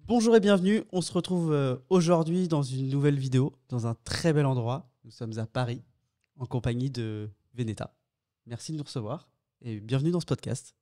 Bonjour et bienvenue, on se retrouve aujourd'hui dans une nouvelle vidéo, dans un très bel endroit. Nous sommes à Paris, en compagnie de Veneta. Merci de nous recevoir et bienvenue dans ce podcast.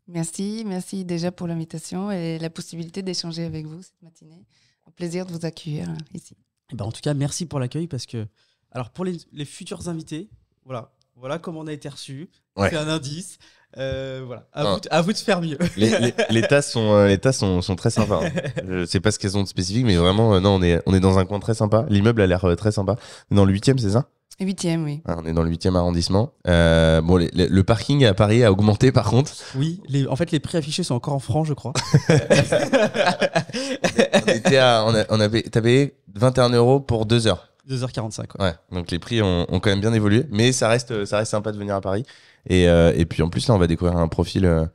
Merci déjà pour l'invitation et la possibilité d'échanger avec vous cette matinée. Un plaisir de vous accueillir ici. Et en tout cas, merci pour l'accueil parce que, alors pour les futurs invités, voilà comment on a été reçus. Ouais. C'est un indice. Voilà, à vous de faire mieux. Les tasses sont très sympas. Hein. Je sais pas ce qu'elles ont de spécifique, mais vraiment, non, on est dans un coin très sympa. L'immeuble a l'air très sympa. Dans le 8e, c'est ça? 8e, oui. Ah, on est dans le 8e arrondissement. Le parking à Paris a augmenté par contre. Oui, en fait, les prix affichés sont encore en francs, je crois. T'as payé 21 € pour 2 heures. 2h45. Ouais, donc les prix ont quand même bien évolué, mais ça reste sympa de venir à Paris. Et puis en plus, là, on va découvrir un profil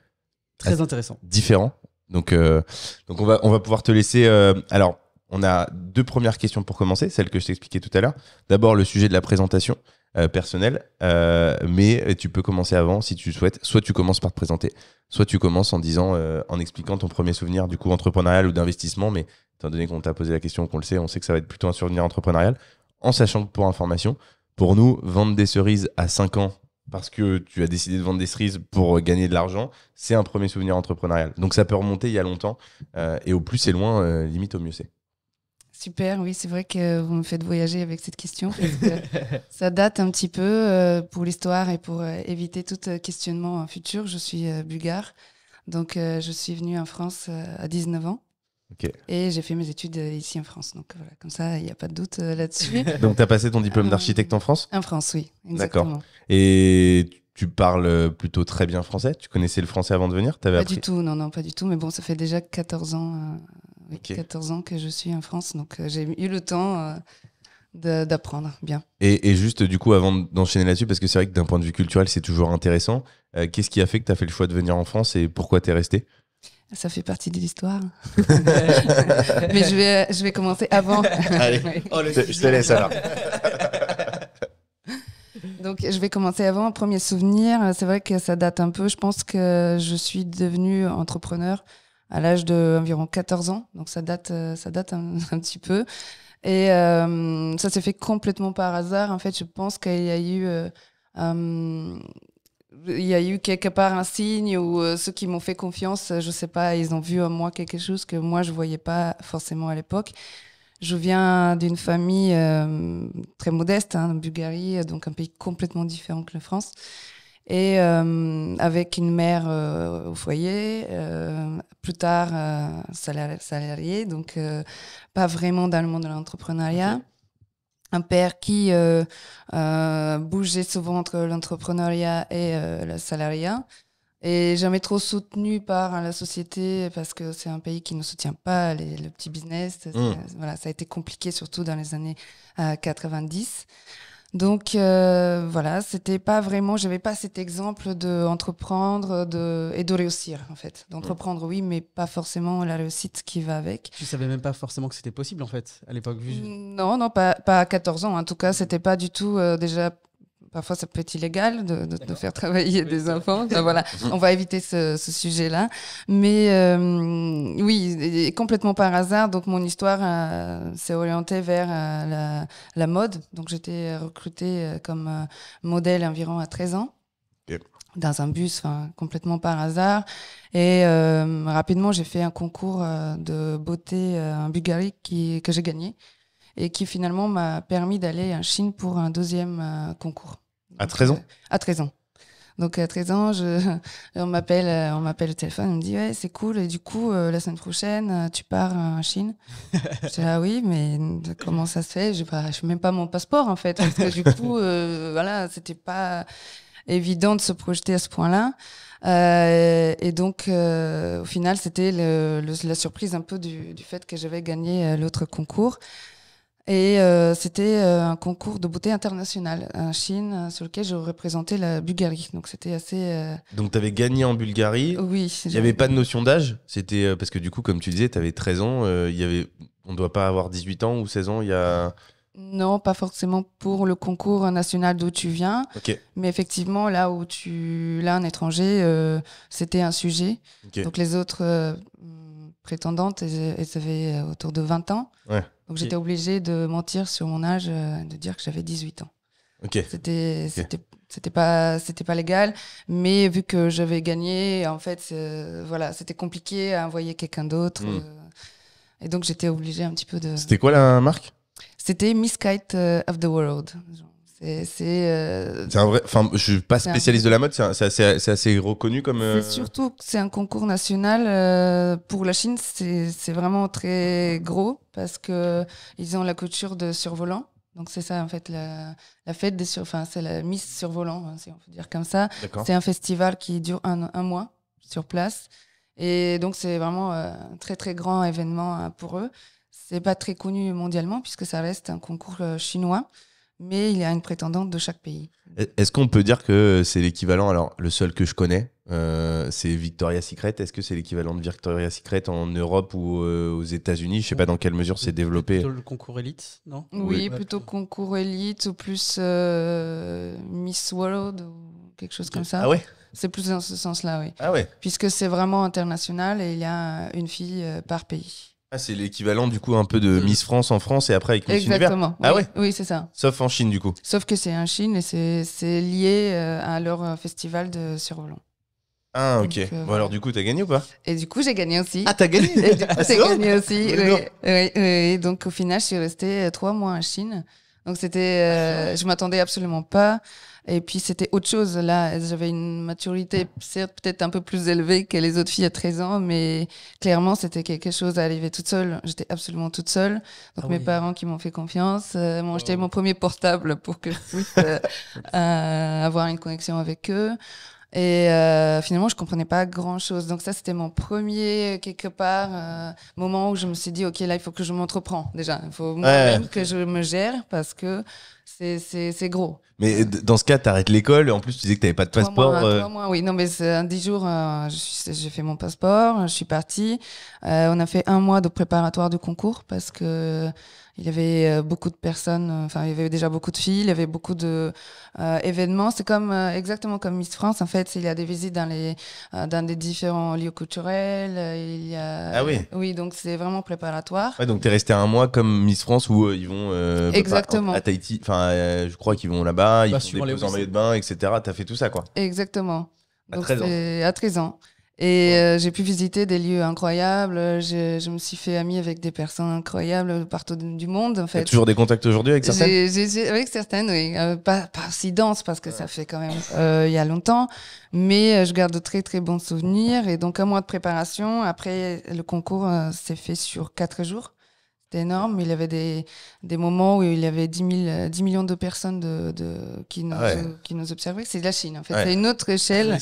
très intéressant. Différent. Donc on va pouvoir te laisser. Alors, on a deux premières questions pour commencer, celles que je t'expliquais tout à l'heure. D'abord, le sujet de la présentation personnelle, mais tu peux commencer avant si tu souhaites. Soit tu commences par te présenter, soit tu commences en expliquant ton premier souvenir du coup entrepreneurial ou d'investissement. Mais étant donné qu'on t'a posé la question, qu'on le sait, on sait que ça va être plutôt un souvenir entrepreneurial. En sachant que pour information, pour nous, vendre des cerises à 5 ans parce que tu as décidé de vendre des cerises pour gagner de l'argent, c'est un premier souvenir entrepreneurial. Donc ça peut remonter il y a longtemps, et au plus c'est loin, limite au mieux c'est. Super, oui, c'est vrai que vous me faites voyager avec cette question. Parce que ça date un petit peu pour l'histoire et pour éviter tout questionnement futur. Je suis bulgare, donc je suis venue en France à 19 ans. Okay. Et j'ai fait mes études ici en France. Donc voilà, comme ça, il n'y a pas de doute là-dessus. Donc tu as passé ton diplôme d'architecte en France ? En France, oui, exactement. D'accord. Et tu parles plutôt très bien français ? Tu connaissais le français avant de venir ? Pas du tout, non, pas du tout. Mais bon, ça fait déjà 14 ans, okay. 14 ans que je suis en France. Donc j'ai eu le temps d'apprendre bien. Et juste du coup, avant d'enchaîner là-dessus, parce que c'est vrai que d'un point de vue culturel, c'est toujours intéressant. Qu'est-ce qui a fait que tu as fait le choix de venir en France et pourquoi tu es resté ? Ça fait partie de l'histoire. Mais je vais commencer avant. Allez, je te laisse alors. Donc, je vais commencer avant. Premier souvenir, c'est vrai que ça date un peu. Je pense que je suis devenue entrepreneur à l'âge d'environ 14 ans. Donc, ça date un petit peu. Et ça s'est fait complètement par hasard. En fait, je pense qu'il y a eu quelque part un signe ou ceux qui m'ont fait confiance, je sais pas, ils ont vu en moi quelque chose que moi je voyais pas forcément à l'époque. Je viens d'une famille très modeste, en Bulgarie, donc un pays complètement différent que la France, et avec une mère au foyer, plus tard salariée, donc pas vraiment dans le monde de l'entrepreneuriat. Okay. Un père qui bougeait souvent entre l'entrepreneuriat et le salariat et jamais trop soutenu par la société parce que c'est un pays qui ne soutient pas le petit business. Voilà, ça a été compliqué surtout dans les années 90. Donc voilà, c'était pas vraiment, j'avais pas cet exemple d'entreprendre et de réussir en fait. D'entreprendre oui, mais pas forcément la réussite qui va avec. Tu savais même pas forcément que c'était possible en fait à l'époque vu. Non, pas à 14 ans. En tout cas, c'était pas du tout déjà. Parfois, ça peut être illégal de faire travailler des enfants. Enfin, voilà, on va éviter ce sujet-là. Mais oui, complètement par hasard. Donc, mon histoire s'est orientée vers la mode. Donc, j'étais recrutée comme modèle environ à 13 ans. Yep. Dans un bus, complètement par hasard. Et rapidement, j'ai fait un concours de beauté en Bulgarie que j'ai gagné. Et qui finalement m'a permis d'aller en Chine pour un deuxième concours. À 13 ans À 13 ans. Donc à 13 ans, on m'appelle au téléphone, on me dit ouais, c'est cool, et du coup, la semaine prochaine, tu pars en Chine. Je dis ah oui, mais comment ça se fait ? Je n'ai même pas mon passeport en fait, parce que du coup, voilà, c'était pas évident de se projeter à ce point-là. Et donc, au final, c'était la surprise un peu du fait que j'avais gagné l'autre concours. Et c'était un concours de beauté internationale en Chine sur lequel je représentais la Bulgarie. Donc c'était assez... Donc tu avais gagné en Bulgarie. Oui. Il n'y avait pas de notion d'âge. C'était parce que du coup, comme tu disais, tu avais 13 ans. On ne doit pas avoir 18 ans ou 16 ans. Il y a... Non, pas forcément pour le concours national d'où tu viens. Okay. Mais effectivement, là en étranger, c'était un sujet. Okay. Donc les autres prétendantes et elles avaient autour de 20 ans. Ouais. Donc j'étais obligée de mentir sur mon âge, de dire que j'avais 18 ans. Ok. C'était pas légal, mais vu que j'avais gagné, en fait, voilà, c'était compliqué à envoyer quelqu'un d'autre. Et donc j'étais obligée un petit peu de. C'était quoi la marque? C'était Miss Kite of the World. C'est un vrai. Enfin, je suis pas spécialiste de la mode. C'est assez reconnu comme. C'est surtout que c'est un concours national pour la Chine. C'est vraiment très gros parce que ils ont la couture de survolant. Donc c'est ça en fait la fête des enfin c'est la Miss Survolant, hein, si on peut dire comme ça. D'accord. C'est un festival qui dure un mois sur place et donc c'est vraiment un très très grand événement pour eux. C'est pas très connu mondialement puisque ça reste un concours chinois, mais il y a une prétendante de chaque pays. Est-ce qu'on peut dire que c'est l'équivalent? Alors le seul que je connais, c'est Victoria's Secret. Est-ce que c'est l'équivalent de Victoria's Secret en Europe ou aux États-Unis? Je sais pas dans quelle mesure c'est développé. Plutôt le concours élite, non? Oui, plutôt concours élite ou plus Miss World ou quelque chose comme ça. Ah ouais? C'est plus dans ce sens-là, oui. Ah ouais. Puisque c'est vraiment international et il y a une fille par pays. Ah, c'est l'équivalent du coup un peu de Miss France en France et après avec Miss Univers. Exactement. Ah oui, ouais. Oui, c'est ça. Sauf en Chine du coup. Sauf que c'est en Chine et c'est lié à leur festival de survolant. Ah ok. Donc, Bon alors du coup t'as gagné ou pas? Et du coup j'ai gagné aussi. Ah t'as gagné? Et du coup Ah, c'est j'ai vrai? gagné aussi. Mais non. Oui. Donc au final je suis restée 3 mois en Chine. Donc c'était, je m'attendais absolument pas. Et puis c'était autre chose. Là, j'avais une maturité certes peut-être un peu plus élevée que les autres filles à 13 ans, mais clairement c'était quelque chose à arriver toute seule. J'étais absolument toute seule. Donc mes parents qui m'ont fait confiance m'ont acheté mon premier portable pour que je puisse avoir une connexion avec eux. Et finalement, je comprenais pas grand-chose. Donc ça, c'était mon premier, quelque part, moment où je me suis dit, OK, là, il faut que je m'entreprends déjà. Il faut moi-même que je me gère parce que c'est gros. Mais dans ce cas, t'arrêtes l'école et en plus tu disais que t'avais pas de passeport. 3 mois, oui. Non, mais c'est un 10 jours, j'ai fait mon passeport, je suis partie. On a fait 1 mois de préparatoire du concours parce que il y avait beaucoup de personnes, enfin, il y avait déjà beaucoup de filles, il y avait beaucoup de événements. C'est comme exactement comme Miss France, en fait. Il y a des visites dans des différents lieux culturels. Il y a... Ah oui. Oui, donc c'est vraiment préparatoire. Ouais, donc t'es resté 1 mois comme Miss France où ils vont Exactement. à Tahiti. Enfin, je crois qu'ils vont là-bas, ils font des poses en maillot de bain, etc. T'as fait tout ça, quoi. Exactement. À Donc 13 ans. à 13 ans. Et j'ai pu visiter des lieux incroyables. Je me suis fait amie avec des personnes incroyables partout du monde, en fait. T'as toujours des contacts aujourd'hui avec certaines? Avec certaines, oui. Pas si dense parce que ça fait quand même il y a longtemps. Mais je garde de très, très bons souvenirs. Et donc, 1 mois de préparation. Après, le concours s'est fait sur 4 jours. C'était énorme. Il y avait des moments où il y avait 10 millions de personnes qui nous observaient. C'est de la Chine, en fait. Ouais. C'est une autre échelle.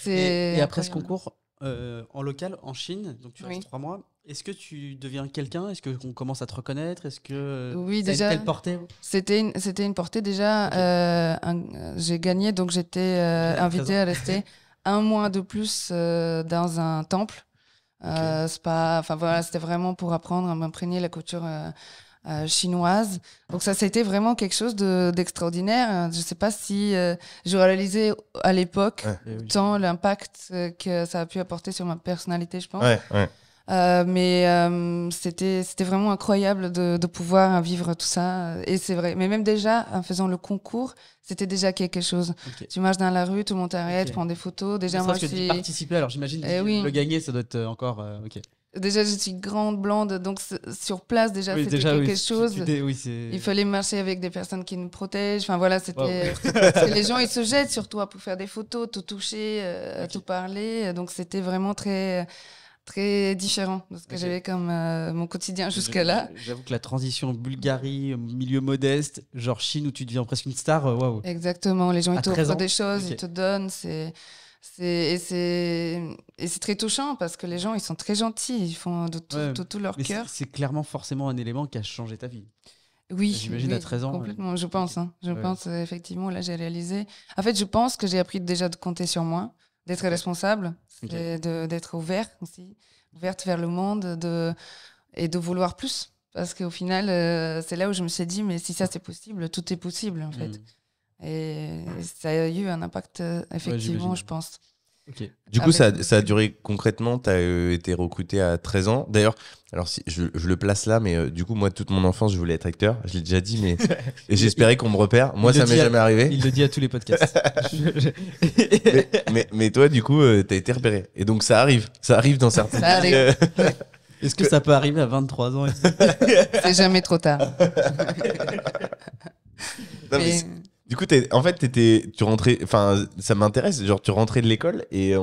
Et après ce concours, en local, en Chine, donc tu restes 3 mois, est-ce que tu deviens quelqu'un? Est-ce qu'on commence à te reconnaître? Est-ce que Oui, t'as déjà. une telle portée? C'était une portée déjà. J'ai gagné, donc j'étais invitée à rester 1 mois de plus dans un temple. C'est pas, enfin voilà, c'était vraiment pour apprendre à m'imprégner la couture chinoise. Donc ça a été vraiment quelque chose d'extraordinaire. Je sais pas si je réalisais à l'époque tant l'impact que ça a pu apporter sur ma personnalité, je pense. Mais c'était vraiment incroyable de pouvoir vivre tout ça. Et c'est vrai. Mais même déjà, en faisant le concours, c'était déjà quelque chose. Tu marches dans la rue, tout le monde t'arrête, prend des photos. Déjà, moi, je suis... participer, alors j'imagine le gagner, ça doit être encore... Déjà, je suis grande, blonde, donc sur place, déjà, c'était quelque chose. Il fallait marcher avec des personnes qui nous protègent. Enfin, voilà, c'était... Parce que les gens, ils se jettent sur toi pour faire des photos, tout toucher, tout parler. Donc, c'était vraiment très... très différent de ce que j'avais comme mon quotidien jusque-là. J'avoue que la transition Bulgarie, milieu modeste, genre Chine où tu deviens presque une star, waouh. Exactement, les gens ils t'offrent des choses, ils te donnent, et c'est très touchant parce que les gens ils sont très gentils, ils font de tout leur cœur. C'est clairement forcément un élément qui a changé ta vie. Oui, j'imagine à 13 ans. complètement, je pense. Je pense effectivement, là j'ai réalisé. En fait, je pense que j'ai appris déjà de compter sur moi, d'être responsable, d'être ouverte aussi, ouverte vers le monde et de vouloir plus. Parce qu'au final, c'est là où je me suis dit, mais si ça c'est possible, tout est possible en fait. Et ça a eu un impact, effectivement, je pense. Ok. Du coup, ça a duré concrètement, tu as été recruté à 13 ans. D'ailleurs, alors si, je le place là, mais du coup, moi, toute mon enfance, je voulais être acteur. Je l'ai déjà dit, mais et j'espérais qu'on me repère. Moi, ça m'est jamais arrivé. Il le dit à tous les podcasts. mais toi, du coup, tu as été repéré. Et donc, ça arrive. Ça arrive dans certains Ça arrive. Est-ce que ça peut arriver à 23 ans C'est jamais trop tard. Non, mais du coup, tu rentrais, enfin, ça m'intéresse. Genre, tu rentrais de l'école et il y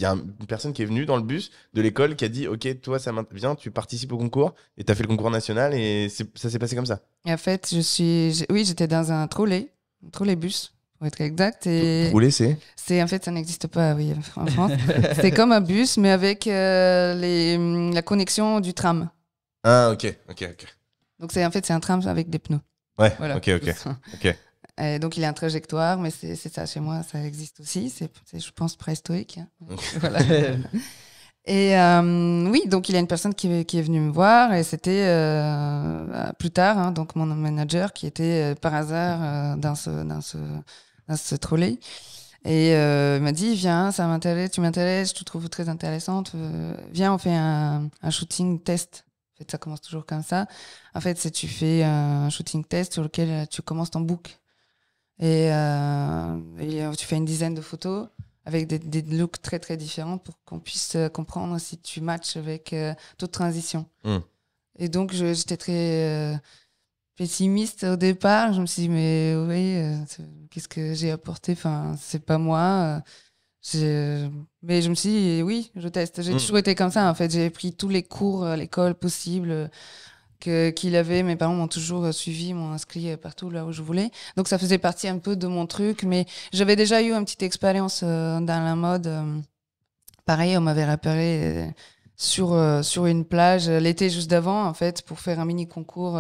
a une personne qui est venue dans le bus de l'école qui a dit, ok, toi, viens, tu participes au concours et t'as fait le concours national et ça s'est passé comme ça. Et en fait, j'étais dans un trolleybus, pour être exact. Et Rouler, c'est en fait, ça n'existe pas, oui, en France. C'est comme un bus, mais avec la connexion du tram. Ah, ok. Donc, c'est un tram avec des pneus. Ouais, Voilà. ok. Et donc, il a un trajectoire, mais c'est ça, chez moi, ça existe aussi. C'est je pense, préhistorique. Hein. Voilà. Et oui, donc il y a une personne qui est venue me voir et c'était plus tard, hein, donc mon manager qui était par hasard dans ce trolley. Et il m'a dit, viens, ça m'intéresse, tu m'intéresses, je te trouve très intéressante. Viens, on fait un shooting test. En fait, ça commence toujours comme ça. En fait, c'est tu fais un shooting test sur lequel tu commences ton book. Et tu fais une dizaine de photos avec des looks très, très différents pour qu'on puisse comprendre si tu matches avec toute transition. Et donc, j'étais très pessimiste au départ. Je me suis dit, mais oui, qu'est-ce que j'ai apporté? Enfin, c'est pas moi. Mais je me suis dit, oui, je teste. J'ai toujours été comme ça, en fait. J'ai pris tous les cours à l'école possibles qu'il avait. Mes parents m'ont toujours suivi, m'ont inscrit partout là où je voulais. Donc, ça faisait partie un peu de mon truc. Mais j'avais déjà eu une petite expérience dans la mode. Pareil, on m'avait repéré sur une plage l'été juste d'avant, en fait, pour faire un mini concours.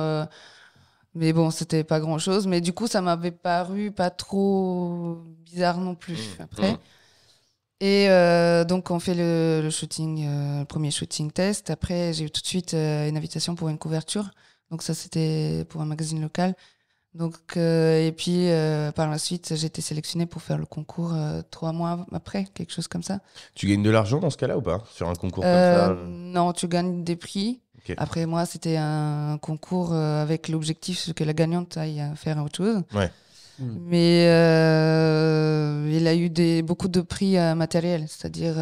Mais bon, c'était pas grand-chose. Mais du coup, ça m'avait paru pas trop bizarre non plus après. Et donc, on fait le shooting, le premier shooting test. Après, j'ai eu tout de suite une invitation pour une couverture. Donc, ça, c'était pour un magazine local. Donc, et puis, par la suite, j'ai été sélectionnée pour faire le concours 3 mois après, quelque chose comme ça. Tu gagnes de l'argent dans ce cas-là ou pas? Sur un concours comme ça? Non, tu gagnes des prix. Okay. Après, moi, c'était un concours avec l'objectif que la gagnante aille faire autre chose. Ouais. Mais il a eu beaucoup de prix matériels, c'est-à-dire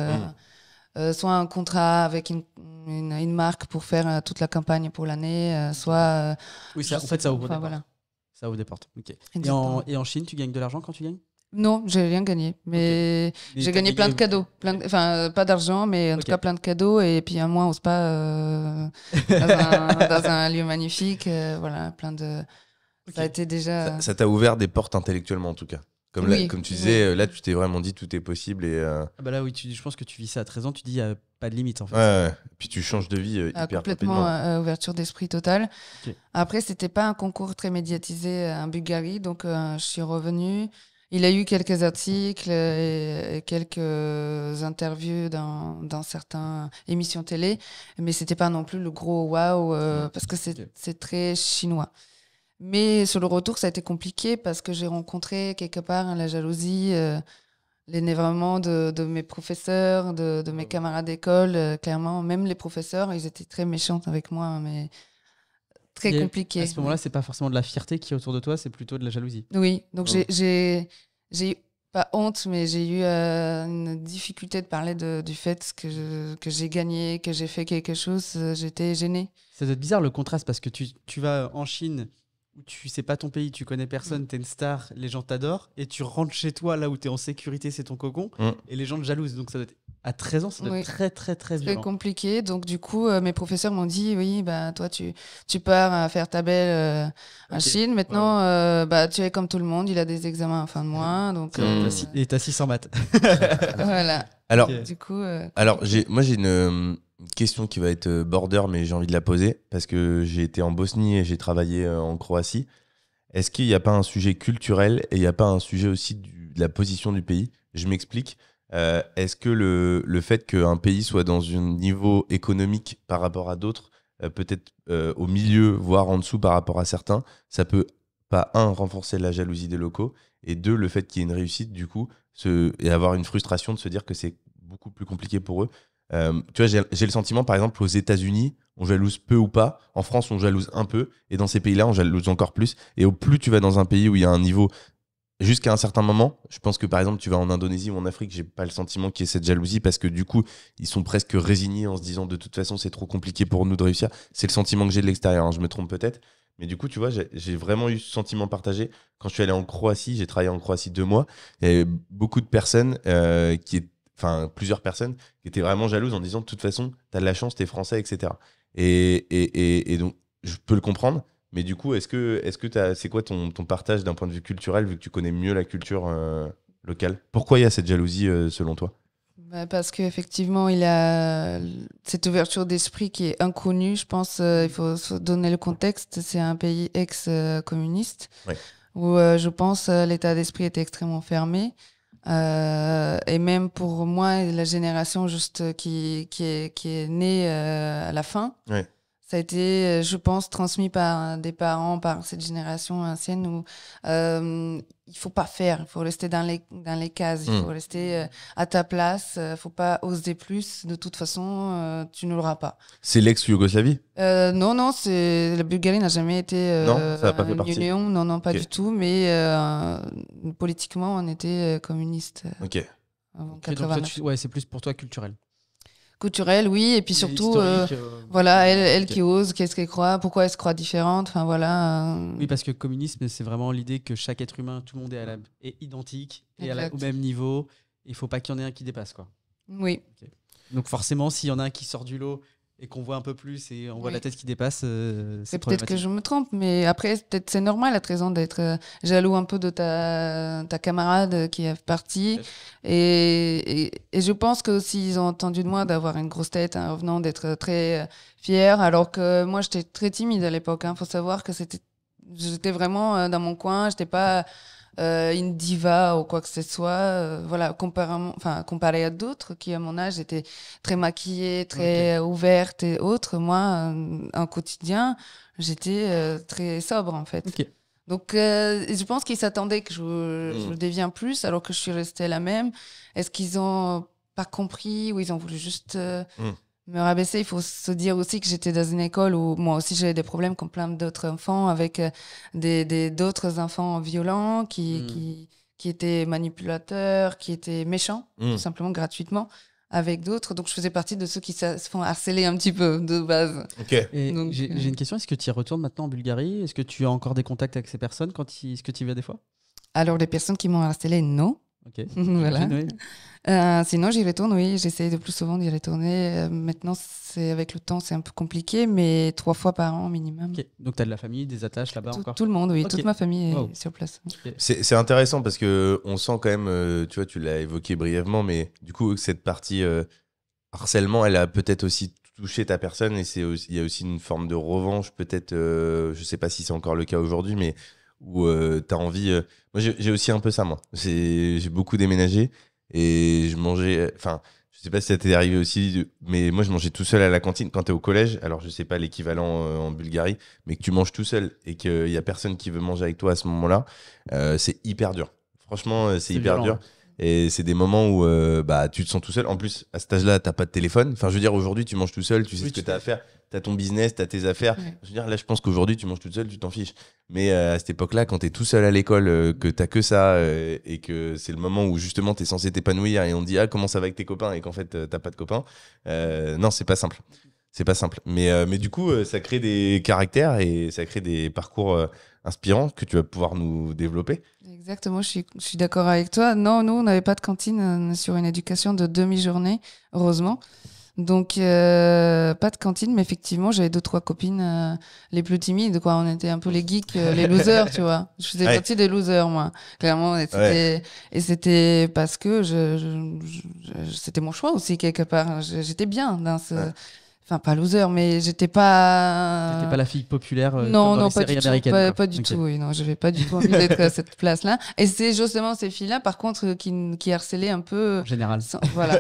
soit un contrat avec une marque pour faire toute la campagne pour l'année, soit... oui, ça, en fait, ça ouvre des portes. Voilà. Ça ouvre des portes. Okay. Et en Chine, tu gagnes de l'argent quand tu gagnes? Non, j'ai rien gagné, mais j'ai gagné plein de cadeaux. Enfin, pas d'argent, mais en tout cas plein de cadeaux. Et puis un mois au spa dans un lieu magnifique. Voilà, plein de... Ça a été déjà... Ça t'a ouvert des portes intellectuellement, en tout cas. Comme tu disais, là, tu t'es vraiment dit tout est possible. Et, Ah bah là, oui, je pense que tu vis ça à 13 ans, tu dis pas de limite, en fait. Ouais. Puis tu changes de vie hyper complètement rapidement. Ouverture d'esprit totale. Okay. Après, c'était pas un concours très médiatisé en Bulgarie, donc je suis revenue. Il a eu quelques articles et quelques interviews dans certaines émissions télé, mais c'était pas non plus le gros waouh, parce que c'est très chinois. Mais sur le retour, ça a été compliqué parce que j'ai rencontré quelque part la jalousie, l'énervement de mes professeurs, de mes camarades d'école. Clairement, même les professeurs, ils étaient très méchants avec moi, mais très compliqué. À ce moment-là, c'est pas forcément de la fierté qui est autour de toi, c'est plutôt de la jalousie. Oui, donc j'ai eu, pas honte, mais j'ai eu une difficulté de parler du fait que j'ai gagné, que j'ai fait quelque chose. J'étais gênée. Ça doit être bizarre le contraste parce que tu vas en Chine où tu sais pas ton pays, tu connais personne, t'es une star, les gens t'adorent, et tu rentres chez toi là où t'es en sécurité, c'est ton cocon, et les gens te jalousent. Donc ça doit être, à 13 ans, ça doit être très très très violent. Très compliqué. Donc du coup, mes professeurs m'ont dit, oui, bah toi tu pars faire ta belle en Chine. Maintenant, bah tu es comme tout le monde, il a des examens en fin de mois, donc. Et t'as 600 maths. Voilà. Alors, du coup. Alors j'ai une question qui va être border, mais j'ai envie de la poser parce que j'ai été en Bosnie et j'ai travaillé en Croatie. Est-ce qu'il n'y a pas un sujet culturel et il n'y a pas un sujet aussi de la position du pays? Je m'explique. Est-ce que le fait qu'un pays soit dans un niveau économique par rapport à d'autres, peut-être au milieu, voire en dessous par rapport à certains, ça peut pas renforcer la jalousie des locaux, et deux, le fait qu'il y ait une réussite, du coup, et avoir une frustration de se dire que c'est beaucoup plus compliqué pour eux. Tu vois, j'ai le sentiment, par exemple, aux États-Unis, on jalouse peu ou pas. En France, on jalouse un peu. Et dans ces pays-là, on jalouse encore plus. Et au plus tu vas dans un pays où il y a un niveau jusqu'à un certain moment, je pense que par exemple, tu vas en Indonésie ou en Afrique, j'ai pas le sentiment qu'il y ait cette jalousie parce que du coup, ils sont presque résignés en se disant de toute façon, c'est trop compliqué pour nous de réussir. C'est le sentiment que j'ai de l'extérieur, hein, je me trompe peut-être. Mais du coup, tu vois, j'ai vraiment eu ce sentiment partagé. Quand je suis allé en Croatie, j'ai travaillé en Croatie 2 mois. Il y avait beaucoup de personnes plusieurs personnes qui étaient vraiment jalouses en disant de toute façon, t'as de la chance, t'es français, etc. Et donc, je peux le comprendre. Mais du coup, c'est quoi ton partage d'un point de vue culturel, vu que tu connais mieux la culture locale? Pourquoi il y a cette jalousie selon toi? Parce qu'effectivement, il y a cette ouverture d'esprit qui est inconnue. Je pense il faut se donner le contexte. C'est un pays ex-communiste où je pense l'état d'esprit était extrêmement fermé. Et même pour moi, la génération juste qui est née à la fin. Ouais. Ça a été, je pense, transmis par des parents, par cette génération ancienne où il faut pas faire, il faut rester dans les cases, il faut rester à ta place, faut pas oser plus. De toute façon, tu ne l'auras pas. C'est l'ex-Yougoslavie? Non, la Bulgarie n'a jamais été non, ça n'a pas fait partie. Union, non, pas du tout. Mais politiquement, on était communiste. Ok. Avant donc toi, c'est plus pour toi culturel. Culturelle, oui, et puis surtout, voilà, elle qui ose, qu'est-ce qu'elle croit, pourquoi elle se croit différente, enfin voilà. Oui, parce que communisme, c'est vraiment l'idée que chaque être humain, tout le monde est identique et au même niveau. Il faut pas qu'il y en ait un qui dépasse, quoi. Oui. Okay. Donc forcément, s'il y en a un qui sort du lot et qu'on voit un peu plus et on voit la tête qui dépasse, c'est peut-être que je me trompe, mais après, peut-être c'est normal à 13 ans d'être jaloux un peu de ta camarade qui est partie. Et je pense que s'ils ont entendu de moi d'avoir une grosse tête en revenant, d'être très fière, alors que moi, j'étais très timide à l'époque. Faut savoir que j'étais vraiment dans mon coin, j'étais pas une diva ou quoi que ce soit. Voilà, comparé à d'autres qui, à mon âge, étaient très maquillées, très ouvertes et autres. Moi, en quotidien, j'étais très sobre, en fait. Okay. Donc, je pense qu'ils s'attendaient que je devienne plus, alors que je suis restée la même. Est-ce qu'ils ont pas compris ou ils ont voulu juste me rabaisser? Il faut se dire aussi que j'étais dans une école où moi aussi j'avais des problèmes comme plein d'autres enfants, avec d'autres enfants violents qui étaient manipulateurs, qui étaient méchants, tout simplement gratuitement, avec d'autres. Donc je faisais partie de ceux qui se font harceler un petit peu de base. Okay. Et donc, j'ai une question, est-ce que tu y retournes maintenant en Bulgarie? Est-ce que tu as encore des contacts avec ces personnes? Est-ce que tu y vas des fois? Alors les personnes qui m'ont harcelé, non. Ok. Voilà. Sinon, j'y retourne, oui. J'essaie de plus souvent d'y retourner. Maintenant, avec le temps, c'est un peu compliqué, mais 3 fois par an minimum. Okay. Donc, tu as de la famille, des attaches là-bas encore? Tout le monde, oui. Okay. Toute ma famille est sur place. Okay. C'est intéressant parce qu'on sent quand même, tu vois, tu l'as évoqué brièvement, mais du coup, cette partie harcèlement, elle a peut-être aussi touché ta personne et il y a aussi une forme de revanche, peut-être, je sais pas si c'est encore le cas aujourd'hui, mais où tu as envie... Moi, j'ai aussi un peu ça, moi. J'ai beaucoup déménagé et je mangeais... Enfin, je sais pas si ça t'est arrivé aussi, mais moi, je mangeais tout seul à la cantine. Quand tu es au collège, alors je sais pas l'équivalent en Bulgarie, mais que tu manges tout seul et qu'il y a personne qui veut manger avec toi à ce moment-là, c'est hyper dur. Franchement, c'est hyper violent, dur. Et c'est des moments où tu te sens tout seul. En plus, à cet âge-là, t'as pas de téléphone. Enfin, je veux dire, aujourd'hui, tu manges tout seul, tu sais ce que t'as à faire. T'as ton business, t'as tes affaires. Ouais. Je veux dire, là, je pense qu'aujourd'hui, tu manges tout seul, tu t'en fiches. Mais à cette époque-là, quand t'es tout seul à l'école, que t'as que ça, et que c'est le moment où justement t'es censé t'épanouir et on te dit comment ça va avec tes copains et qu'en fait t'as pas de copains, non, c'est pas simple. C'est pas simple. Mais du coup, ça crée des caractères et ça crée des parcours inspirants que tu vas pouvoir nous développer. Exactement, je suis d'accord avec toi. Non, nous, on n'avait pas de cantine sur une éducation de demi-journée, heureusement. Donc, pas de cantine, mais effectivement, j'avais 2-3 copines les plus timides, quoi. On était un peu les geeks, les losers, tu vois. Je faisais partie des losers, moi, clairement. Et c'était parce que c'était mon choix aussi, quelque part. J'étais bien dans ce... Ouais. Enfin, pas loser, mais j'étais pas... T'étais pas la fille populaire non, dans les pas séries du américaines. Pas du tout, oui. Non, j'avais pas du tout envie d'être à cette place-là. Et c'est justement ces filles-là, par contre, qui harcelaient un peu... En général. Voilà.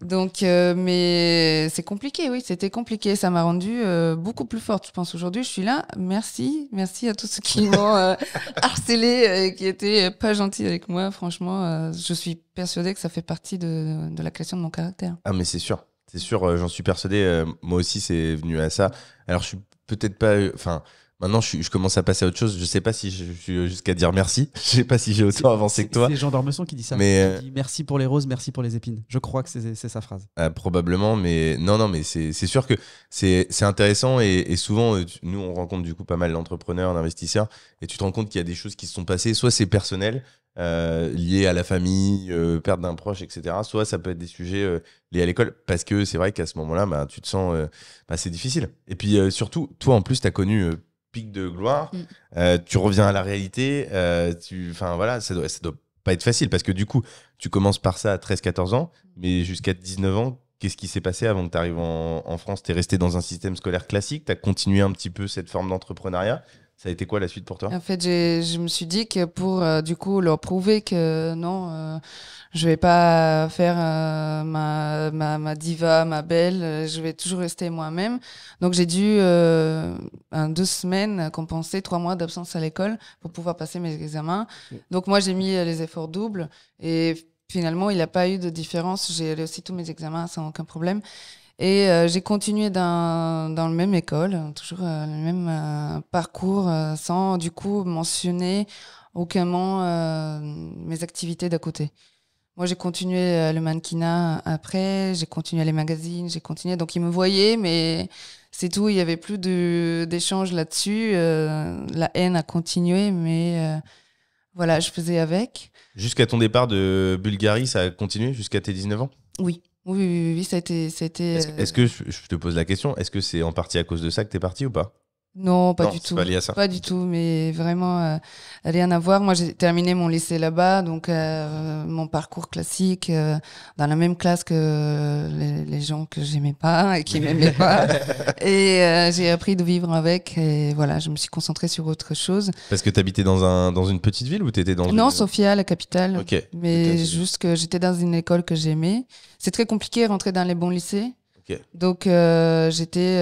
Donc, mais c'est compliqué, oui, c'était compliqué. Ça m'a rendue beaucoup plus forte. Je pense aujourd'hui, je suis là. Merci à tous ceux qui m'ont harcelé et qui étaient pas gentils avec moi. Franchement, je suis persuadée que ça fait partie de la création de mon caractère. Ah, mais c'est sûr, j'en suis persuadé. Moi aussi, c'est venu à ça. Alors, je suis peut-être pas. Enfin, maintenant, je commence à passer à autre chose. Je sais pas si je suis jusqu'à dire merci. Je sais pas si j'ai autant avancé que toi. C'est Jean d'Ormesson qui dit ça. Mais Il dit merci pour les roses, merci pour les épines. Je crois que c'est sa phrase. Probablement, mais non, mais c'est sûr que c'est intéressant et souvent, nous, on rencontre du coup pas mal d'entrepreneurs, d'investisseurs, et tu te rends compte qu'il y a des choses qui se sont passées. Soit c'est personnel, lié à la famille, perte d'un proche, etc. Soit ça peut être des sujets liés à l'école, parce que c'est vrai qu'à ce moment-là, bah, tu te sens, c'est difficile. Et puis surtout, toi en plus, tu as connu pic de gloire, tu reviens à la réalité, enfin voilà, ça doit pas être facile, parce que du coup, tu commences par ça à 13-14 ans, mais jusqu'à 19 ans, qu'est-ce qui s'est passé avant que tu arrives en France? Tu es resté dans un système scolaire classique, tu as continué un petit peu cette forme d'entrepreneuriat. Ça a été quoi la suite pour toi? En fait, je me suis dit que pour du coup leur prouver que non, je vais pas faire ma diva, ma belle, je vais toujours rester moi-même. Donc j'ai dû en 2 semaines compenser 3 mois d'absence à l'école pour pouvoir passer mes examens. Donc moi j'ai mis les efforts doubles et finalement il n'y a pas eu de différence. J'ai réussi tous mes examens sans aucun problème. Et j'ai continué dans la même école, toujours le même parcours, sans du coup mentionner aucunement mes activités d'à côté. Moi, j'ai continué le mannequinat après, j'ai continué les magazines, j'ai continué. Donc, ils me voyaient, mais c'est tout. Il n'y avait plus d'échange là-dessus. La haine a continué, mais voilà, je faisais avec. Jusqu'à ton départ de Bulgarie, ça a continué jusqu'à tes 19 ans? Oui. Oui, ça a été. Est-ce que, je te pose la question, est-ce que c'est en partie à cause de ça que t'es parti ou pas? Non, pas du c'est tout. pas lié à ça. Pas du tout, mais vraiment rien à voir. Moi, j'ai terminé mon lycée là-bas, donc mon parcours classique, dans la même classe que les gens que j'aimais pas et qui m'aimaient pas. Et j'ai appris de vivre avec. Et voilà, je me suis concentrée sur autre chose. Parce que t'habitais dans une petite ville ou t'étais dans Non, Sofia, la capitale. Ok. Mais juste que j'étais dans une école que j'aimais. C'est très compliqué de rentrer dans les bons lycées. Okay. Donc j'étais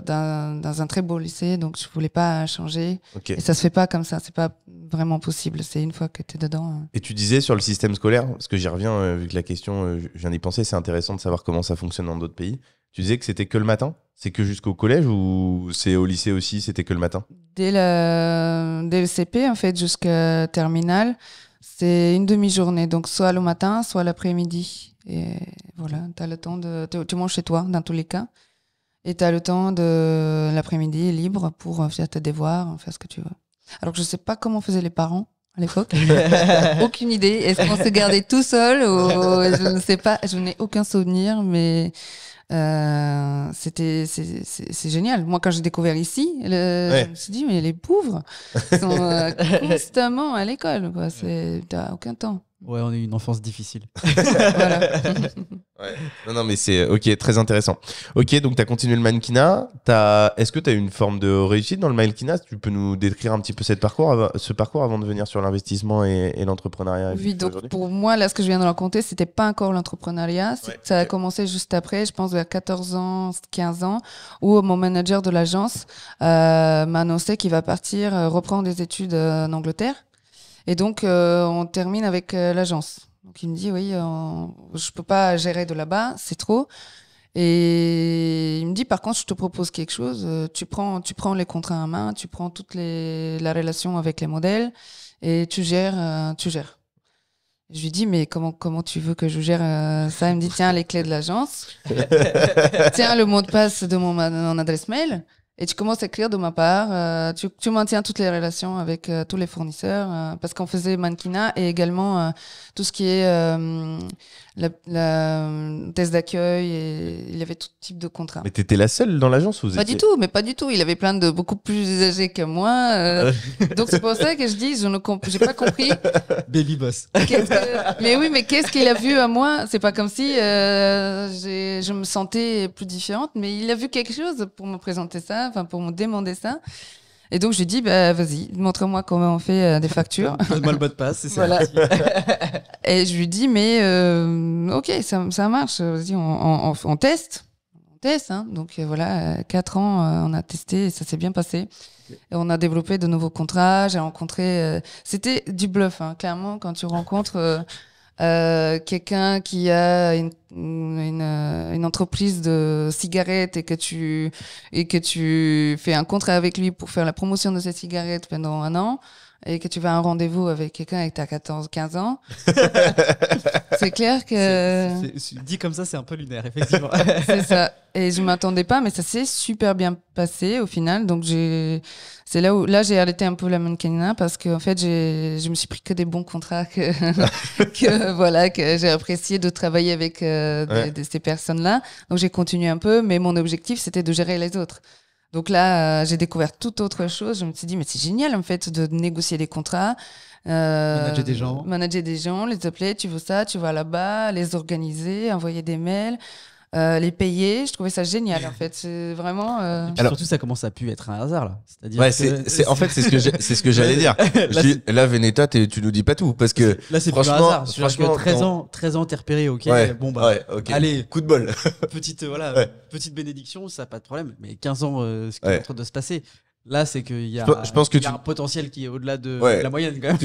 dans un très beau lycée, donc je voulais pas changer. Okay. Et ça se fait pas comme ça, c'est pas vraiment possible. C'est une fois que tu es dedans. Et tu disais sur le système scolaire, parce que j'y reviens vu que la question, je viens d'y penser, c'est intéressant de savoir comment ça fonctionne dans d'autres pays. Tu disais que c'était que le matin? C'est que jusqu'au collège ou c'est au lycée aussi, c'était que le matin? Dès le CP en fait jusqu'à terminale, c'est une demi-journée, donc soit le matin, soit l'après-midi. Et voilà, tu as le temps tu manges chez toi dans tous les cas. Et tu as le temps de l'après-midi libre pour faire tes devoirs, faire ce que tu veux. Alors que je sais pas comment faisaient les parents à l'époque. Aucune idée. Est-ce qu'on se gardait tout seul ou je ne sais pas. Je n'ai aucun souvenir, mais c'est génial. Moi, quand j'ai découvert ici, je me suis dit, mais les pauvres sont constamment à l'école. T'as aucun temps. Ouais, on a eu une enfance difficile. Voilà. Ouais. Non, mais c'est ok, très intéressant. Ok, donc tu as continué le mannequinat. Est-ce que tu as eu une forme de réussite dans le mannequinat? Tu peux nous décrire un petit peu ce parcours avant de venir sur l'investissement et l'entrepreneuriat? Oui, donc pour moi, là, ce que je viens de raconter, c'était pas encore l'entrepreneuriat. Ça a commencé juste après, je pense, vers 14 ans, 15 ans, où mon manager de l'agence m'a annoncé qu'il va partir reprendre des études en Angleterre. Et donc, on termine avec l'agence. Donc, il me dit, oui, je peux pas gérer de là-bas, c'est trop. Et il me dit, par contre, je te propose quelque chose. Tu prends les contrats en main, tu prends la relation avec les modèles et tu gères. Je lui dis, mais comment tu veux que je gère ça? Il me dit, tiens, les clés de l'agence. Tiens, le mot de passe de mon adresse mail. Et tu commences à écrire de ma part, tu maintiens toutes les relations avec tous les fournisseurs, parce qu'on faisait mannequinat et également tout ce qui est la thèse d'accueil, et il y avait tout type de contrats. Mais t'étais la seule dans l'agence ou vous Pas du tout, mais pas du tout. Il avait plein de beaucoup plus âgés que moi. Donc c'est pour ça que je dis, j'ai pas compris. Baby boss. Mais oui, mais qu'est-ce qu'il a vu à moi? C'est pas comme si je me sentais plus différente, mais il a vu quelque chose pour me présenter ça, enfin pour me demander ça. Et donc, je lui dis, bah, vas-y, montre-moi comment on fait des factures. Donne-moi le mot de passe, c'est ça. Voilà. Et je lui dis, mais ok, ça marche, vas-y, on teste. On teste, hein. Donc voilà, 4 ans, on a testé et ça s'est bien passé. Et on a développé de nouveaux contrats. J'ai rencontré. C'était du bluff, hein, clairement, quand tu rencontres quelqu'un qui a une entreprise de cigarettes et que tu fais un contrat avec lui pour faire la promotion de cette cigarette pendant 1 an. Et que tu vas à un rendez-vous avec quelqu'un et que tu as 15 ans, c'est clair que... Dit comme ça, c'est un peu lunaire, effectivement. C'est ça. Et je ne m'attendais pas, mais ça s'est super bien passé au final. Donc, c'est là où j'ai arrêté un peu la mannequinat parce qu'en fait, je me suis pris que des bons contrats que j'ai apprécié de travailler avec ces personnes-là. Donc, j'ai continué un peu, mais mon objectif, c'était de gérer les autres. Donc là, j'ai découvert toute autre chose. Je me suis dit, mais c'est génial en fait de négocier des contrats. Manager des gens, les appeler, tu veux ça, tu vas là-bas, les organiser, envoyer des mails, les payer. Je trouvais ça génial en fait. C'est vraiment. Et puis surtout, ça commence à plus être un hasard là. C'est-à-dire en fait, c'est ce que j'allais dire. Là, Veneta, tu nous dis pas tout parce que là, c'est franchement, plus un hasard. Franchement, 13 ans, t'es repéré, ok. Bon bah, okay. allez, coup de bol. Petite bénédiction, ça pas de problème. Mais 15 ans, ce qui est en train de se passer. Là, c'est qu'il y a, je pense que y a un potentiel qui est au-delà de la moyenne quand même.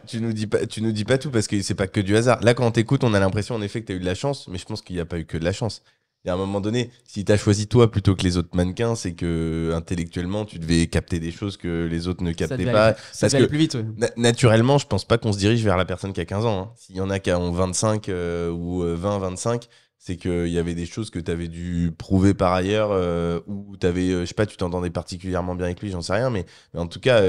Tu nous dis pas tout parce que c'est pas que du hasard. Là, quand on t'écoute, on a l'impression en effet que tu as eu de la chance, mais je pense qu'il n'y a pas eu que de la chance. Il y a un moment donné, si tu as choisi toi plutôt que les autres mannequins, c'est que intellectuellement, tu devais capter des choses que les autres ne captaient pas. Ça devait aller plus vite. Naturellement, je pense pas qu'on se dirige vers la personne qui a 15 ans. Hein. S'il y en a qui ont 25 ou 20, 25, c'est qu'il y avait des choses que tu avais dû prouver par ailleurs ou t'avais, je sais pas, tu t'entendais particulièrement bien avec lui, j'en sais rien, mais en tout cas,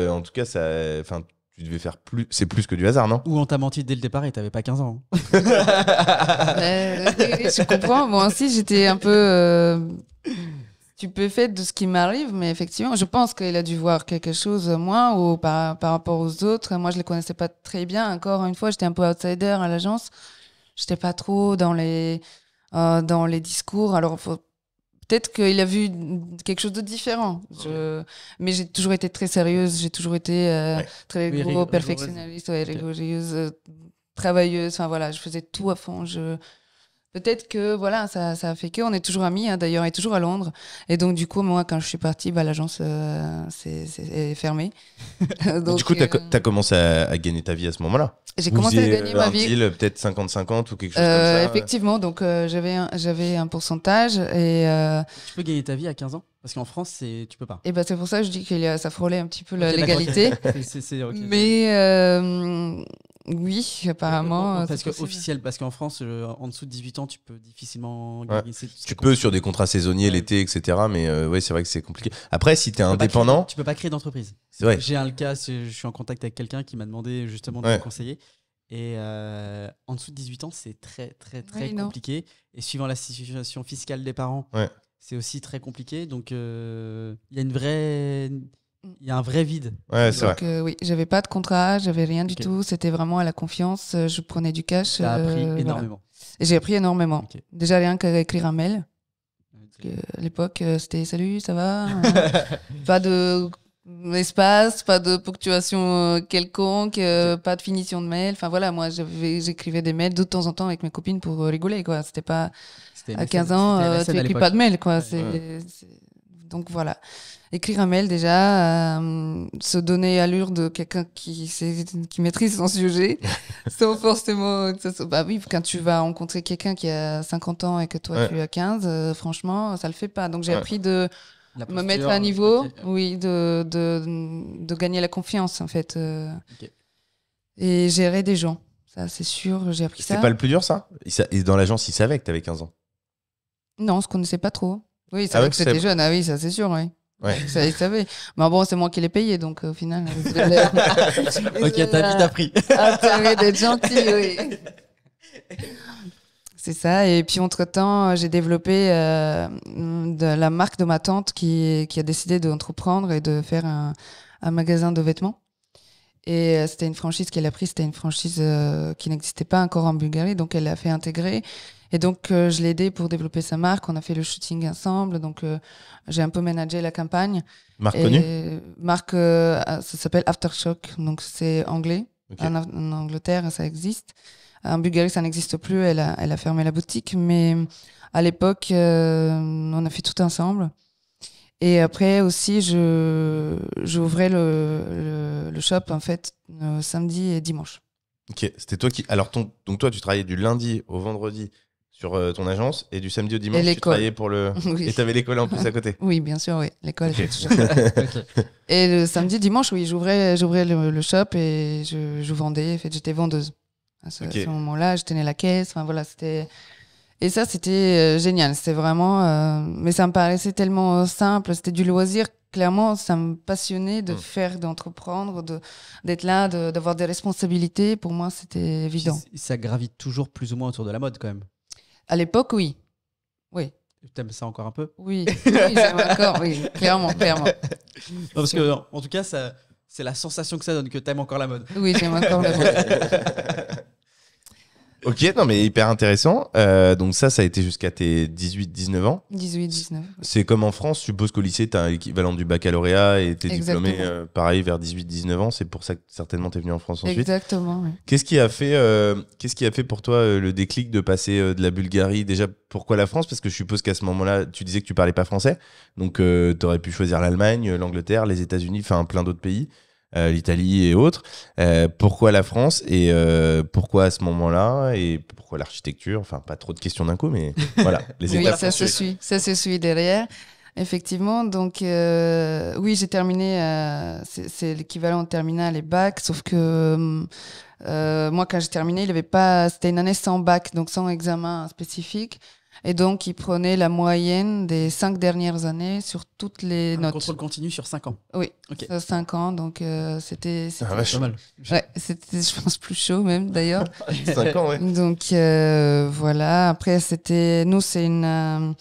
ça, enfin, tu devais faire plus, c'est plus que du hasard, non? Ou on t'a menti dès le départ et t'avais pas 15 ans. Je comprends. Moi aussi, j'étais un peu stupéfaite de ce qui m'arrive, mais effectivement, je pense qu'il a dû voir quelque chose, moi, ou par rapport aux autres. Moi, je les connaissais pas très bien. Encore une fois, j'étais un peu outsider à l'agence. J'étais pas trop dans les discours. Alors, peut-être qu'il a vu quelque chose de différent. Mais j'ai toujours été très sérieuse, j'ai toujours été très perfectionniste, rigoureuse, travailleuse. Enfin voilà, je faisais tout à fond. Peut-être que voilà, ça a fait qu'on est toujours amis. Hein, d'ailleurs, on est toujours à Londres. Et donc, du coup, moi, quand je suis partie, l'agence c'est fermé. Donc, du coup, tu as commencé à gagner ta vie à ce moment-là. J'ai commencé à gagner ma vie. Peut-être 50-50 ou quelque chose comme ça. Effectivement, donc j'avais un pourcentage. Et, Tu peux gagner ta vie à 15 ans? Parce qu'en France, tu peux pas. Et c'est pour ça que je dis que ça frôlait un petit peu la légalité. Okay. Mais oui, apparemment. Parce qu'en France, en dessous de 18 ans, tu peux difficilement gagner. Tu peux sur des contrats saisonniers l'été, etc. Mais c'est vrai que c'est compliqué. Après, si tu es indépendant. Tu peux pas créer d'entreprise. C'est vrai. J'ai un cas, je suis en contact avec quelqu'un qui m'a demandé justement de me conseiller. Et en dessous de 18 ans, c'est très, très, très compliqué. Et suivant la situation fiscale des parents, c'est aussi très compliqué. Donc, il y a un vrai vide. Ouais, c'est donc, oui, j'avais pas de contrat, j'avais rien du tout. C'était vraiment à la confiance. Je prenais du cash. Ça a appris énormément. Et j'ai appris énormément. Déjà, rien qu'à écrire un mail. Parce qu'à l'époque, c'était salut, ça va? Pas de espace, pas de ponctuation quelconque, pas de finition de mail. Enfin voilà, moi, j'écrivais des mails de temps en temps avec mes copines pour rigoler, quoi. C'était pas à 15 ans, tu n'écris pas de mail, quoi. Donc voilà. Écrire un mail déjà, se donner allure de quelqu'un qui maîtrise son sujet, sans forcément que ça soit... Bah oui, quand tu vas rencontrer quelqu'un qui a 50 ans et que toi tu as 15, franchement, ça le fait pas. Donc j'ai appris de me mettre à niveau, oui, de gagner la confiance en fait, et gérer des gens. Ça c'est sûr, j'ai appris ça. C'est pas le plus dur ça? Et dans l'agence, ils savaient que tu avais 15 ans? Non, on se connaissait pas trop. Oui, c'est vrai que c'était jeune, ah oui, ça c'est sûr, oui. Ouais. Ça, ils savaient. Mais bon, c'est moi qui l'ai payé, donc au final. Ok, t'as vite appris. Intérêt d'être gentil, oui. C'est ça. Et puis, entre-temps, j'ai développé la marque de ma tante qui a décidé d'entreprendre et de faire un magasin de vêtements. Et c'était une franchise qu'elle a prise. C'était une franchise qui n'existait pas encore en Bulgarie, donc elle l'a fait intégrer. Et donc, je l'ai aidé pour développer sa marque. On a fait le shooting ensemble. Donc, j'ai un peu managé la campagne. Marque connue? Marque, ça s'appelle Aftershock. Donc, c'est anglais. Okay. En Angleterre, ça existe. En Bulgarie, ça n'existe plus. Elle a fermé la boutique. Mais à l'époque, on a fait tout ensemble. Et après aussi, j'ouvrais le shop, en fait, samedi et dimanche. Ok, c'était toi qui... Alors, donc toi, tu travaillais du lundi au vendredi sur ton agence et du samedi au dimanche, tu travaillais pour le... Oui. Et tu avais l'école en plus à côté? Oui, bien sûr, oui. L'école. Okay. Okay. Et le samedi, dimanche, oui, j'ouvrais le shop et je vendais. En fait, j'étais vendeuse. À ce moment-là, je tenais la caisse. Enfin, voilà, c'était... Et ça, c'était génial. C'était vraiment... Mais ça me paraissait tellement simple. C'était du loisir. Clairement, ça me passionnait de faire, d'entreprendre, d'être là, d'avoir des responsabilités. Pour moi, c'était évident. Ça gravite toujours plus ou moins autour de la mode, quand même. À l'époque, oui. Oui. T'aimes ça encore un peu? Oui, j'aime encore, oui. Clairement. Non, parce que, en tout cas, c'est la sensation que ça donne, que t'aimes encore la mode. Oui, j'aime encore la mode. Ok, non mais hyper intéressant. Donc ça a été jusqu'à tes 18-19 ans. 18-19. Oui. C'est comme en France, je suppose qu'au lycée, tu as l'équivalent du baccalauréat et tu es diplômé pareil vers 18-19 ans. C'est pour ça que certainement tu es venu en France ensuite. Exactement, oui. Qu'est-ce qui a fait pour toi le déclic de passer de la Bulgarie? Déjà, pourquoi la France? Parce que je suppose qu'à ce moment-là, tu disais que tu parlais pas français. Donc tu aurais pu choisir l'Allemagne, l'Angleterre, les États-Unis, enfin plein d'autres pays. L'Italie et autres. Pourquoi la France et pourquoi à ce moment-là et pourquoi l'architecture? Enfin, pas trop de questions d'un coup, mais voilà. Les étapes. Oui, ça se suit derrière. Effectivement, donc oui, j'ai terminé, c'est l'équivalent de terminale et bac, sauf que moi, quand j'ai terminé, c'était une année sans bac, donc sans examen spécifique. Et donc, il prenait la moyenne des 5 dernières années sur toutes les notes. Contrôle continu sur 5 ans. Oui, okay. 5 ans, donc c'était pas mal. Ouais, c'était, je pense, plus chaud même d'ailleurs. 5 ans, ouais. Donc voilà, après, nous, c'est une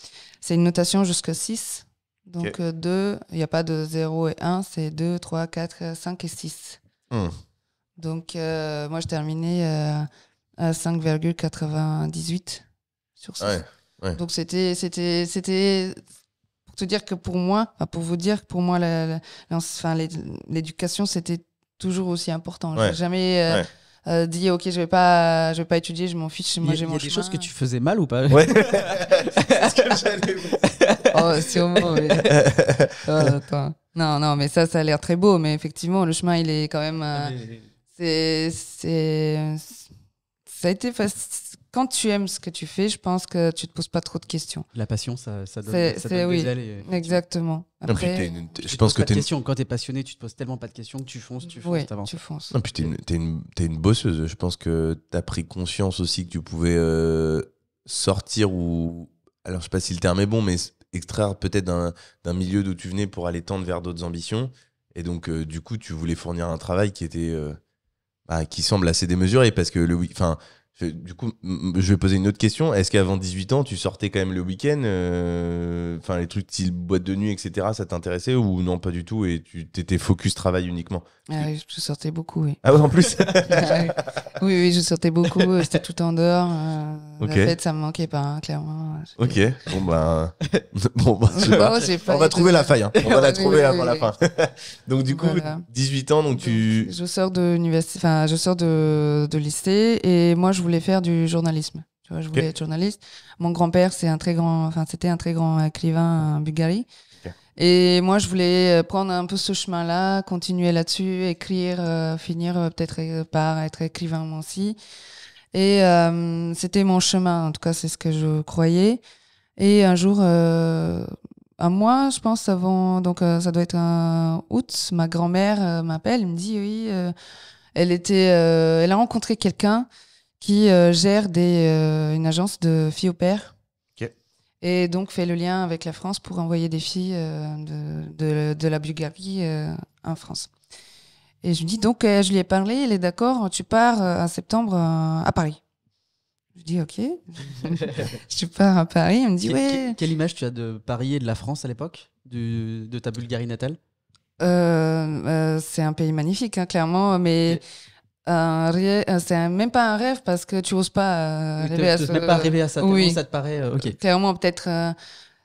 notation jusqu'à 6. Donc 2, il n'y a pas de 0 et 1, c'est 2, 3, 4, 5 et 6. Donc moi, je terminais à 5,98 sur 6. Ouais. Donc c'était pour te dire que pour vous dire que pour moi l'éducation c'était toujours aussi important. J'ai jamais dit ok, je vais pas étudier, je m'en fiche, moi j'ai mon chemin. Il y a des choses que tu faisais mal ou pas? Ouais. C'est ce que j'allais vous dire. Oh, sûrement. Mais... attends. Non, mais ça a l'air très beau, mais effectivement le chemin il est quand même ça a été facile. Quand tu aimes ce que tu fais, je pense que tu te poses pas trop de questions. La passion, ça donne des ailes. Exactement. Après, je pense que quand t'es passionné, tu te poses tellement pas de questions que tu fonces, t'avances. Tu fonces. Non, puis t'es une bosseuse. Je pense que t'as pris conscience aussi que tu pouvais sortir ou, alors je sais pas si le terme est bon, mais extraire peut-être d'un milieu d'où tu venais pour aller tendre vers d'autres ambitions. Et donc, du coup, tu voulais fournir un travail qui était, qui semble assez démesuré parce que du coup, je vais poser une autre question. Est-ce qu'avant 18 ans, tu sortais quand même le week-end les trucs style boîte de nuit, etc., ça t'intéressait ou non, pas du tout et tu t'étais focus travail uniquement? Oui, je sortais beaucoup, oui. Ah ouais, en plus. Oui, je sortais beaucoup. C'était tout en dehors. La fête, ça me manquait pas, hein, clairement. Ok, bon, je sais pas. On va trouver la faille. Hein. On va la trouver avant la fin. Donc du coup, 18 ans, donc tu... Je sors de lycée et moi, je voulais faire du journalisme. Tu vois, je voulais être journaliste. Mon grand-père, c'était un très grand écrivain en Bulgarie. Okay. Et moi, je voulais prendre un peu ce chemin-là, continuer là-dessus, écrire, finir peut-être par être écrivain moi aussi. Et c'était mon chemin, en tout cas, c'est ce que je croyais. Et un jour, un mois, je pense, avant, donc ça doit être un août, ma grand-mère m'appelle, elle me dit, oui, elle a rencontré quelqu'un qui gère une agence de filles au père. Okay. Et donc fait le lien avec la France pour envoyer des filles de la Bulgarie en France. Et je lui dis, donc je lui ai parlé, elle est d'accord, tu pars en septembre à Paris. Je dis, ok. Je pars à Paris, elle me dit, ouais. Quelle image tu as de Paris et de la France à l'époque, de ta Bulgarie natale? C'est un pays magnifique, hein, clairement, mais... Okay. C'est même pas un rêve parce que tu oses pas rêver à ça. Même pas rêver à ça. Oui. Ça te paraît ok. Clairement, peut-être.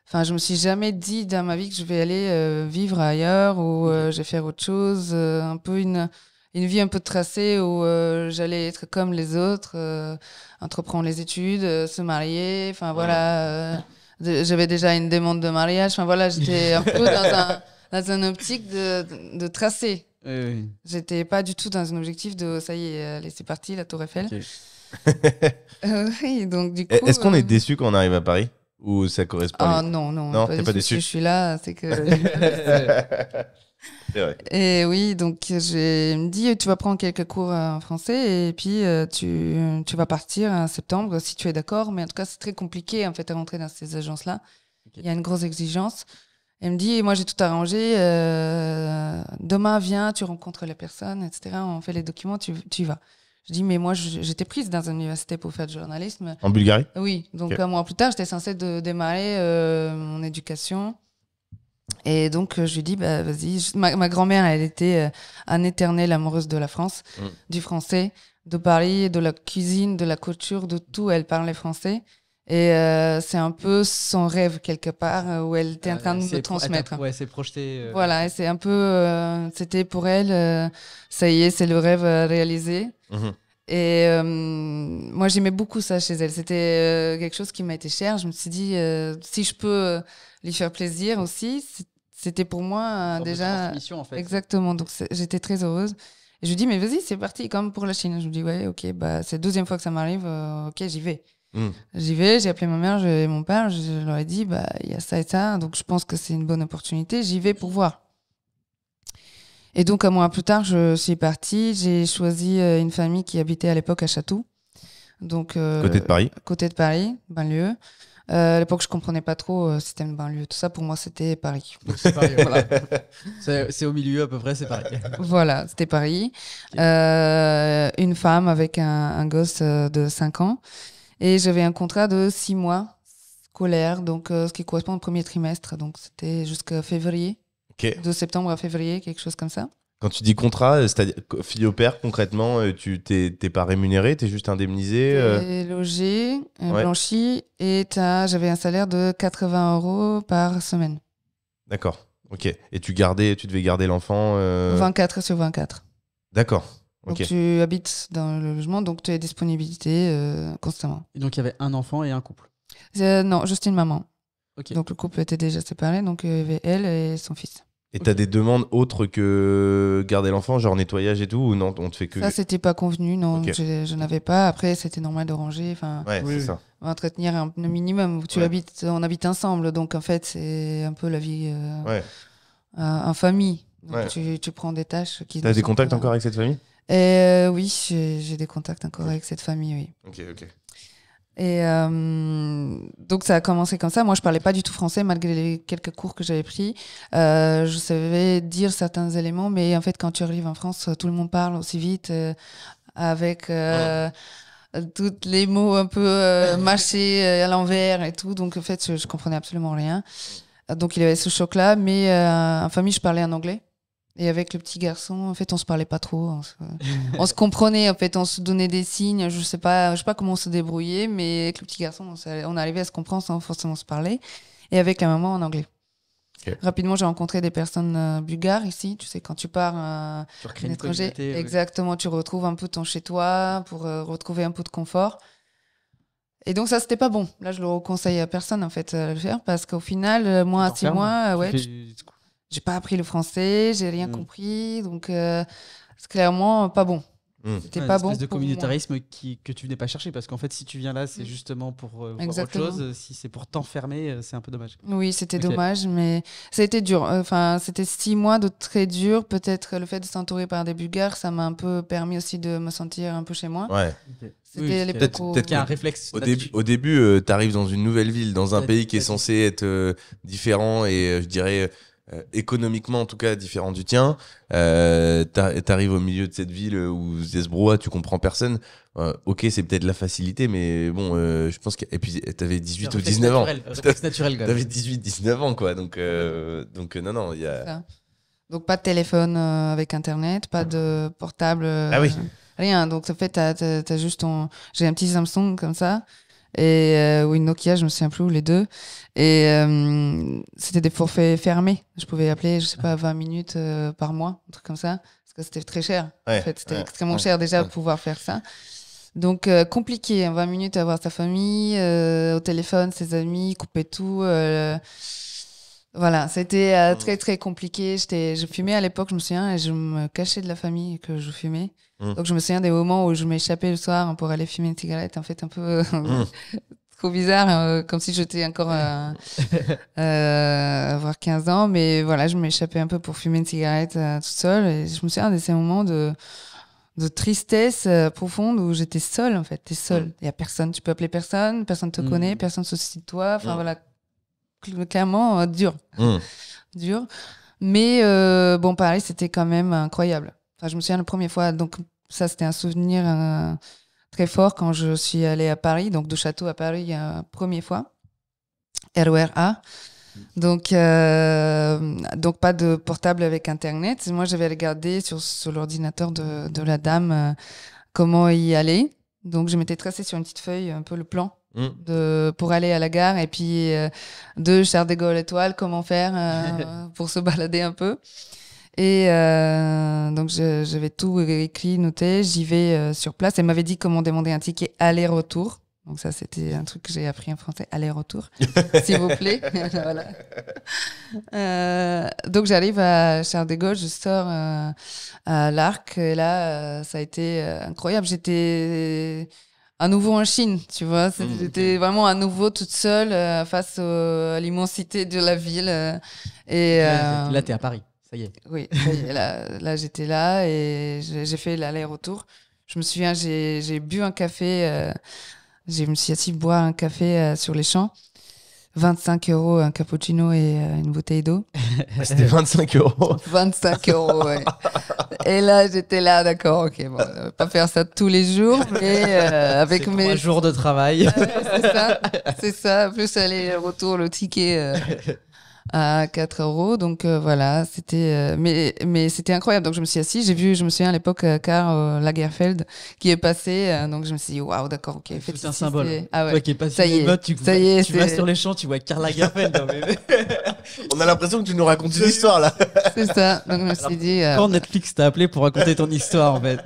Enfin, je me suis jamais dit dans ma vie que je vais aller vivre ailleurs ou je vais faire autre chose. Un peu une vie un peu tracée où j'allais être comme les autres, entreprendre les études, se marier. Enfin voilà, j'avais déjà une demande de mariage. Enfin voilà, j'étais un peu dans un optique de tracer. Oui. J'étais pas du tout dans un objectif de ça y est, allez, c'est parti, la Tour Eiffel. Okay. Oui, donc du coup. Est-ce qu'on est déçu quand on arrive à Paris ou ça correspond Non, t'es pas déçu. Je suis là, c'est que. C'est vrai. Et oui, donc je me dis, tu vas prendre quelques cours en français et puis tu vas partir en septembre si tu es d'accord. Mais en tout cas, c'est très compliqué en fait à rentrer dans ces agences-là. Okay. Il y a une grosse exigence. Elle me dit, moi j'ai tout arrangé, demain viens, tu rencontres les personnes, etc. On fait les documents, tu y vas. Je dis, mais moi j'étais prise dans une université pour faire du journalisme. En Bulgarie? Oui, donc un mois plus tard, j'étais censée démarrer mon éducation. Et donc je lui dis, bah, vas-y. Ma grand-mère, elle était une éternelle amoureuse de la France, du français, de Paris, de la cuisine, de la couture, de tout. Elle parlait français. Et c'est un peu son rêve quelque part où elle était en train de me transmettre. Ouais, c'est projeté. Voilà, et c'est un peu, c'était pour elle, ça y est, c'est le rêve réalisé. Et moi, j'aimais beaucoup ça chez elle. C'était quelque chose qui m'a été cher. Je me suis dit, si je peux lui faire plaisir aussi, c'était pour moi déjà. En fait. Exactement. Donc j'étais très heureuse. Et je lui dis, mais vas-y, c'est parti, comme pour la Chine. Je lui dis, ouais, ok, bah c'est la deuxième fois que ça m'arrive. Ok, j'y vais. J'y vais, j'ai appelé ma mère et mon père, je leur ai dit, bah, il y a ça et ça, donc je pense que c'est une bonne opportunité, j'y vais pour voir. Et donc, un mois plus tard, je suis partie, j'ai choisi une famille qui habitait à l'époque à Chatou. Donc, côté de Paris? Côté de Paris, banlieue. À l'époque, je comprenais pas trop le système de banlieue, tout ça, pour moi, c'était Paris. Donc, c'est Paris, voilà. C'est au milieu à peu près, c'est Paris. Voilà, c'était Paris. Okay. Une femme avec un gosse de 5 ans. Et j'avais un contrat de 6 mois scolaire, donc ce qui correspond au premier trimestre. Donc c'était jusqu'à février. Okay. De septembre à février, quelque chose comme ça. Quand tu dis contrat, c'est-à-dire fille au père, concrètement, tu t'es pas rémunéré, t'es juste indemnisé T'es logé, blanchi, et j'avais un salaire de 80 € par semaine. D'accord, ok. Et tu devais garder l'enfant 24 sur 24. D'accord. Donc okay. tu habites dans le logement, donc tu as disponibilité constamment. Et donc il y avait un enfant et un couple? Non, juste une maman. Okay. Donc le couple était déjà séparé, donc il y avait elle et son fils. Et t'as des demandes autres que garder l'enfant, genre nettoyage et tout, ou non, on te fait que... Ça, c'était pas convenu, non, je n'avais pas. Après, c'était normal de ranger, ouais, c'est ça. Entretenir un minimum. On habite ensemble, donc en fait, c'est un peu la vie en famille. Donc tu prends des tâches qui... T'as des contacts encore avec cette famille? Oui, j'ai des contacts encore avec cette famille, oui. Ok. Et donc ça a commencé comme ça. Moi, je parlais pas du tout français malgré les quelques cours que j'avais pris. Je savais dire certains éléments, mais en fait, quand tu arrives en France, tout le monde parle aussi vite avec tous les mots un peu mâchés à l'envers et tout. Donc en fait, je comprenais absolument rien. Donc il y avait ce choc-là, mais en famille, je parlais en anglais. Et avec le petit garçon, en fait, on se parlait pas trop. On se comprenait, en fait, on se donnait des signes. Je sais pas comment on se débrouillait, mais avec le petit garçon, on arrivait à se comprendre sans forcément se parler. Et avec la maman en anglais. Okay. Rapidement, j'ai rencontré des personnes bulgares ici. Tu sais, quand tu pars à l'étranger, exactement, tu retrouves un peu ton chez-toi pour retrouver un peu de confort. Et donc ça, c'était pas bon. Là, je le conseille à personne, en fait, à le faire, parce qu'au final, moi, à 6 mois, j'ai pas appris le français, j'ai rien compris, donc c'est clairement pas bon. C'était pas bon. Une espèce de communautarisme que tu venais pas chercher, parce qu'en fait, si tu viens là, c'est justement pour voir autre chose. Si c'est pour t'enfermer, c'est un peu dommage. Oui, c'était dommage, mais ça a été dur. Enfin, c'était 6 mois de très dur. Peut-être le fait de s'entourer par des Bulgares, ça m'a un peu permis aussi de me sentir un peu chez moi. Ouais. C'était l'époque où... Peut-être qu'il y a un réflexe. Au début, t'arrives dans une nouvelle ville, dans un pays qui est censé être différent et je dirais... économiquement en tout cas différent du tien, t'arrives au milieu de cette ville où Zesbroa, tu comprends personne, ok, c'est peut-être la facilité, mais bon, je pense que... Et puis t'avais 18 ou 19 ans, réflexe naturel, t'avais 18-19 ans quoi, donc non, il y a... Donc, pas de téléphone avec Internet, pas de portable, Ah oui. rien. Donc, en fait, t'as juste ton... J'ai un petit Samsung comme ça, et, ou une Nokia, je me souviens plus, ou les deux. Et c'était des forfaits fermés. Je pouvais appeler, je sais pas, 20 minutes par mois, un truc comme ça. Parce que c'était très cher. Ouais, En fait, c'était ouais, extrêmement ouais, cher déjà ouais. de pouvoir faire ça. Donc, compliqué, hein, 20 minutes à voir sa famille, au téléphone, ses amis, couper tout. Voilà, c'était très, très compliqué. Je fumais à l'époque, je me souviens, et je me cachais de la famille que je fumais. Donc, je me souviens des moments où je m'échappais le soir pour aller fumer une cigarette, en fait, un peu trop bizarre, comme si j'étais encore avoir 15 ans. Mais voilà, je m'échappais un peu pour fumer une cigarette toute seule. Et je me souviens de ces moments de tristesse profonde où j'étais seule, en fait. T'es seule. Il y a personne. Tu peux appeler personne. Personne te connaît. Personne ne se soucie de toi. Enfin, voilà. Clairement, dur. Dur. Mais bon, pareil, c'était quand même incroyable. Enfin, je me souviens la première fois. Donc, ça, c'était un souvenir très fort quand je suis allée à Paris. Donc, de Château à Paris, la première fois. RER A. Donc pas de portable avec Internet. Moi, j'avais regardé sur l'ordinateur de la dame comment y aller. Donc, je m'étais tracé sur une petite feuille un peu le plan pour aller à la gare. Et puis, de Charles de Gaulle Étoile, comment faire pour se balader un peu. Et donc, j'avais tout écrit, noté. J'y vais sur place. Elle m'avait dit comment demander un ticket aller-retour. Donc ça, c'était un truc que j'ai appris en français, aller-retour, s'il vous plaît. Voilà. Donc j'arrive à Charles de Gaulle, je sors à l'Arc, et là, ça a été incroyable. J'étais à nouveau en Chine, tu vois. J'étais vraiment à nouveau toute seule face à l'immensité de la ville. Et là, t'es à Paris, ça y est. Oui, ça y est, là j'étais là et j'ai fait l'aller-retour. Je me souviens, j'ai bu un café... Je me suis assise boire un café sur les champs. 25 € un cappuccino et une bouteille d'eau. C'était 25 €. 25 €, ouais. Et là, j'étais là, d'accord, ok, bon, on va pas faire ça tous les jours, mais avec mes... 3 jours de travail. C'est ça. Plus aller-retour, le ticket à 4 €. Donc voilà, c'était mais c'était incroyable. Donc je me suis assise, je me souviens à l'époque Karl Lagerfeld qui est passé, donc je me suis dit waouh, d'accord, ok. C'est un symbole. Ah ouais. Toi qui es passé les modes, tu vas sur les champs, tu vois Karl Lagerfeld. On a l'impression que tu nous racontes une histoire là. C'est ça. Donc je me suis dit. Quand Netflix t'a appelé pour raconter ton histoire en fait.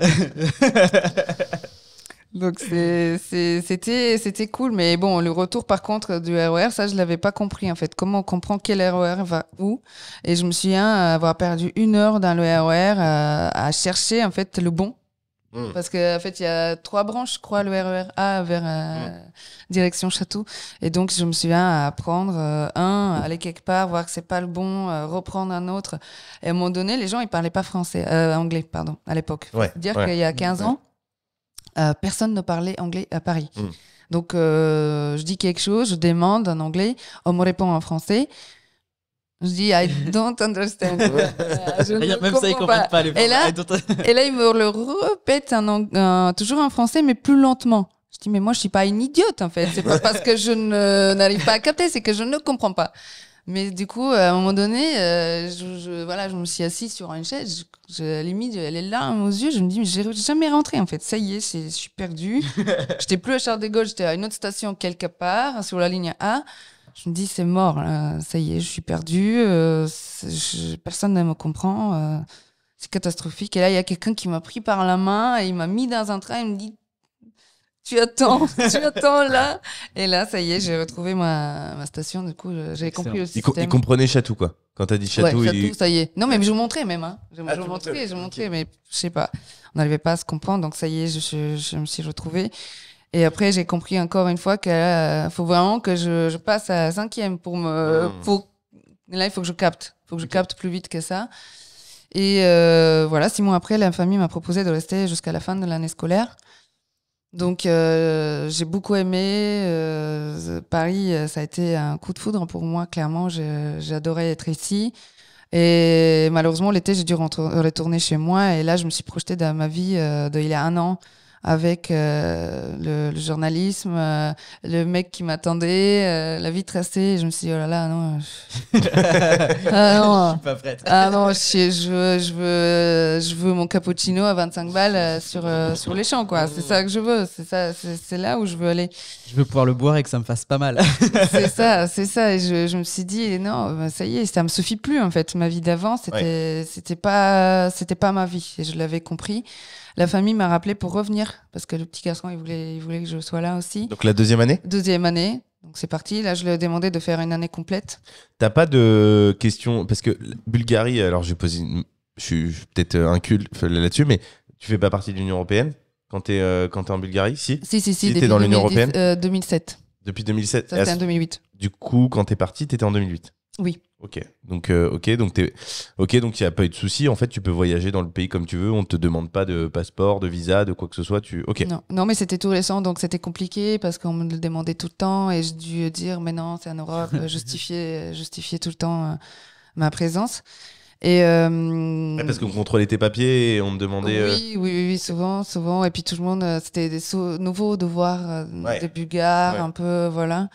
Donc c'était cool, mais bon, le retour par contre du RER, ça je l'avais pas compris en fait. Comment on comprend quel RER va où? Et je me souviens avoir perdu 1 heure dans le RER à chercher en fait le bon, parce que en fait il y a 3 branches, je crois, le RER A vers direction Château, et donc je me souviens à prendre aller quelque part, voir que c'est pas le bon, reprendre un autre. Et à un moment donné, les gens ils parlaient pas français, anglais, pardon, à l'époque. Faut dire qu'il y a 15 ans. Personne ne parlait anglais à Paris. Donc, je dis quelque chose, je demande en anglais, on me répond en français. Je dis, I don't understand. Même ça, ils comprennent pas. Et là, ils me le répètent toujours en français, mais plus lentement. Je dis, mais moi, je suis pas une idiote, en fait. C'est pas parce que je n'arrive pas à capter, c'est que je ne comprends pas. Mais du coup, à un moment donné, je me suis assise sur une chaise, limite, les larmes aux yeux, je me dis, mais je vais jamais rentrer, en fait. Ça y est, je suis perdue. J'étais plus à Charles de Gaulle, j'étais à une autre station quelque part, sur la ligne A. Je me dis, c'est mort, là. Ça y est, je suis perdue, personne ne me comprend, c'est catastrophique. Et là, il y a quelqu'un qui m'a pris par la main et il m'a mis dans un train, il me dit, tu attends là. Et là, ça y est, j'ai retrouvé ma station. Du coup, j'ai compris le système. Il comprenait Château, quoi. Quand t'as dit Château, ouais, Château, ça y est. Non, mais je vous montrais même. Hein. Je montrais, mais je sais pas. On n'arrivait pas à se comprendre. Donc, ça y est, je me suis retrouvée. Et après, j'ai compris encore une fois qu'il faut vraiment que je passe à 5e pour me... Là, il faut que je capte. Il faut que je capte plus vite que ça. Et voilà, 6 mois après, la famille m'a proposé de rester jusqu'à la fin de l'année scolaire. Donc, j'ai beaucoup aimé. Paris, ça a été un coup de foudre pour moi, clairement. J'adorais être ici. Et malheureusement, l'été, j'ai dû retourner chez moi. Et là, je me suis projetée dans ma vie d'il y a 1 an avec le journalisme, le mec qui m'attendait, la vie tracée. Je me suis dit, oh là là, non. Ah non. Je suis pas prête. Ah non, je veux mon cappuccino à 25 balles sur les champs, quoi. C'est ça que je veux. C'est là où je veux aller. Je veux pouvoir le boire et que ça me fasse pas mal. C'est ça. Et je me suis dit, non, ça y est, ça me suffit plus, en fait. Ma vie d'avant, c'était pas ma vie. Et je l'avais compris. La famille m'a rappelé pour revenir parce que le petit garçon, il voulait que je sois là aussi. Donc la deuxième année ? Deuxième année. Donc c'est parti. Là, je lui ai demandé de faire une année complète. T'as pas de questions parce que Bulgarie, alors je suis peut-être inculte là-dessus, mais tu fais pas partie de l'Union européenne quand t'es en Bulgarie, si ? Si, t'es dans l'Union européenne 2007. Depuis 2007. Ça, c'était en 2008. Du coup, quand t'es parti, t'étais en 2008. Oui. Ok, donc il n'y a pas eu de souci. En fait, tu peux voyager dans le pays comme tu veux. On ne te demande pas de passeport, de visa, de quoi que ce soit. Non, mais c'était tout récent, donc c'était compliqué parce qu'on me le demandait tout le temps et j'ai dû dire mais non, c'est en Europe, justifier tout le temps ma présence. Et parce qu'on contrôlait tes papiers et on te demandait. Oui, souvent. Et puis tout le monde, c'était nouveau de voir des Bulgares, un peu, voilà.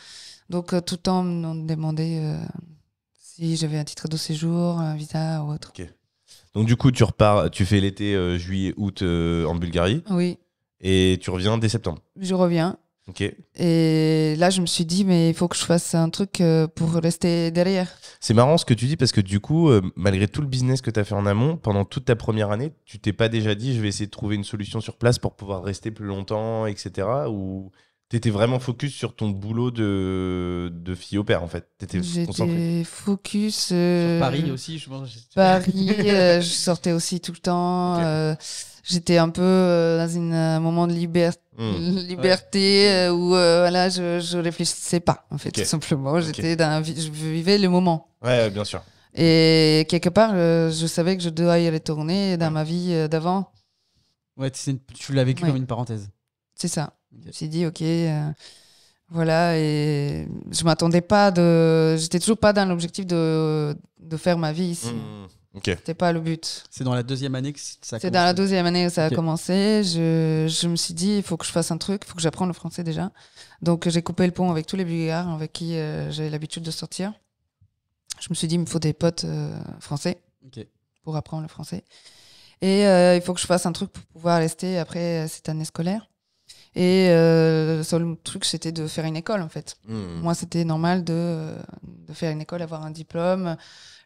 Donc tout le temps, on me demandait si j'avais un titre de séjour, un visa ou autre. Okay. Donc du coup, tu repars, tu fais l'été juillet, août en Bulgarie. Oui. Et tu reviens dès septembre. Je reviens. Ok. Et là, je me suis dit, mais il faut que je fasse un truc pour rester derrière. C'est marrant ce que tu dis parce que du coup, malgré tout le business que tu as fait en amont, pendant toute ta première année, tu t'es pas déjà dit, je vais essayer de trouver une solution sur place pour pouvoir rester plus longtemps, etc. Ou t'étais vraiment focus sur ton boulot de fille au père, en fait. J'étais focus. Sur Paris aussi, je pense. Paris, je sortais aussi tout le temps. Okay. J'étais un peu dans un moment de liberté où voilà, je réfléchissais pas, en fait, tout simplement. J'étais je vivais le moment. Ouais, bien sûr. Et quelque part, je savais que je devais y retourner dans ma vie d'avant. Ouais, tu l'as vécu comme une parenthèse. C'est ça. Je me suis dit, ok, voilà, et je m'attendais pas j'étais toujours pas dans l'objectif de faire ma vie ici. Okay. C'était pas le but. C'est dans la deuxième année que ça a commencé. C'est dans la deuxième année que ça a commencé. Je me suis dit, il faut que je fasse un truc, il faut que j'apprenne le français déjà. Donc j'ai coupé le pont avec tous les Bulgares avec qui j'avais l'habitude de sortir. Je me suis dit, il me faut des potes français pour apprendre le français. Et il faut que je fasse un truc pour pouvoir rester après cette année scolaire. Et le seul truc, c'était de faire une école, en fait. Moi, c'était normal de faire une école, avoir un diplôme.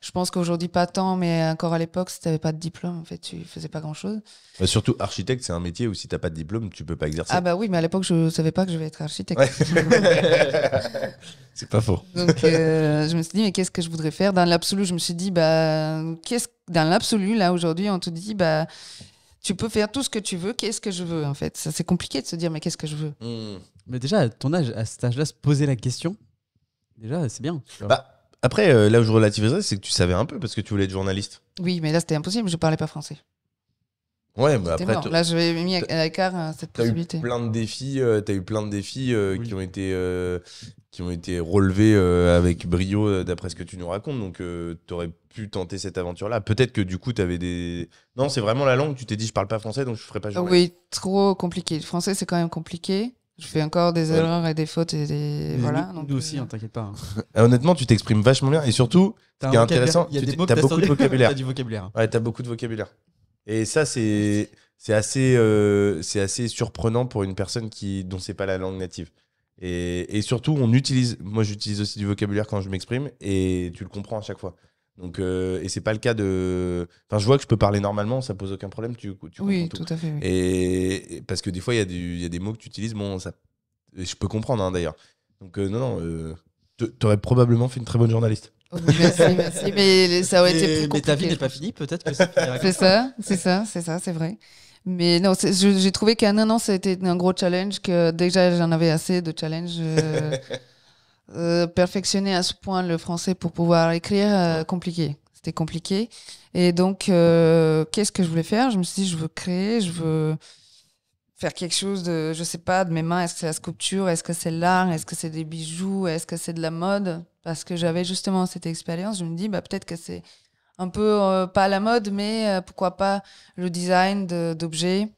Je pense qu'aujourd'hui, pas tant, mais encore à l'époque, si tu n'avais pas de diplôme, en fait, tu faisais pas grand-chose. Bah surtout, architecte, c'est un métier où si tu n'as pas de diplôme, tu peux pas exercer. Ah bah oui, mais à l'époque, je ne savais pas que je vais être architecte. C'est pas faux. Donc, je me suis dit, mais qu'est-ce que je voudrais faire ? Dans l'absolu, je me suis dit, dans l'absolu, là, aujourd'hui, on te dit, tu peux faire tout ce que tu veux, qu'est-ce que je veux, en fait. Ça, c'est compliqué de se dire, mais qu'est-ce que je veux ? Mais déjà, à ton âge, à cet âge-là, se poser la question, déjà, c'est bien. Après, là où je relativiserais, c'est que tu savais un peu parce que tu voulais être journaliste. Oui, mais là, c'était impossible, je parlais pas français. Ouais, mais après. Là, je vais mis à l'écart cette possibilité. T'as eu plein de défis qui ont été relevés avec brio, d'après ce que tu nous racontes. Donc, t'aurais pu tenter cette aventure-là. Peut-être que du coup, t'avais des. Non, c'est vraiment la langue. Tu t'es dit, je parle pas français, donc je ferai pas journaliste. Oui, trop compliqué. Le français, c'est quand même compliqué. Je fais encore des erreurs et des fautes voilà. Nous aussi, t'inquiète pas. Honnêtement, tu t'exprimes vachement bien et surtout, ce qui est intéressant, t'as beaucoup de vocabulaire. T'as du vocabulaire. Ouais, t'as beaucoup de vocabulaire. Et ça, c'est assez surprenant pour une personne dont c'est pas la langue native. Et surtout, moi, j'utilise aussi du vocabulaire quand je m'exprime et tu le comprends à chaque fois. Donc, et c'est pas le cas de. Enfin, je vois que je peux parler normalement, ça pose aucun problème. Tu oui, tout à fait. Oui. Et parce que des fois, il y a des mots que tu utilises, je peux comprendre d'ailleurs. Donc, non, t'aurais probablement fait une très bonne journaliste. Oh, merci, mais ça aurait été plus compliqué. Mais ta vie n'est pas finie, peut-être que c'est ça, c'est vrai. Mais non, j'ai trouvé qu'à un an, ça a été un gros challenge, que déjà j'en avais assez de challenge. Perfectionner à ce point le français pour pouvoir écrire, compliqué. C'était compliqué. Et donc, qu'est-ce que je voulais faire ? Je me suis dit, je veux créer, je veux faire quelque chose de, je sais pas, de mes mains. Est-ce que c'est la sculpture ? Est-ce que c'est l'art ? Est-ce que c'est des bijoux ? Est-ce que c'est de la mode ? Parce que j'avais justement cette expérience. Je me dis, peut-être que c'est un peu pas la mode, mais pourquoi pas le design d'objets.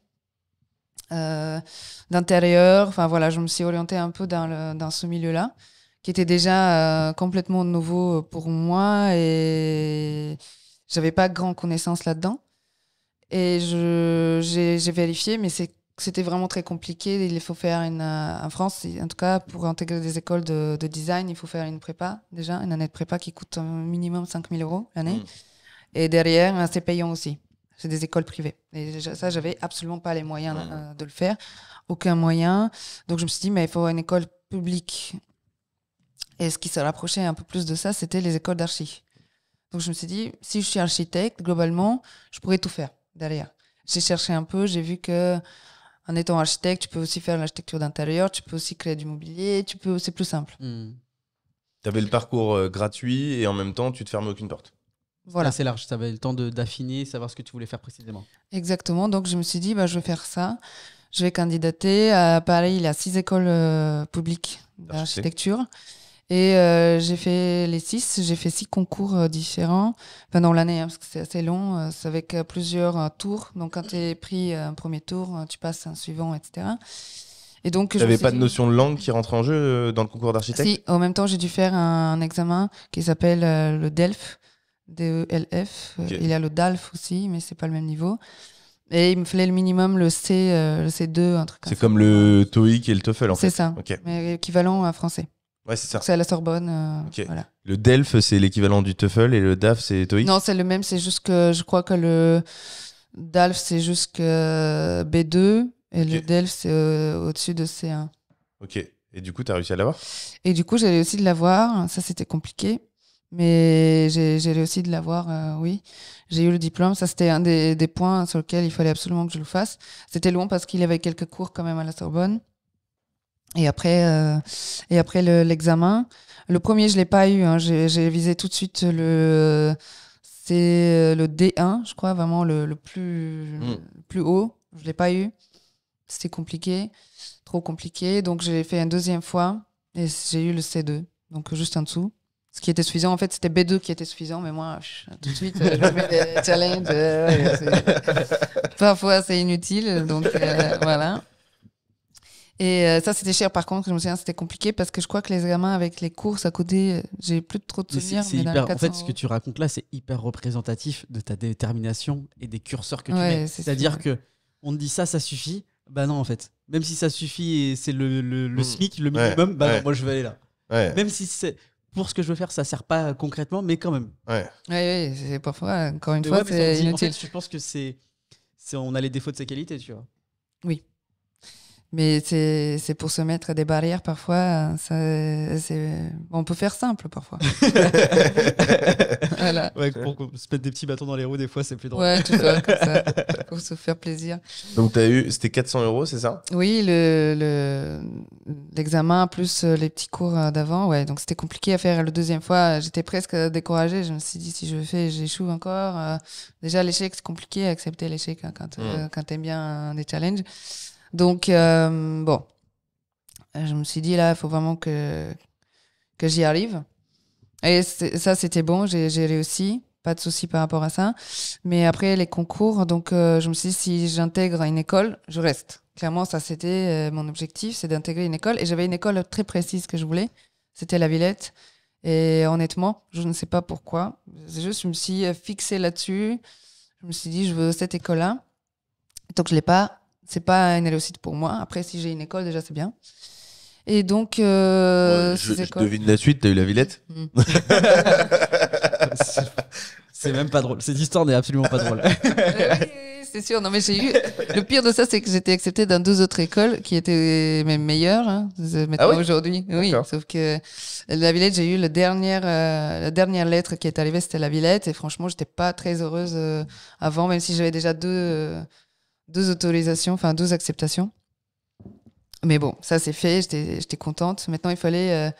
d'intérieur. Enfin voilà, je me suis orientée un peu dans ce milieu-là, qui était déjà complètement nouveau pour moi et j'avais pas grand connaissance là-dedans. Et j'ai vérifié, mais c'était vraiment très compliqué. Il faut faire en France, en tout cas, pour intégrer des écoles de design, il faut faire une prépa, déjà, une année de prépa qui coûte un minimum 5 000 € l'année. Et derrière, c'est payant aussi. C'est des écoles privées. Et ça, j'avais absolument pas les moyens de le faire. Aucun moyen. Donc, je me suis dit, mais il faut une école publique. Et ce qui se rapprochait un peu plus de ça, c'était les écoles d'archi. Donc, je me suis dit, si je suis architecte, globalement, je pourrais tout faire derrière. J'ai cherché un peu, j'ai vu que en étant architecte, tu peux aussi faire l'architecture d'intérieur, tu peux aussi créer du mobilier, c'est plus simple. Tu avais le parcours gratuit et en même temps, tu te fermais aucune porte. Voilà. C'est large, tu avais le temps d'affiner, savoir ce que tu voulais faire précisément. Exactement, donc je me suis dit, je vais faire ça. Je vais candidater. À Paris, il y a 6 écoles publiques d'architecture. Et j'ai fait les 6. J'ai fait 6 concours différents pendant l'année, parce que c'est assez long. C'est avec plusieurs tours. Donc, quand tu es pris un premier tour, tu passes un suivant, etc. Et donc, tu n'avais pas de notion de langue qui rentrait en jeu dans le concours d'architecte? Si, en même temps, j'ai dû faire un examen qui s'appelle le DELF, D-E-L-F. Il y a le DALF aussi, mais c'est pas le même niveau. Et il me fallait le minimum le C2, un truc comme ça. C'est comme le TOEIC et le TOEFL, en fait. C'est ça, mais équivalent à français. Ouais, c'est ça. C'est à la Sorbonne. Voilà. Le DELF, c'est l'équivalent du TOEFL et le DAF, c'est TOEIC? Non, c'est le même, c'est juste que je crois que le DALF, c'est jusqu'à B2 et le DELF, c'est au-dessus de C1. Ok. Et du coup, tu as réussi à l'avoir? Et du coup, j'ai réussi de l'avoir. Ça, c'était compliqué. Mais j'ai réussi de l'avoir, oui. J'ai eu le diplôme. Ça, c'était un des points sur lesquels il fallait absolument que je le fasse. C'était long parce qu'il y avait quelques cours quand même à la Sorbonne. Et après l'examen, le premier, je l'ai pas eu. J'ai visé tout de suite le D1, je crois, vraiment le plus haut. Je l'ai pas eu. C'était compliqué, trop compliqué. Donc, j'ai fait une deuxième fois et j'ai eu le C2, donc juste en dessous. Ce qui était suffisant, en fait, c'était B2 qui était suffisant, mais moi, tout de suite, je me mets des challenges. Parfois, c'est inutile, donc voilà. Et ça, c'était cher. Par contre, je me souviens, c'était compliqué parce que je crois que les examens avec les cours, ça coûtait. J'ai plus trop de souvenirs. En fait, ce que tu racontes là, c'est hyper représentatif de ta détermination et des curseurs que tu mets. C'est-à-dire que on te dit ça suffit. Bah non, en fait. Même si ça suffit et c'est le SMIC, le minimum, non, moi je vais aller là. Ouais. Même si c'est pour ce que je veux faire, ça sert pas concrètement, mais quand même. Ouais, c'est parfois, encore une fois, c'est inutile. En fait, je pense que on a les défauts de ses qualités, tu vois. Oui. Mais c'est pour se mettre des barrières parfois. On peut faire simple parfois. Voilà. Ouais, pour se mettre des petits bâtons dans les roues, des fois, c'est plus drôle. Ouais, tout ça, comme ça, pour se faire plaisir. Donc, c'était 400 €, c'est ça? Oui, l'examen plus les petits cours d'avant. Ouais, donc c'était compliqué à faire la deuxième fois. J'étais presque découragée. Je me suis dit, si je le fais, j'échoue encore. Déjà, l'échec, c'est compliqué à accepter l'échec quand t'aimes bien des challenges. Donc, bon, je me suis dit, là, il faut vraiment que j'y arrive. Et ça, c'était bon, j'ai réussi, pas de souci par rapport à ça. Mais après, les concours, donc, je me suis dit, si j'intègre une école, je reste. Clairement, ça, c'était mon objectif, c'est d'intégrer une école. Et j'avais une école très précise que je voulais, c'était la Villette. Et honnêtement, je ne sais pas pourquoi. C'est juste, je me suis fixée là-dessus. Je me suis dit, je veux cette école-là. Donc, je l'ai pas. C'est pas une réussite pour moi. Après, si j'ai une école, déjà, c'est bien. Et donc, je devine la suite, t'as eu la Villette. C'est même pas drôle. Cette histoire n'est absolument pas drôle. Oui, c'est sûr. Non, mais j'ai eu. Le pire de ça, c'est que j'étais acceptée dans 2 autres écoles qui étaient même meilleures maintenant aujourd'hui. Oui, sauf que la Villette, j'ai eu la dernière lettre qui est arrivée, c'était la Villette. Et franchement, j'étais pas très heureuse avant, même si j'avais déjà 2 autorisations, enfin 2 acceptations. Mais bon, ça c'est fait, j'étais contente. Maintenant, il fallait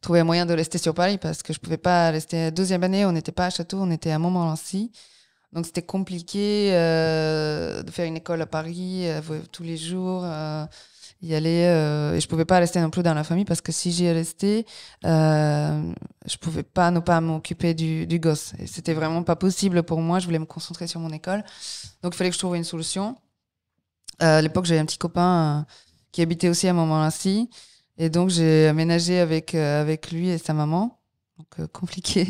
trouver un moyen de rester sur Paris parce que je pouvais pas rester. Deuxième année, on n'était pas à Château, on était à Montmorency. Donc c'était compliqué de faire une école à Paris tous les jours, y aller. Et je pouvais pas rester non plus dans la famille parce que si j'y restais, je pouvais pas ne pas m'occuper du gosse. Et c'était vraiment pas possible pour moi. Je voulais me concentrer sur mon école. Donc il fallait que je trouve une solution. À l'époque, j'avais un petit copain qui habitait aussi à Montmorency. Et donc, j'ai aménagé avec lui et sa maman. Donc, compliqué.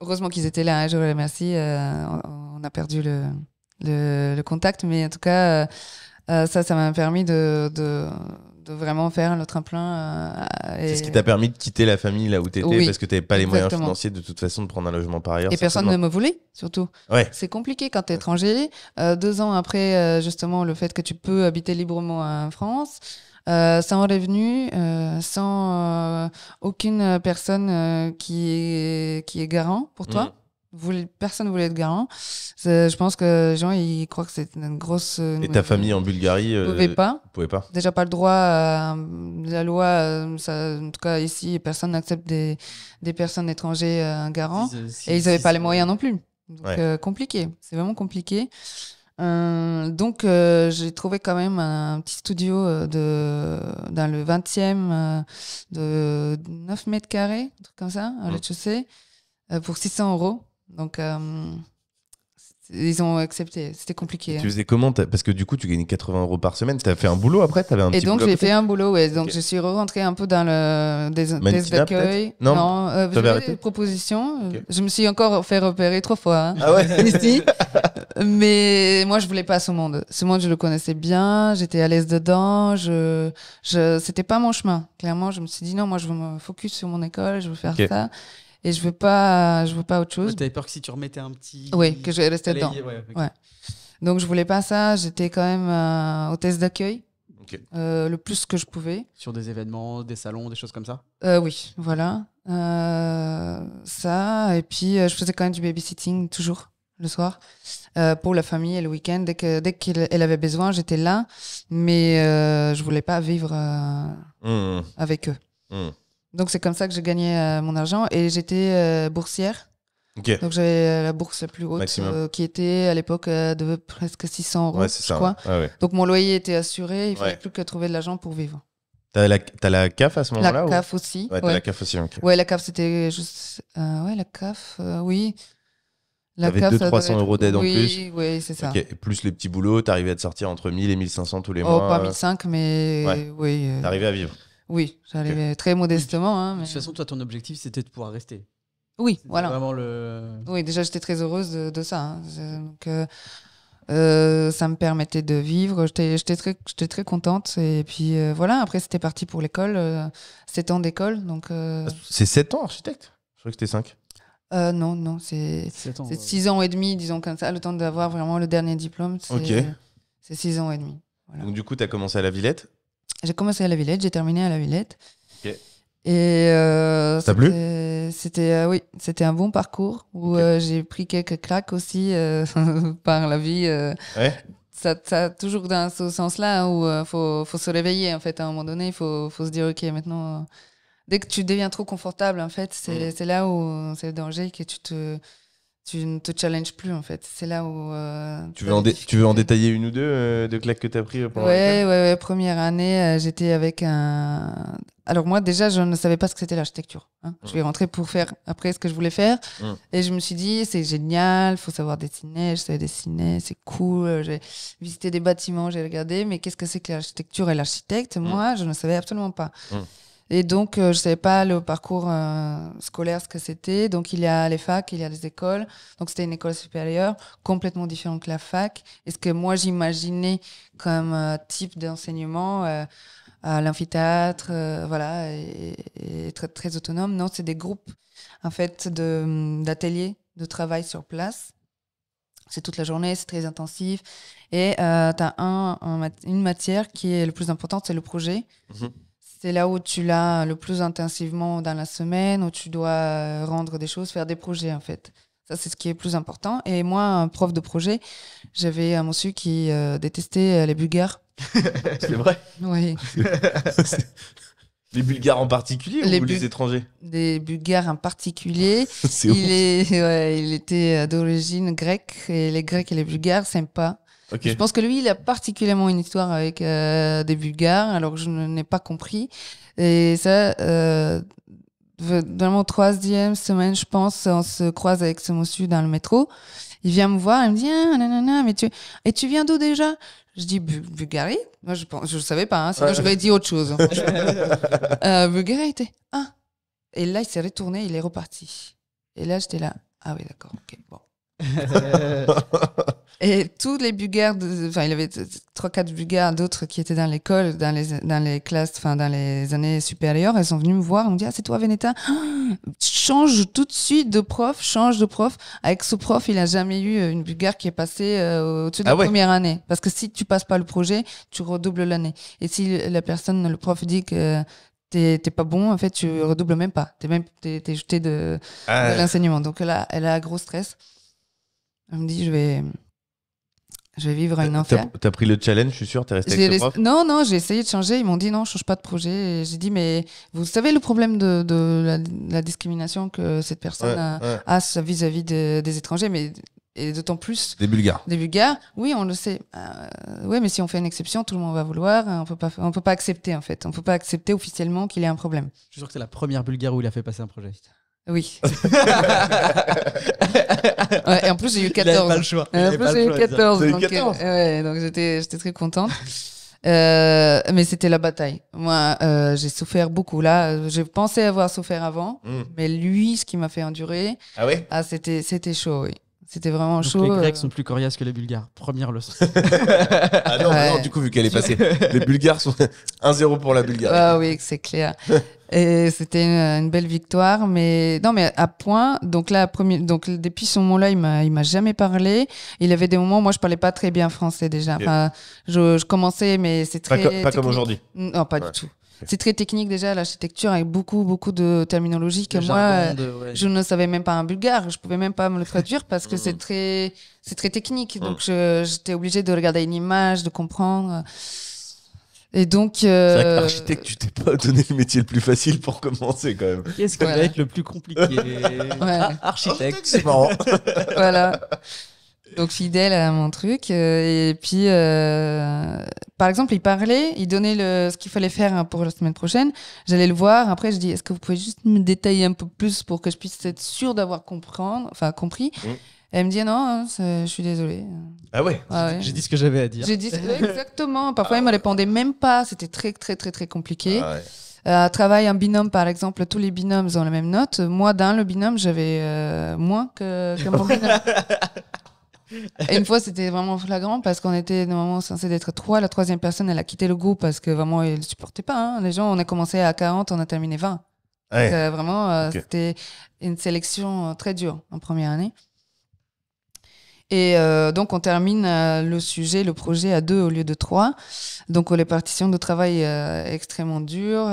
Heureusement qu'ils étaient là, je vous remercie. On a perdu le contact. Mais en tout cas, ça m'a permis de vraiment faire le tremplin. C'est ce qui t'a permis de quitter la famille là où tu étais, oui, parce que tu n'avais pas les moyens exactement. financiers de toute façon de prendre un logement par ailleurs. Et personne ne me voulait, surtout. Ouais. C'est compliqué quand tu es étranger. 2 ans après, justement, le fait que tu peux habiter librement en France, sans revenu, sans aucune personne qui est garant pour toi. Personne ne voulait être garant. Je pense que les gens, ils croient que c'est une grosse... Et ta famille en Bulgarie pouvait pas. Déjà pas le droit, la loi, ça, en tout cas ici, personne n'accepte des personnes étrangères garants. Et ils n'avaient pas les moyens non plus. Donc compliqué, c'est vraiment compliqué. Donc j'ai trouvé quand même un petit studio dans le 20e de 9 mètres carrés, un truc comme ça, au rez-de-chaussée, pour 600 €. Donc, ils ont accepté. C'était compliqué. Tu faisais comment parce que du coup, tu gagnais 80 € par semaine. Tu as fait un boulot après? Et donc, j'ai fait un boulot, ouais. Donc, je suis rentrée un peu dans le test d'accueil. Non, j'avais des propositions. Je me suis encore fait repérer 3 fois. Hein, ah ouais ici. Mais moi, je voulais pas ce monde. Ce monde, je le connaissais bien. J'étais à l'aise dedans. C'était pas mon chemin. Clairement, je me suis dit non, moi, je veux me focus sur mon école. Je veux faire ça. Et je veux pas autre chose. T'avais peur que si tu remettais un petit... Oui, que je restais dedans. Ouais. Donc, je voulais pas ça. J'étais quand même hôtesse d'accueil. Le plus que je pouvais. Sur des événements, des salons, des choses comme ça? Oui, voilà. Ça. Et puis, je faisais quand même du babysitting, toujours, le soir, pour la famille et le week-end. Dès qu'elle avait besoin, j'étais là. Mais je voulais pas vivre avec eux. Donc, c'est comme ça que j'ai gagné mon argent. Et j'étais boursière. Donc, j'avais la bourse la plus haute qui était à l'époque de presque 600 €. Ouais, c'est ça. Quoi. Ouais. Donc, mon loyer était assuré. Il fallait plus que trouver de l'argent pour vivre. T'as la CAF à ce moment-là? La CAF aussi. Ouais, t'as la CAF aussi. Okay. Ouais, la CAF, c'était juste. Ouais, la CAF, oui. T'avais 200-300 € d'aide en plus? Oui, c'est ça. Okay. Et plus les petits boulots, t'arrivais à te sortir entre 1000 et 1500 tous les mois? Pas 1500, mais oui. T'arrivais à vivre? Oui, j'arrivais très modestement. Hein, mais... De toute façon, toi, ton objectif, c'était de pouvoir rester. Oui, voilà. Vraiment le... Oui, déjà, j'étais très heureuse de ça. Hein. Donc, ça me permettait de vivre. J'étais très contente. Et puis, voilà, après, c'était parti pour l'école. 7 ans d'école. Donc, C'est 7 ans, architecte? Je crois que c'était 5. Non, c'est 6 ans et demi, disons comme ça. Le temps d'avoir vraiment le dernier diplôme, c'est 6 ans et demi. Voilà. Donc, du coup, tu as commencé à la Villette? J'ai commencé à la Villette, j'ai terminé à la Villette. Ok. Et t'as plu? Oui, c'était un bon parcours où j'ai pris quelques claques aussi par la vie. Ça toujours dans ce sens-là où faut se réveiller en fait à un moment donné. Il faut se dire ok, maintenant dès que tu deviens trop confortable en fait, c'est là où c'est le danger que tu ne te challenges plus en fait. C'est là où tu veux en détailler une ou deux de claques que tu as pris pendant Ouais. Première année, j'étais avec un... Alors moi déjà, je ne savais pas ce que c'était l'architecture. Hein. Je vais rentrer pour faire après ce que je voulais faire. Et je me suis dit, c'est génial, il faut savoir dessiner. Je savais dessiner, c'est cool. J'ai visité des bâtiments, j'ai regardé. Mais qu'est-ce que c'est que l'architecture et l'architecte? Moi, je ne savais absolument pas. Et donc, je ne savais pas le parcours scolaire, ce que c'était. Donc, il y a les facs, il y a les écoles. Donc, c'était une école supérieure, complètement différente que la fac. Et ce que moi, j'imaginais comme type d'enseignement à l'amphithéâtre, voilà, et très, très autonome. Non, c'est des groupes, en fait, d'ateliers, de travail sur place. C'est toute la journée, c'est très intensif. Et tu as une matière qui est le plus importante, c'est le projet. C'est là où tu l'as le plus intensivement dans la semaine, où tu dois rendre des choses, faire des projets en fait. Ça, c'est ce qui est le plus important. Et moi, un prof de projet, j'avais un monsieur qui détestait les Bulgares. C'est vrai? Oui. Les Bulgares en particulier ou les étrangers? Les Bulgares en particulier. C'est il était d'origine grecque. Et les Grecs et les Bulgares, sympa. Je pense que lui, il a particulièrement une histoire avec des Bulgares, alors que je n'ai pas compris. Et ça, dans mon 3e semaine, je pense, on se croise avec ce monsieur dans le métro. Il vient me voir, il me dit ah, nanana, mais tu viens d'où déjà? Je dis Bulgarie. Moi, je savais pas, hein, sinon j'aurais dit autre chose. Bulgarie, il était Et là, il s'est retourné, il est reparti. Et là, j'étais là. Ah oui, d'accord, ok, bon. Et tous les Bulgares, il y avait 3-4 Bulgares, d'autres qui étaient dans l'école, dans les classes, dans les années supérieures, elles sont venues me voir, elles m'ont dit, ah, c'est toi, Veneta? Change tout de suite de prof, change de prof. Avec ce prof, il n'a jamais eu une Bulgare qui est passée au-dessus de la première année. Parce que si tu passes pas le projet, tu redoubles l'année. Et si le prof dit que t'es pas bon, en fait, tu redoubles même pas. T'es jeté de l'enseignement. Donc là, elle a un gros stress. Elle me dit, je vais vivre un enfer. T'as pris le challenge, je suis sûr, t'es resté avec ce prof? Non, j'ai essayé de changer. Ils m'ont dit non, change pas de projet. Et j'ai dit, mais vous savez le problème de la discrimination que cette personne a vis-à-vis des étrangers, et d'autant plus des Bulgares. Oui, on le sait. Oui, mais si on fait une exception, tout le monde va vouloir. On peut pas accepter, en fait. On peut pas accepter officiellement qu'il y ait un problème. Je suis sûr que c'est la première Bulgare où il a fait passer un projet. Oui. Et en plus, j'ai eu 14. Il n'avait pas le choix. En plus, j'ai eu 14. Donc, j'étais très contente. Mais c'était la bataille. Moi, j'ai souffert beaucoup. Là, j'ai pensé avoir souffert avant. Mais lui, ce qui m'a fait endurer, c'était chaud, oui. C'était vraiment chaud. Les Grecs sont plus coriaces que les Bulgares. Première leçon. Non, du coup, vu qu'elle est passée, les Bulgares sont 1-0 pour la Bulgarie. Ah oui, c'est clair. Et c'était une belle victoire, mais à point. Donc là, depuis ce moment-là, il m'a jamais parlé. Il avait des moments où moi je parlais pas très bien français déjà. Enfin, je commençais, mais c'est très pas comme aujourd'hui. Non, pas du tout. C'est très technique déjà, l'architecture, avec beaucoup de terminologie que moi, je ne savais même pas en bulgare. Je pouvais même pas me le traduire parce que c'est très technique. Donc j'étais obligée de regarder une image, de comprendre. Et donc, c'est vrai que architecte, tu t'es pas donné le métier le plus facile pour commencer quand même. Qu'est-ce qui va être le plus compliqué? Architecte, c'est marrant. Voilà. Donc fidèle à mon truc. Et puis, par exemple, il donnait ce qu'il fallait faire pour la semaine prochaine. J'allais le voir. Après, je dis, est-ce que vous pouvez juste me détailler un peu plus pour que je puisse être sûre d'avoir compris. Elle me dit non, je suis désolée. Ah ouais. J'ai dit ce que j'avais à dire. J'ai dit exactement. Parfois, il me répondait même pas. C'était très, très, très, très compliqué. Travail en binôme, par exemple, tous les binômes ont la même note. Moi, dans le binôme, j'avais moins que mon binôme. Et une fois, c'était vraiment flagrant parce qu'on était normalement censé être 3. La 3e personne, elle a quitté le groupe parce que vraiment, elle ne supportait pas. Hein. Les gens, on a commencé à 40, on a terminé 20. Donc, vraiment, c'était une sélection très dure en première année. Et donc, on termine le projet à 2 au lieu de 3. Donc, les partitions de travail extrêmement dures.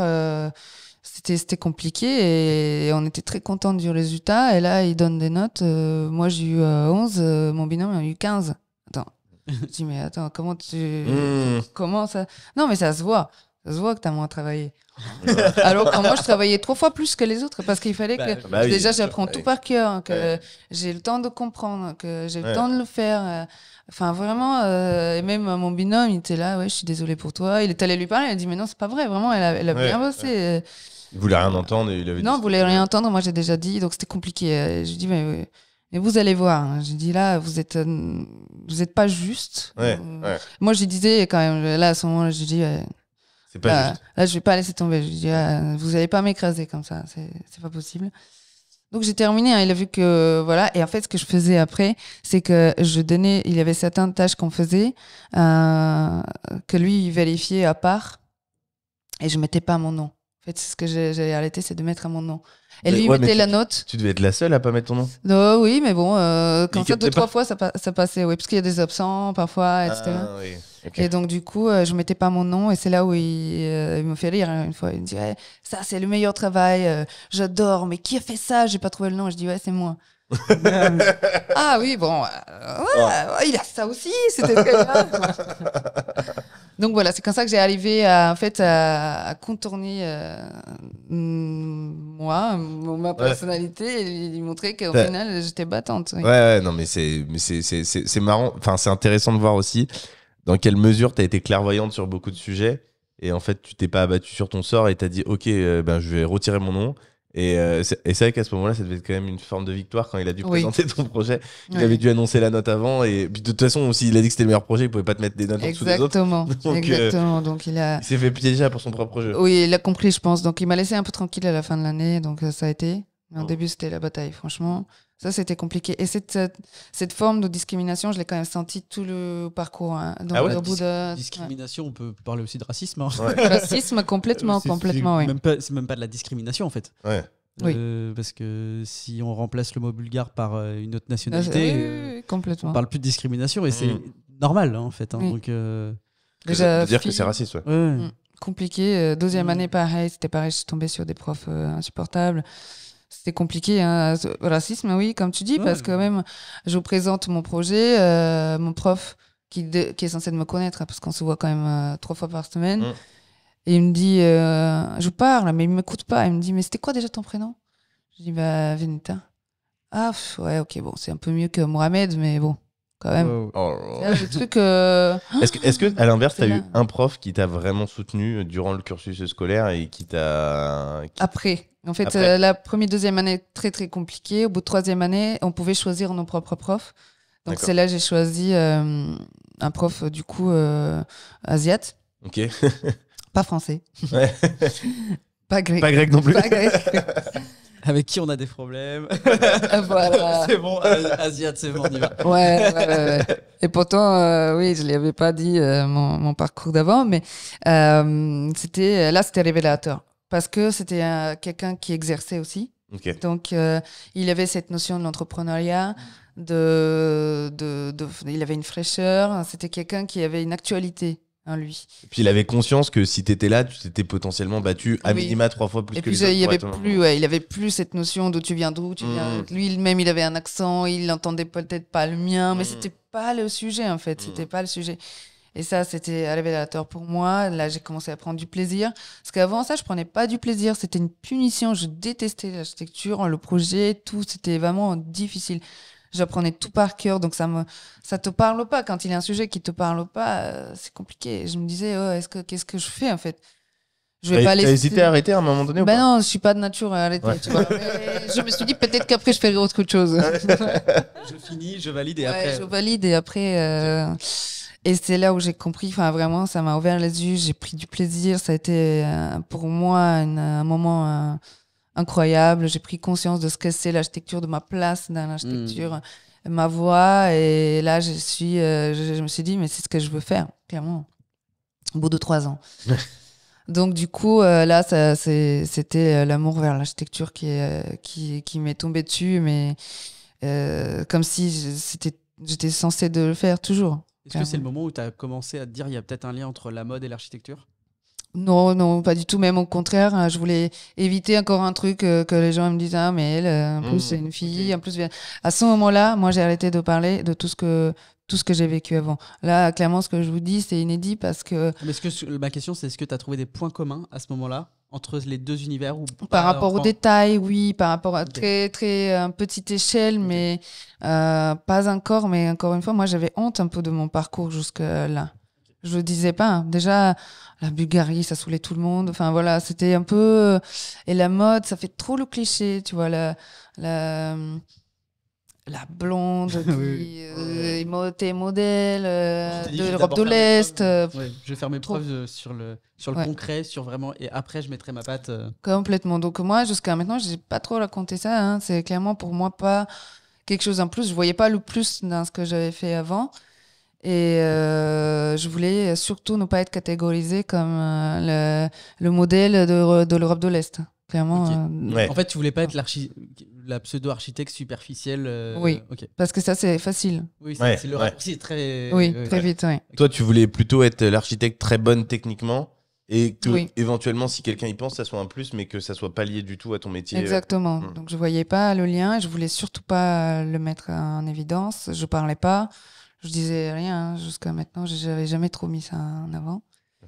C'était compliqué et on était très contents du résultat. Et là, ils donnent des notes. Moi, j'ai eu 11. Mon binôme a eu 15. Attends. Je dis, mais attends, comment ça... Non, mais ça se voit. Ça se voit que tu as moins travaillé. Alors que moi, je travaillais 3 fois plus que les autres parce qu'il fallait que... déjà, j'apprends tout par cœur, que j'ai le temps de comprendre, que j'ai le temps de le faire. Enfin, vraiment, et même mon binôme, il était là, je suis désolée pour toi. Il est allé lui parler, il a dit, mais non, c'est pas vrai, vraiment, elle a bien bossé. Il voulait rien entendre et il avait dit... Non, il voulait rien entendre, moi j'ai déjà dit, donc c'était compliqué. Je dis, mais vous allez voir. J'ai dit, là, vous êtes pas juste. Moi, je disais quand même, là, à ce moment-là, je dis... c'est pas juste. Là, je vais pas laisser tomber. Je dis, vous allez pas m'écraser comme ça, c'est pas possible. Donc j'ai terminé, il a vu que voilà, et en fait ce que je faisais après, c'est que il y avait certaines tâches qu'on faisait que lui il vérifiait à part et je mettais pas mon nom. En fait, c'est ce que j'ai arrêté, c'est de mettre mon nom. Et lui il mettait la note. Tu devais être la seule à pas mettre ton nom. Non, oui, mais bon, comme ça 2-3 fois ça passait, oui, parce qu'il y a des absents parfois, etc. Oui. Okay. Et donc du coup, je mettais pas mon nom et c'est là où il me fait rire une fois. Il me dit ça c'est le meilleur travail, j'adore. Mais qui a fait ça? J'ai pas trouvé le nom. Je dis c'est moi. Ah oui bon, il a ça aussi. C'était très bien. Donc voilà, c'est comme ça que j'ai arrivé à contourner ma personnalité et lui montrer qu'au final j'étais battante. Oui. Non mais c'est marrant. Enfin c'est intéressant de voir aussi. Dans quelle mesure tu as été clairvoyante sur beaucoup de sujets et en fait tu t'es pas abattu sur ton sort et tu as dit ok je vais retirer mon nom Et c'est vrai qu'à ce moment-là, ça devait être quand même une forme de victoire quand il a dû présenter ton projet. Il Ouais. avait dû annoncer la note avant. Et puis de toute façon, s'il a dit que c'était le meilleur projet, il pouvait pas te mettre des notes en dessous des autres. Exactement. Donc il s'est fait piéger pour son propre jeu. Oui, il a compris, je pense. Donc il m'a laissé un peu tranquille à la fin de l'année. Donc ça a été. Mais au début, c'était la bataille, franchement. Ça, c'était compliqué. Et cette forme de discrimination, je l'ai quand même senti tout le parcours. Hein. Donc, au bout de... Discrimination, on peut parler aussi de racisme. Hein. Ouais. Racisme, complètement, oui. C'est même pas de la discrimination, en fait. Ouais. Parce que si on remplace le mot bulgare par une autre nationalité, complètement. on parle plus de discrimination et c'est normal, hein, en fait. Hein. Oui. Donc, déjà, dire que c'est raciste, ouais. Compliqué. Deuxième année, pareil. C'était pareil, je suis tombée sur des profs insupportables. C'était compliqué, hein. Racisme, oui, comme tu dis, parce que même, je vous présente mon projet, mon prof qui est censé me connaître, hein, parce qu'on se voit quand même 3 fois par semaine, et il me dit, je parle, mais il ne m'écoute pas, il me dit, mais c'était quoi déjà ton prénom? Je dis, Venita. Ah, ouais, ok, bon, c'est un peu mieux que Mohamed, mais bon, quand même. Le truc, Est-ce que, à l'inverse, tu as eu un prof qui t'a vraiment soutenu durant le cursus scolaire et qui t'a... Après. En fait, la première, deuxième année, très, très compliquée. Au bout de 3e année, on pouvait choisir nos propres profs. Donc, c'est là que j'ai choisi un prof, du coup, asiate. Ok. Pas français. Ouais. Pas grec. Pas grec non plus. Pas grec. Avec qui on a des problèmes. Voilà. C'est bon, asiate, c'est bon, on y va. Ouais. Et pourtant, oui, je ne lui avais pas dit mon parcours d'avant, mais c'était révélateur. Parce que c'était quelqu'un qui exerçait aussi. Okay. Donc, il avait cette notion de l'entrepreneuriat, il avait une fraîcheur, c'était quelqu'un qui avait une actualité en lui. Et puis, il avait conscience que si tu étais là, tu t'étais potentiellement battu à minima 3 fois plus que les autres. Il avait plus cette notion de tu viens d'où, tu viens... Lui-même, il avait un accent, il n'entendait peut-être pas le mien, mais c'était pas le sujet, en fait. C'était pas le sujet. Et ça, c'était révélateur pour moi. Là, j'ai commencé à prendre du plaisir. Parce qu'avant ça, je prenais pas du plaisir. C'était une punition. Je détestais l'architecture, le projet, tout. C'était vraiment difficile. J'apprenais tout par cœur. Donc, ça te parle pas. Quand il y a un sujet qui te parle pas, c'est compliqué. Je me disais, qu'est-ce que je fais, en fait? Je vais pas laisser... T'as hésité à arrêter à un moment donné ou pas? Non, je suis pas de nature à arrêter. Tu vois. Mais je me suis dit peut-être qu'après, je ferai autre chose. Je finis, je valide et après... Je valide et après... Et c'est là où j'ai compris, vraiment, ça m'a ouvert les yeux, j'ai pris du plaisir. Ça a été pour moi un moment incroyable. J'ai pris conscience de ce que c'est l'architecture, de ma place dans l'architecture, ma voix. Et là, je me suis dit, mais c'est ce que je veux faire, clairement, au bout de 3 ans. Donc, du coup, là, c'était l'amour vers l'architecture qui m'est tombé dessus, mais comme si j'étais censée de le faire toujours. Est-ce que c'est le moment où tu as commencé à te dire il y a peut-être un lien entre la mode et l'architecture? Non, pas du tout. Même au contraire, je voulais éviter encore un truc que les gens me disent, ah, mais elle, en plus, c'est une fille. Okay. En plus, à ce moment-là, moi, j'ai arrêté de parler de tout ce que j'ai vécu avant. Là, clairement, ce que je vous dis, c'est inédit parce que... Mais ma question, c'est est-ce que tu as trouvé des points communs à ce moment-là entre les deux univers ou par rapport aux détails, oui, par rapport à très, très petite échelle, mais pas encore. Mais encore une fois, moi, j'avais honte un peu de mon parcours jusque-là. Je le disais pas. Déjà, la Bulgarie, ça saoulait tout le monde. Enfin, voilà, c'était un peu... Et la mode, ça fait trop le cliché, tu vois, la blonde qui était modèle de l'Europe de l'Est. Je vais faire mes preuves sur le concret, sur vraiment, et après je mettrai ma patte. Complètement. Donc moi, jusqu'à maintenant, je n'ai pas trop raconté ça. Hein. C'est clairement pour moi pas quelque chose en plus. Je voyais pas le plus dans ce que j'avais fait avant. Et je voulais surtout ne pas être catégorisée comme le modèle de l'Europe de l'Est. Clairement. En fait, tu voulais pas être la pseudo-architecte superficielle. Oui, parce que ça, c'est facile. Oui, c'est le raccourci très... Oui, très vite, oui. Toi, tu voulais plutôt être l'architecte très bonne techniquement et que, éventuellement, si quelqu'un y pense, ça soit un plus, mais que ça soit pas lié du tout à ton métier. Exactement. Donc, je voyais pas le lien. Je voulais surtout pas le mettre en évidence. Je parlais pas. Je disais rien. Jusqu'à maintenant, j'avais jamais trop mis ça en avant.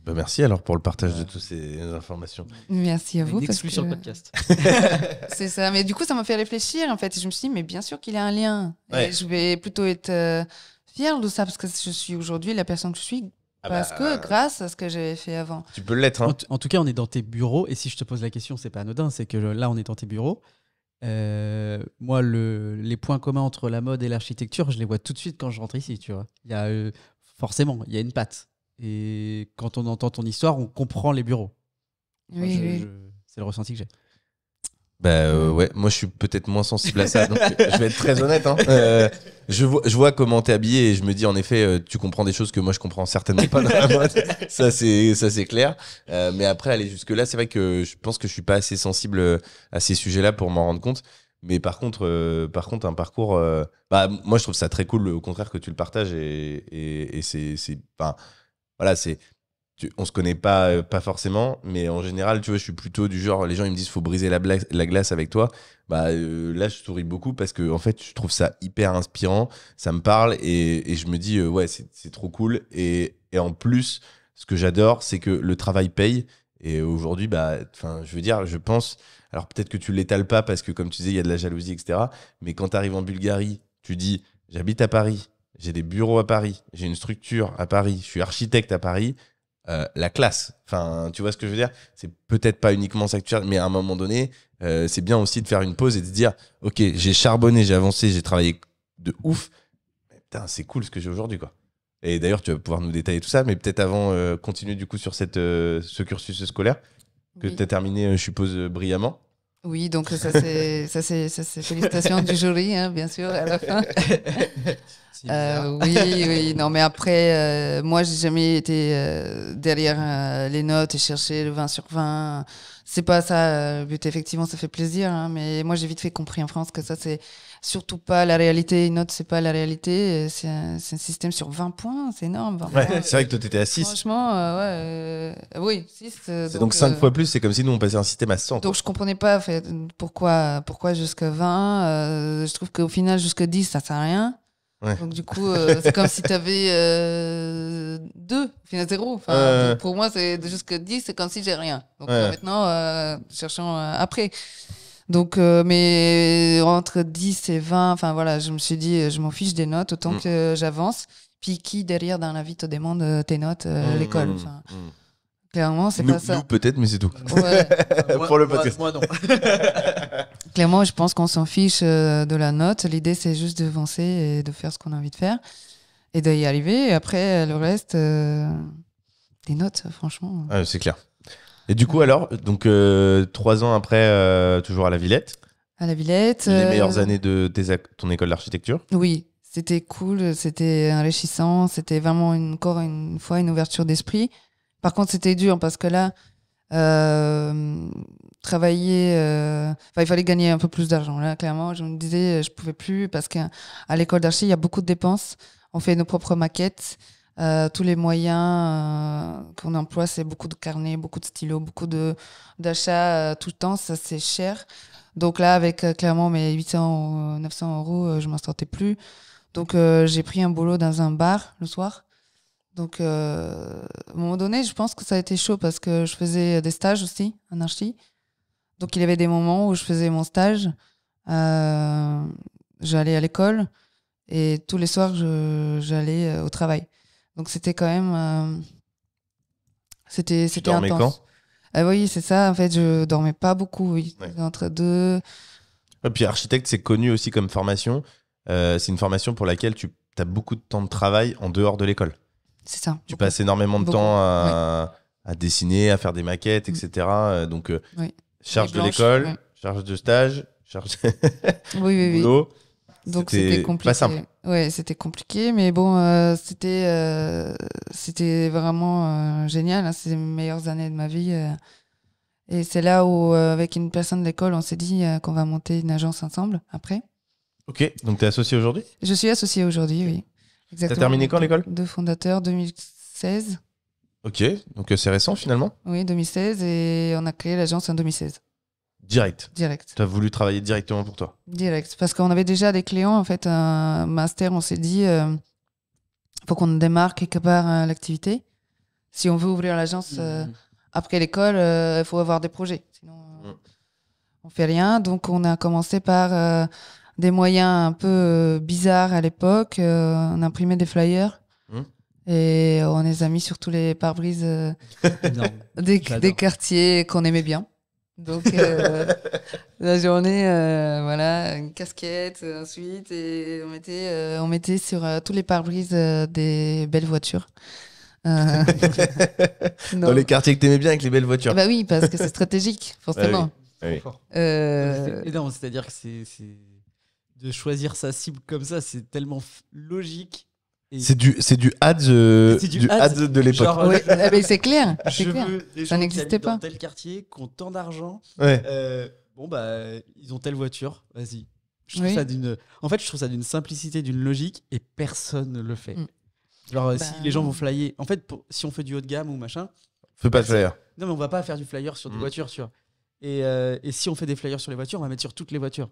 Merci alors pour le partage de toutes ces informations. Merci à vous. Une exclu sur le podcast. C'est ça. Mais du coup, ça m'a fait réfléchir en fait. Et je me suis dit, mais bien sûr qu'il y a un lien. Ouais. Et je vais plutôt être fière de ça parce que je suis aujourd'hui la personne que je suis Parce que grâce à ce que j'avais fait avant. Tu peux l'être. Hein. En tout cas, on est dans tes bureaux. Et si je te pose la question, c'est pas anodin. C'est que là, on est dans tes bureaux. Moi, les points communs entre la mode et l'architecture, je les vois tout de suite quand je rentre ici. Tu vois, il y a forcément, il y a une patte. Et quand on entend ton histoire, on comprend les bureaux. Enfin, Oui. C'est le ressenti que j'ai. Ouais, moi je suis peut-être moins sensible à ça, donc je vais être très honnête. Hein. Je vois comment t'es habillé et je me dis en effet, tu comprends des choses que moi je comprends certainement pas dans la mode. Ça c'est clair. Mais après aller jusque là, c'est vrai que je pense que je suis pas assez sensible à ces sujets-là pour m'en rendre compte. Mais par contre, un parcours, moi je trouve ça très cool, au contraire que tu le partages et enfin, voilà, on se connaît pas forcément, mais en général, tu vois, je suis plutôt du genre, les gens ils me disent faut briser la glace avec toi. Là, je souris beaucoup parce que en fait, je trouve ça hyper inspirant, ça me parle et je me dis ouais, c'est trop cool. Et en plus, ce que j'adore, c'est que le travail paye. Et aujourd'hui, je veux dire, je pense, alors peut-être que tu l'étales pas parce que comme tu disais, il y a de la jalousie, etc. Mais quand tu arrives en Bulgarie, tu dis j'habite à Paris, j'ai des bureaux à Paris, j'ai une structure à Paris, je suis architecte à Paris. La classe. Enfin, tu vois ce que je veux dire? C'est peut-être pas uniquement ça que tu cherches, mais à un moment donné, c'est bien aussi de faire une pause et de se dire, ok, j'ai charbonné, j'ai avancé, j'ai travaillé de ouf. Mais putain, c'est cool ce que j'ai aujourd'hui, quoi. Et d'ailleurs, tu vas pouvoir nous détailler tout ça, mais peut-être avant, continuer du coup sur ce cursus scolaire que tu as terminé, je suppose, brillamment. Oui, donc ça c'est félicitations du jury, hein, bien sûr, à la fin. Oui, non, mais après, moi, j'ai jamais été derrière les notes et chercher le 20 sur 20. C'est pas ça le but, effectivement, ça fait plaisir, hein, mais moi, j'ai vite fait compris en France que ça, c'est surtout pas la réalité. Une note, c'est pas la réalité. C'est un système sur 20 points, c'est énorme. 20 Ouais, points. c'est vrai que toi, t'étais à 6. Franchement, oui, 6. C'est donc 5 fois plus, c'est comme si nous, on passait un système à 100. Donc, je comprenais pas en fait, pourquoi jusqu'à 20. Je trouve qu'au final, jusqu'à 10, ça sert à rien. Ouais. Donc, du coup, c'est comme si tu avais 2, au final 0. Enfin, pour moi, c'est jusqu'à 10, c'est comme si j'ai rien. Donc, maintenant, cherchons après. Donc, mais entre 10 et 20, enfin voilà, je me suis dit, je m'en fiche des notes autant que j'avance. Puis, qui derrière dans la vie te demande tes notes, l'école Clairement, c'est pas ça. Nous, peut-être, mais c'est tout. Ouais. Pour le podcast. Moi, non. Clairement, je pense qu'on s'en fiche de la note. L'idée, c'est juste d'avancer et de faire ce qu'on a envie de faire et d'y arriver. Et après, le reste, des notes, franchement. C'est clair. Et du coup, alors, donc 3 ans après, toujours à la Villette. À la Villette. Les meilleures années de ton école d'architecture. Oui, c'était cool, c'était enrichissant, c'était vraiment encore une fois une ouverture d'esprit. Par contre, c'était dur parce que là, travailler, il fallait gagner un peu plus d'argent. Là, clairement, je me disais, je pouvais plus parce qu'à l'école d'archi, il y a beaucoup de dépenses. On fait nos propres maquettes. Tous les moyens qu'on emploie, c'est beaucoup de carnets, beaucoup de stylos, beaucoup d'achats tout le temps. Ça, c'est cher. Donc là, avec clairement mes 800 ou 900 euros, je m'en sortais plus. Donc, j'ai pris un boulot dans un bar le soir. Donc, à un moment donné, je pense que ça a été chaud parce que je faisais des stages aussi en archi. Donc, il y avait des moments où je faisais mon stage. J'allais à l'école et tous les soirs, j'allais au travail. Donc, c'était quand même... c'était dormais intense. Oui, c'est ça. En fait, je dormais pas beaucoup. Oui. Ouais. Entre deux... Et puis, architecte, c'est connu aussi comme formation. C'est une formation pour laquelle tu as beaucoup de temps de travail en dehors de l'école. C'est ça. Tu passes énormément de temps à dessiner, à faire des maquettes, etc. Donc, charge de l'école, charge de stage, charge de boulot. Donc, c'était compliqué. Pas simple. Ouais, c'était compliqué, mais bon, c'était vraiment génial. Hein, c'est les meilleures années de ma vie. Et c'est là où, avec une personne de l'école, on s'est dit qu'on va monter une agence ensemble après. Ok, donc tu es associé aujourd'hui? Je suis associée aujourd'hui, oui. Exactement. T'as terminé quand l'école? De fondateur, 2016. Ok, donc c'est récent finalement? Oui, 2016, et on a créé l'agence en 2016. Direct. Tu Direct. as voulu travailler directement pour toi? Direct. Parce qu'on avait déjà des clients, en fait, un master, on s'est dit, faut qu'on démarre quelque part l'activité. Si on veut ouvrir l'agence après l'école, il faut avoir des projets. Sinon, on fait rien. Donc, on a commencé par des moyens un peu bizarres à l'époque. On imprimait des flyers. Et on les a mis sur tous les pare-brises des quartiers qu'on aimait bien. Donc, la journée, voilà, une casquette ensuite, et on mettait sur tous les pare-brises des belles voitures. Dans les quartiers que t'aimais bien avec les belles voitures. Bah oui, parce que c'est stratégique, forcément. Oui. Non, c'est-à-dire que c'est de choisir sa cible comme ça, c'est tellement logique. C'est du ads, du ads de l'époque. Genre, Oui, mais c'est clair. Je clair. veux des Ça gens n'existait qui habitent pas. dans tel quartier, qui ont tant d'argent. Ouais. Bon, bah, ils ont telle voiture, vas-y. Je trouve Oui. ça en fait, je trouve ça d'une simplicité, d'une logique, et personne ne le fait. Genre, si les gens vont flyer. En fait, si on fait du haut de gamme ou machin. Fais pas de flyer. Non, mais on va pas faire du flyer sur des voitures, tu vois. Et si on fait des flyers sur les voitures, on va mettre sur toutes les voitures.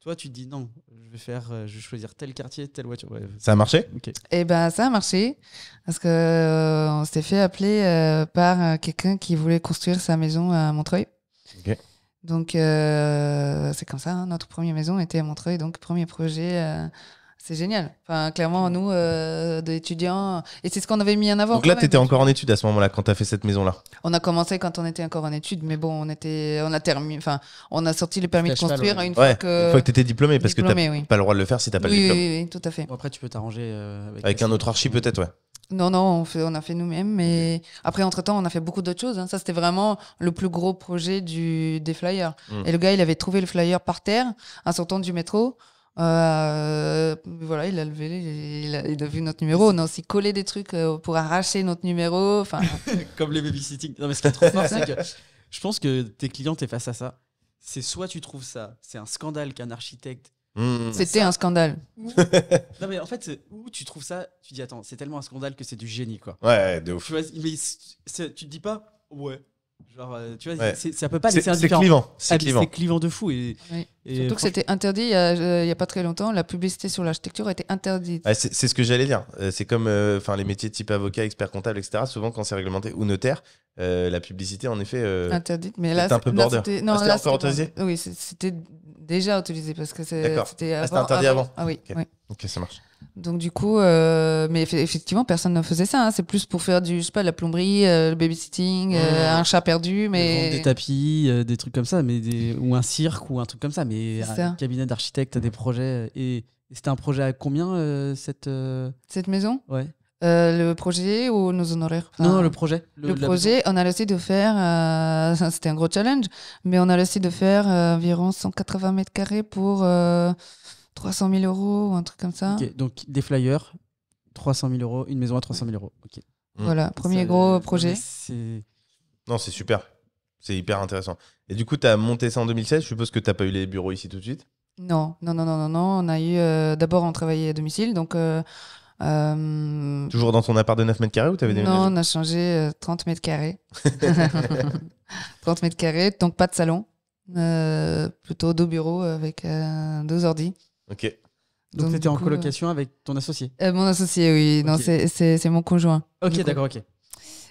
Toi, tu te dis non, je vais choisir tel quartier, telle voiture. Ouais. Ça a marché? Ok. Et ben ça a marché parce que on s'était fait appeler par quelqu'un qui voulait construire sa maison à Montreuil. Ok. Donc c'est comme ça, hein, notre première maison était à Montreuil, donc premier projet. C'est génial. Enfin, clairement, nous, d'étudiants, et c'est ce qu'on avait mis en avant. Donc là, tu étais encore en études à ce moment-là, quand tu as fait cette maison-là. On a commencé quand on était encore en études, mais bon, on a sorti le permis de construire une fois que tu étais diplômé, parce que tu n'as pas le droit de le faire si tu n'as pas le diplôme. Oui, tout à fait. Bon, après, tu peux t'arranger avec un autre archi, peut-être, ouais. Non, on a fait nous-mêmes, mais après, entre-temps, on a fait beaucoup d'autres choses. Hein. Ça, c'était vraiment le plus gros projet des flyers. Et le gars, il avait trouvé le flyer par terre, en sortant du métro. Voilà, il a levé, il a vu notre numéro. On a aussi collé des trucs pour arracher notre numéro. Comme les babysitting. Non, mais ce qui est trop fort, c'est que je pense que tes clients, t'es face à ça. C'est soit tu trouves ça, c'est un scandale qu'un architecte. C'était un scandale. Non, mais en fait, où tu trouves ça, tu dis attends, c'est tellement un scandale que c'est du génie, quoi. Ouais, de ouf. Tu vois, mais tu te dis pas, ouais. Genre, tu vois, ça peut pas laisser indifférent. C'est clivant. C'est clivant de fou. Et surtout que c'était interdit il y a pas très longtemps. La publicité sur l'architecture a été interdite. C'est ce que j'allais dire. C'est comme les métiers type avocat, expert comptable, etc. Souvent, quand c'est réglementé, ou notaire, la publicité, en effet, interdite. Mais là, c'était un peu border. C'était encore autorisé. Oui, c'était déjà autorisé parce que c'était interdit avant. Ah oui. Okay. Oui. Ok, ça marche. Donc du coup, mais effectivement, personne ne faisait ça. Hein. C'est plus pour faire je sais pas, de la plomberie, le babysitting, un chat perdu, mais des tapis, des trucs comme ça, ou un cirque ou un truc comme ça. Mais un cabinet d'architectes, des projets. Et c'était un projet à combien cette maison? Ouais. Le projet ou nos honoraires? Non, le projet. Le projet, on a réussi de faire. C'était un gros challenge, mais on a réussi de faire environ 180 mètres carrés pour 300 000 euros ou un truc comme ça. Ok, donc des flyers, 300 000 euros, une maison à 300 000 euros. Ok. Voilà, premier gros projet. Non, c'est super. C'est hyper intéressant. Et du coup, tu as monté ça en 2016. Je suppose que tu n'as pas eu les bureaux ici tout de suite? Non. On a eu. D'abord, on travaillait à domicile. Donc, toujours dans ton appart de 9 mètres carrés ou tu avais déménagé? Non, on a changé 30 mètres carrés. 30 mètres carrés, donc pas de salon. Plutôt 2 bureaux avec 2 ordi. Ok. Donc tu étais en colocation avec ton associé? Mon associé, oui. Okay. Non, c'est mon conjoint. Ok, d'accord, ok.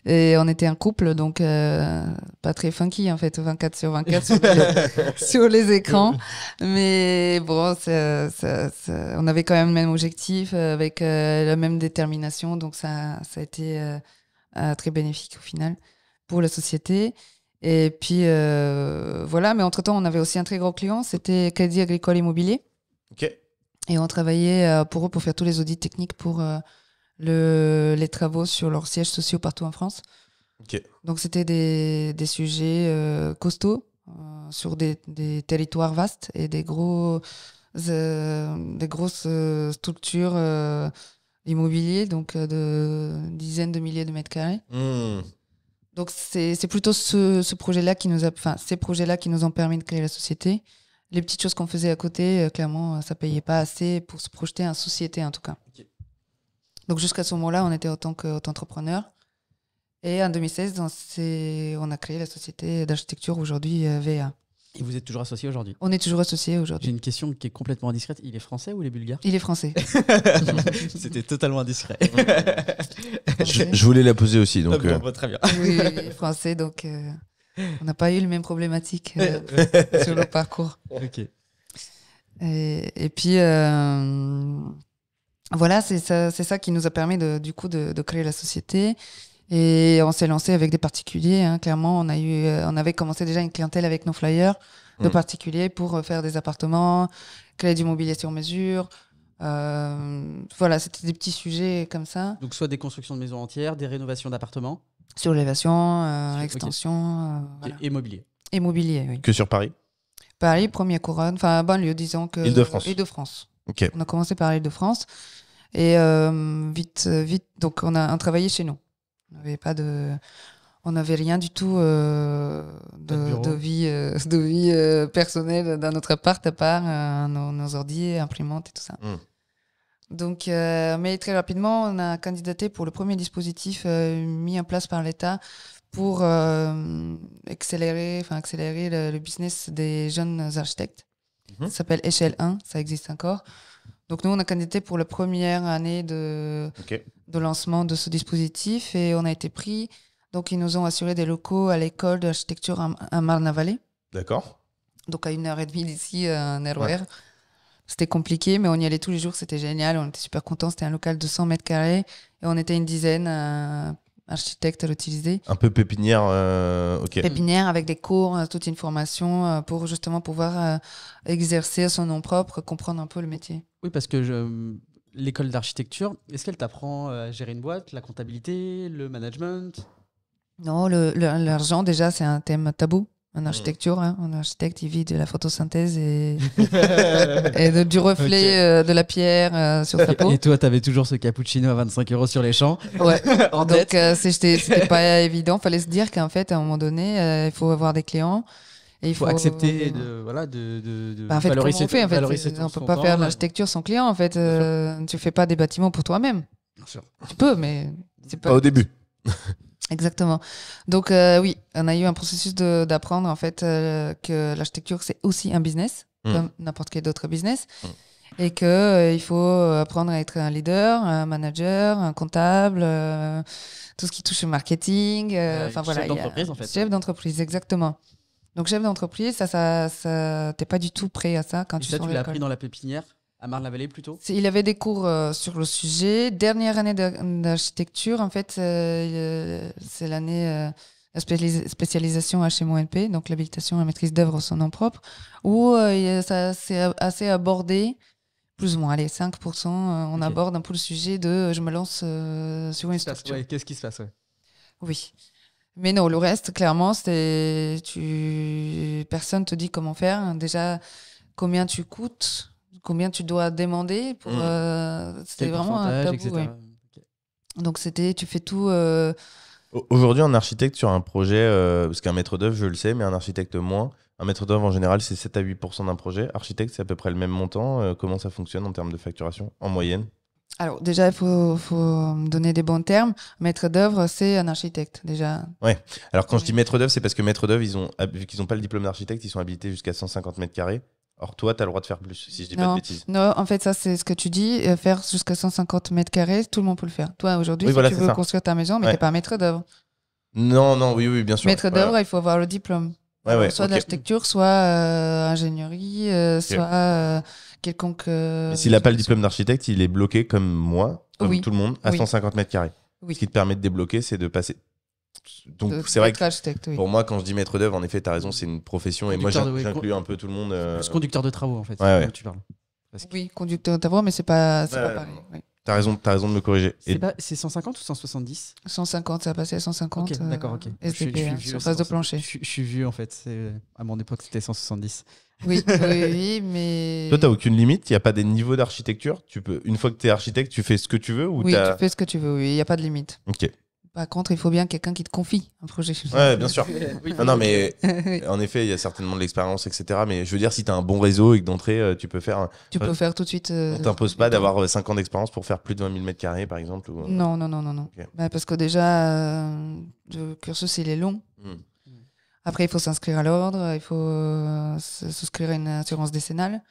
Et on était un couple, donc pas très funky en fait, 24 sur 24 sur les écrans. Mais bon, on avait quand même le même objectif, avec la même détermination, donc ça a été très bénéfique au final pour la société. Et puis voilà, mais entre-temps, on avait aussi un très gros client, c'était Crédit Agricole Immobilier. Ok. Et on travaillait pour eux pour faire tous les audits techniques pour les travaux sur leurs sièges sociaux partout en France. Okay. Donc c'était des sujets costauds sur des territoires vastes et des grosses structures immobilières, donc de dizaines de milliers de mètres carrés. Donc c'est plutôt ces projets-là qui nous ont permis de créer la société. Les petites choses qu'on faisait à côté, clairement, ça payait pas assez pour se projeter en société en tout cas. Okay. Donc jusqu'à ce moment-là, on était en tant qu'entrepreneur. Et en 2016, on a créé la société d'architecture aujourd'hui VA. Et vous êtes toujours associé aujourd'hui? On est toujours associé aujourd'hui. J'ai une question qui est complètement indiscrète. Il est français ou il est bulgare? Il est français. C'était totalement indiscret. Je voulais la poser aussi. Donc, bon, très bien. Oui, il est français, donc on n'a pas eu les mêmes problématiques sur le parcours. Ok. Et puis, Voilà, c'est ça qui nous a permis du coup de créer la société. Et on s'est lancé avec des particuliers. Hein. Clairement, on avait commencé déjà une clientèle avec nos flyers de particuliers pour faire des appartements, créer du mobilier sur mesure. Voilà, c'était des petits sujets comme ça. Donc soit des constructions de maisons entières, des rénovations d'appartements. Surélévation, extension. Okay. Voilà. Et mobilier. Et mobilier, oui. Que sur Paris? Paris, première couronne, enfin banlieue, disons que. Île-de-France. Île-de-France. Ok. On a commencé par l'Île-de-France. Et vite, donc on a travaillé chez nous. On n'avait rien du tout de vie personnelle dans notre appart à part nos ordi, imprimantes et tout ça. Donc, mais très rapidement, on a candidaté pour le premier dispositif mis en place par l'État pour accélérer le business des jeunes architectes. Ça s'appelle Échelle 1, ça existe encore. Donc nous, on a candidaté pour la première année de lancement de ce dispositif et on a été pris. Donc ils nous ont assuré des locaux à l'école d'architecture à Marne-la-Vallée. D'accord. Donc à 1h30 d'ici, en RER. Ouais. C'était compliqué, mais on y allait tous les jours, c'était génial. On était super contents. C'était un local de 100 mètres carrés et on était une dizaine architectes à l'utiliser. Un peu pépinière, Pépinière avec des cours, toute une formation pour justement pouvoir exercer à son nom propre, comprendre un peu le métier. Oui, parce que l'école d'architecture, est-ce qu'elle t'apprend à gérer une boîte, la comptabilité, le management? Non, l'argent, déjà, c'est un thème tabou en architecture. Hein. Un architecte, il vit de la photosynthèse et du reflet de la pierre sur sa peau. Et toi, t'avais toujours ce cappuccino à 25 € sur les champs. Ouais. Donc, c'était pas évident. Fallait se dire qu'en fait, à un moment donné, il faut avoir des clients. Et il faut accepter de valoriser. On peut pas faire l'architecture sans client. En fait, tu fais pas des bâtiments pour toi-même. Bien sûr. Tu peux, mais c'est pas au début. Exactement. Donc oui, on a eu un processus d'apprendre en fait que l'architecture c'est aussi un business, comme n'importe quel autre business, et que il faut apprendre à être un leader, un manager, un comptable, tout ce qui touche au marketing. Chef d'entreprise en fait. Chef d'entreprise, exactement. Donc chef d'entreprise, ça t'es pas du tout prêt à ça quand tu sors de l'école. Tu l'as appris dans la pépinière à Marne-la-Vallée plutôt? Il avait des cours sur le sujet. Dernière année d'architecture, en fait, c'est l'année spécialisation HMONP, donc l'habilitation à la maîtrise d'œuvre au son nom propre, où ça c'est assez abordé, plus ou moins, allez, 5%, on aborde un peu le sujet de je me lance sur une structure. Ouais, qu'est-ce qui se passe? Oui. Mais non, le reste, clairement, personne te dit comment faire. Déjà, combien tu coûtes, combien tu dois demander pour c'était vraiment un tabou, ouais. Donc tu fais tout Aujourd'hui un architecte sur un projet parce qu'un maître d'œuvre je le sais mais un architecte moins. Un maître d'œuvre en général c'est 7 à 8% d'un projet. Architecte c'est à peu près le même montant. Comment ça fonctionne en termes de facturation en moyenne? Alors déjà il faut donner des bons termes. Maître d'œuvre c'est un architecte déjà. Ouais. Alors quand je dis maître d'œuvre c'est parce que maître d'œuvre vu qu'ils n'ont pas le diplôme d'architecte ils sont habilités jusqu'à 150 mètres carrés. Or, toi, tu as le droit de faire plus, si je dis pas de bêtises. Non, en fait, ça, c'est ce que tu dis. Faire jusqu'à 150 mètres carrés, tout le monde peut le faire. Toi, aujourd'hui, si tu veux construire ta maison, mais tu n'es pas maître d'œuvre. Non, oui, bien sûr. Maître d'œuvre, il faut avoir le diplôme. Soit d'architecture, soit ingénierie, soit quelconque. Mais s'il n'a pas le diplôme d'architecte, il est bloqué comme moi, comme tout le monde, à 150 mètres carrés. Oui. Ce qui te permet de débloquer, c'est de passer. Donc c'est vrai que pour moi quand je dis maître d'œuvre en effet tu as raison c'est une profession et moi j'inclus un peu tout le monde plus conducteur de travaux en fait tu parles. Oui, conducteur de travaux mais c'est pas pareil. Oui. T'as raison de me corriger. C'est 150 ou 170? 150, ça a passé à 150. Okay, d'accord, ok. SDP, surface de plancher. Je suis vieux en fait. À mon époque, c'était 170. Oui, mais. Toi, t'as aucune limite? Il n'y a pas des niveaux d'architecture? Une fois que t'es architecte, tu fais ce que tu veux ou Oui, tu fais ce que tu veux, oui, il n'y a pas de limite. Ok. Par contre, il faut bien quelqu'un qui te confie un projet. Ouais, bien sûr. Non, mais en effet, il y a certainement de l'expérience, etc. Mais je veux dire, si tu as un bon réseau et que d'entrée, tu peux faire. Tu peux faire tout de suite. On t'impose pas d'avoir 5 ans d'expérience pour faire plus de 20 000 mètres carrés, par exemple ou... Non. Okay. Parce que déjà, le cursus, il est long. Après, il faut s'inscrire à l'ordre, il faut souscrire à une assurance décennale.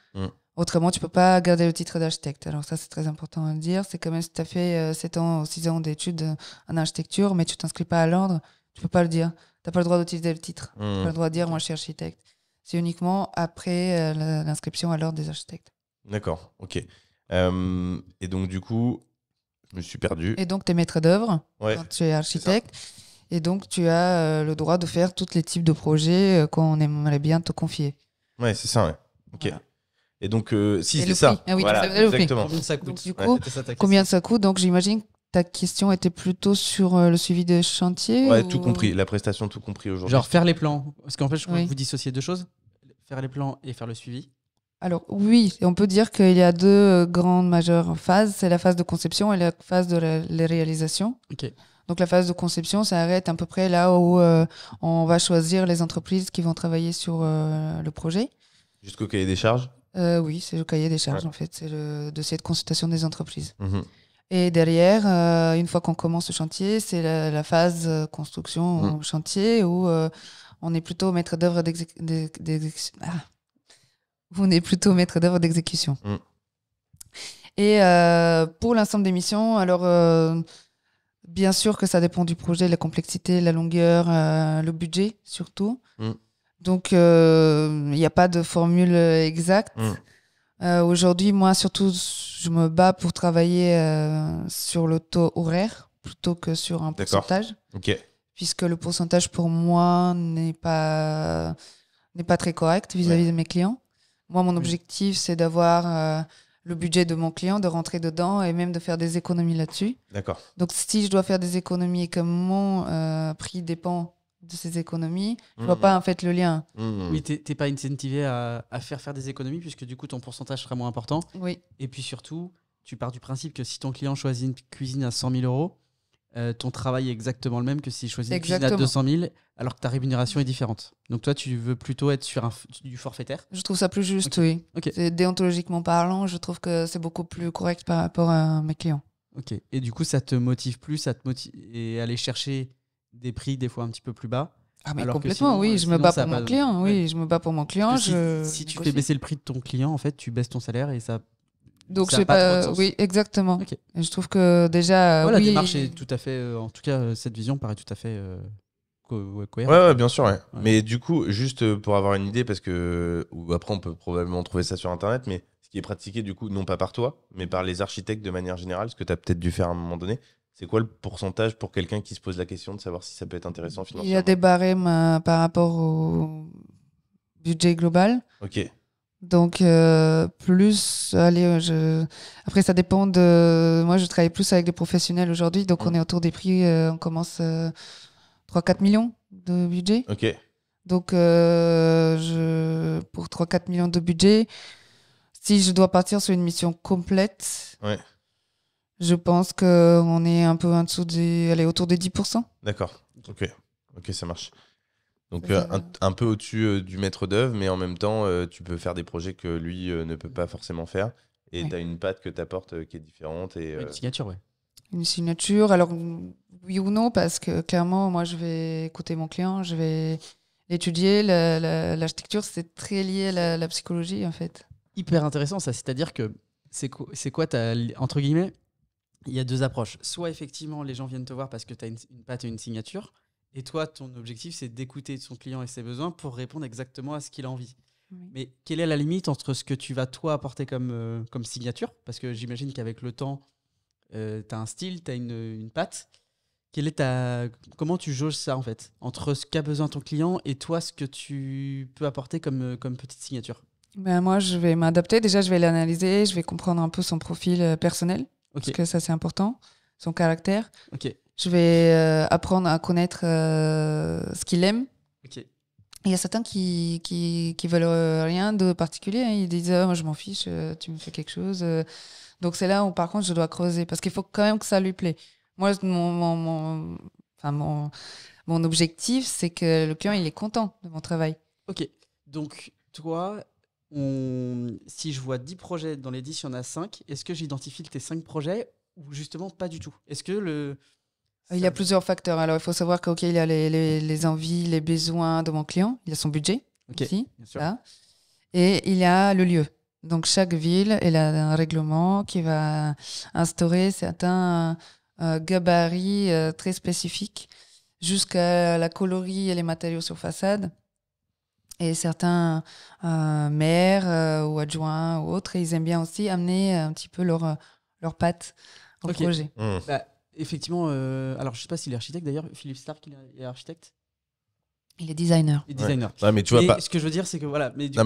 Autrement, tu peux pas garder le titre d'architecte. Alors ça, c'est très important à le dire. C'est quand même si tu as fait 7 ans ou 6 ans d'études en architecture, mais tu t'inscris pas à l'ordre, tu peux pas le dire. Tu n'as pas le droit d'utiliser le titre. Tu n'as pas le droit de dire « moi, je suis architecte ». C'est uniquement après l'inscription à l'ordre des architectes. D'accord, ok. Et donc, du coup, je me suis perdu. Et donc, tu es maître d'œuvre quand tu es architecte. Et donc, tu as le droit de faire tous les types de projets qu'on aimerait bien te confier. Ouais, c'est ça, ouais. Ok. Voilà. Et donc, si, c'est ça. Ah oui, voilà, exactement. Combien ça coûte donc, du coup, combien ça coûte? Donc, j'imagine que ta question était plutôt sur le suivi de chantier. Ouais, tout compris. La prestation, tout compris aujourd'hui. Genre faire les plans. Parce qu'en fait, je crois que vous dissociez deux choses. Faire les plans et faire le suivi. Alors oui, on peut dire qu'il y a deux grandes majeures phases. C'est la phase de conception et la phase de la réalisation. Ok. Donc la phase de conception, ça arrête à peu près là où on va choisir les entreprises qui vont travailler sur le projet. Jusqu'au cahier des charges? Oui, c'est le cahier des charges en fait. C'est le dossier de consultation des entreprises. Et derrière, une fois qu'on commence le chantier, c'est la phase construction chantier où on est plutôt maître d'œuvre d'exécution. Et pour l'ensemble des missions, alors bien sûr que ça dépend du projet, la complexité, la longueur, le budget surtout. Donc il n'y a pas de formule exacte. Aujourd'hui, moi surtout, je me bats pour travailler sur le taux horaire plutôt que sur un pourcentage. Puisque le pourcentage pour moi n'est pas très correct vis-à-vis de mes clients. Moi, mon objectif, c'est d'avoir le budget de mon client, de rentrer dedans et même de faire des économies là-dessus. D'accord. Donc, si je dois faire des économies et que mon prix dépend de ces économies, je ne vois pas en fait le lien. Oui, tu n'es pas incentivé à faire des économies puisque du coup, ton pourcentage sera moins important. Oui. Et puis surtout, tu pars du principe que si ton client choisit une cuisine à 100 000 euros, ton travail est exactement le même que s'il choisit une cuisine à 200 000, alors que ta rémunération est différente. Donc toi, tu veux plutôt être sur du forfaitaire? Je trouve ça plus juste, oui. C'est déontologiquement parlant, je trouve que c'est beaucoup plus correct par rapport à mes clients. Ok. Et du coup, ça te motive plus et aller chercher des prix des fois un petit peu plus bas? Ah mais complètement, sinon, oui, je me bats pour mon client. Oui, je me bats pour mon client. Si tu fais baisser le prix de ton client, en fait, tu baisses ton salaire et ça... Donc, je sais pas. Oui, exactement. Okay. Et je trouve que déjà. La démarche est tout à fait. En tout cas, cette vision paraît tout à fait cohérente. Ouais, bien sûr. Ouais. Mais du coup, juste pour avoir une idée, parce que. Ou après, on peut probablement trouver ça sur Internet, mais ce qui est pratiqué, du coup, non pas par toi, mais par les architectes de manière générale, ce que tu as peut-être dû faire à un moment donné, c'est quoi le pourcentage pour quelqu'un qui se pose la question de savoir si ça peut être intéressant financièrement? Il y a des barèmes par rapport au budget global. Ok. Donc, plus, allez, après, ça dépend de. Moi, je travaille plus avec des professionnels aujourd'hui, donc on est autour des prix, on commence 3-4 millions de budget. Ok. Donc, pour 3-4 millions de budget, si je dois partir sur une mission complète, je pense qu'on est un peu en dessous autour des 10%. D'accord. Ok, ça marche. Donc un peu au-dessus du maître d'œuvre, mais en même temps, tu peux faire des projets que lui ne peut pas forcément faire. Et tu as une patte que tu apportes qui est différente. Une signature, ouais. Une signature, alors oui ou non, parce que clairement, moi, je vais écouter mon client, je vais l'étudier. L'architecture, c'est très lié à la psychologie, en fait. Hyper intéressant, ça. C'est-à-dire que c'est quoi entre guillemets, il y a deux approches. Soit effectivement, les gens viennent te voir parce que tu as une patte et une signature. Et toi, ton objectif, c'est d'écouter son client et ses besoins pour répondre exactement à ce qu'il a envie. Oui. Mais quelle est la limite entre ce que tu vas, toi, apporter comme signature? Parce que j'imagine qu'avec le temps, tu as un style, tu as une patte. Comment tu jauges ça, en fait, entre ce qu'a besoin ton client et toi, ce que tu peux apporter comme petite signature? Moi, je vais m'adapter. Déjà, je vais l'analyser, je vais comprendre un peu son profil personnel, parce que ça, c'est important, son caractère. Ok. Je vais apprendre à connaître ce qu'il aime. Okay. Il y a certains qui veulent rien de particulier. Hein. Ils disent moi je m'en fiche, tu me fais quelque chose. Donc c'est là où par contre je dois creuser parce qu'il faut quand même que ça lui plaît. Moi mon objectif c'est que le client il est content de mon travail. Ok. Donc toi, si je vois 10 projets, dans les 10 il y en a 5, est-ce que j'identifie tes 5 projets ou justement pas du tout? Est-ce que il y a plusieurs facteurs. Alors, il faut savoir qu'il y a les envies, les besoins de mon client. Il y a son budget aussi. Bien sûr. Là. Et il y a le lieu. Donc, chaque ville, elle a un règlement qui va instaurer certains gabarits très spécifiques jusqu'à la coloris et les matériaux sur façade. Et certains maires ou adjoints ou autres, ils aiment bien aussi amener un petit peu leur patte au projet. Bah, effectivement, alors je sais pas s'il est architecte d'ailleurs, Philippe Stark, il est architecte. Il est designer. Il est designer. Ouais. Ouais, mais tu vois pas. Ce que je veux dire, c'est que voilà. Mais du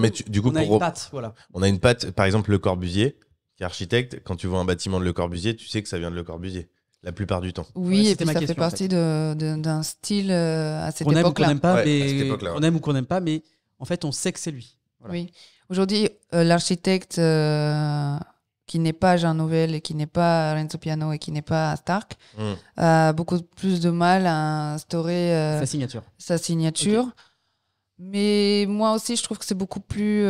coup, on a une patte, voilà. On a une patte, par exemple, Le Corbusier, qui est architecte. Quand tu vois un bâtiment de Le Corbusier, tu sais que ça vient de Le Corbusier, la plupart du temps. Oui, et puis ça fait partie d'un style à cette qu'on époque-là. On aime ou qu'on n'aime pas, mais en fait, on sait que c'est lui. Voilà. Oui. Aujourd'hui, l'architecte qui n'est pas Jean Nouvel et qui n'est pas Renzo Piano et qui n'est pas Stark a beaucoup plus de mal à instaurer sa signature. Okay. Mais moi aussi, je trouve que c'est beaucoup plus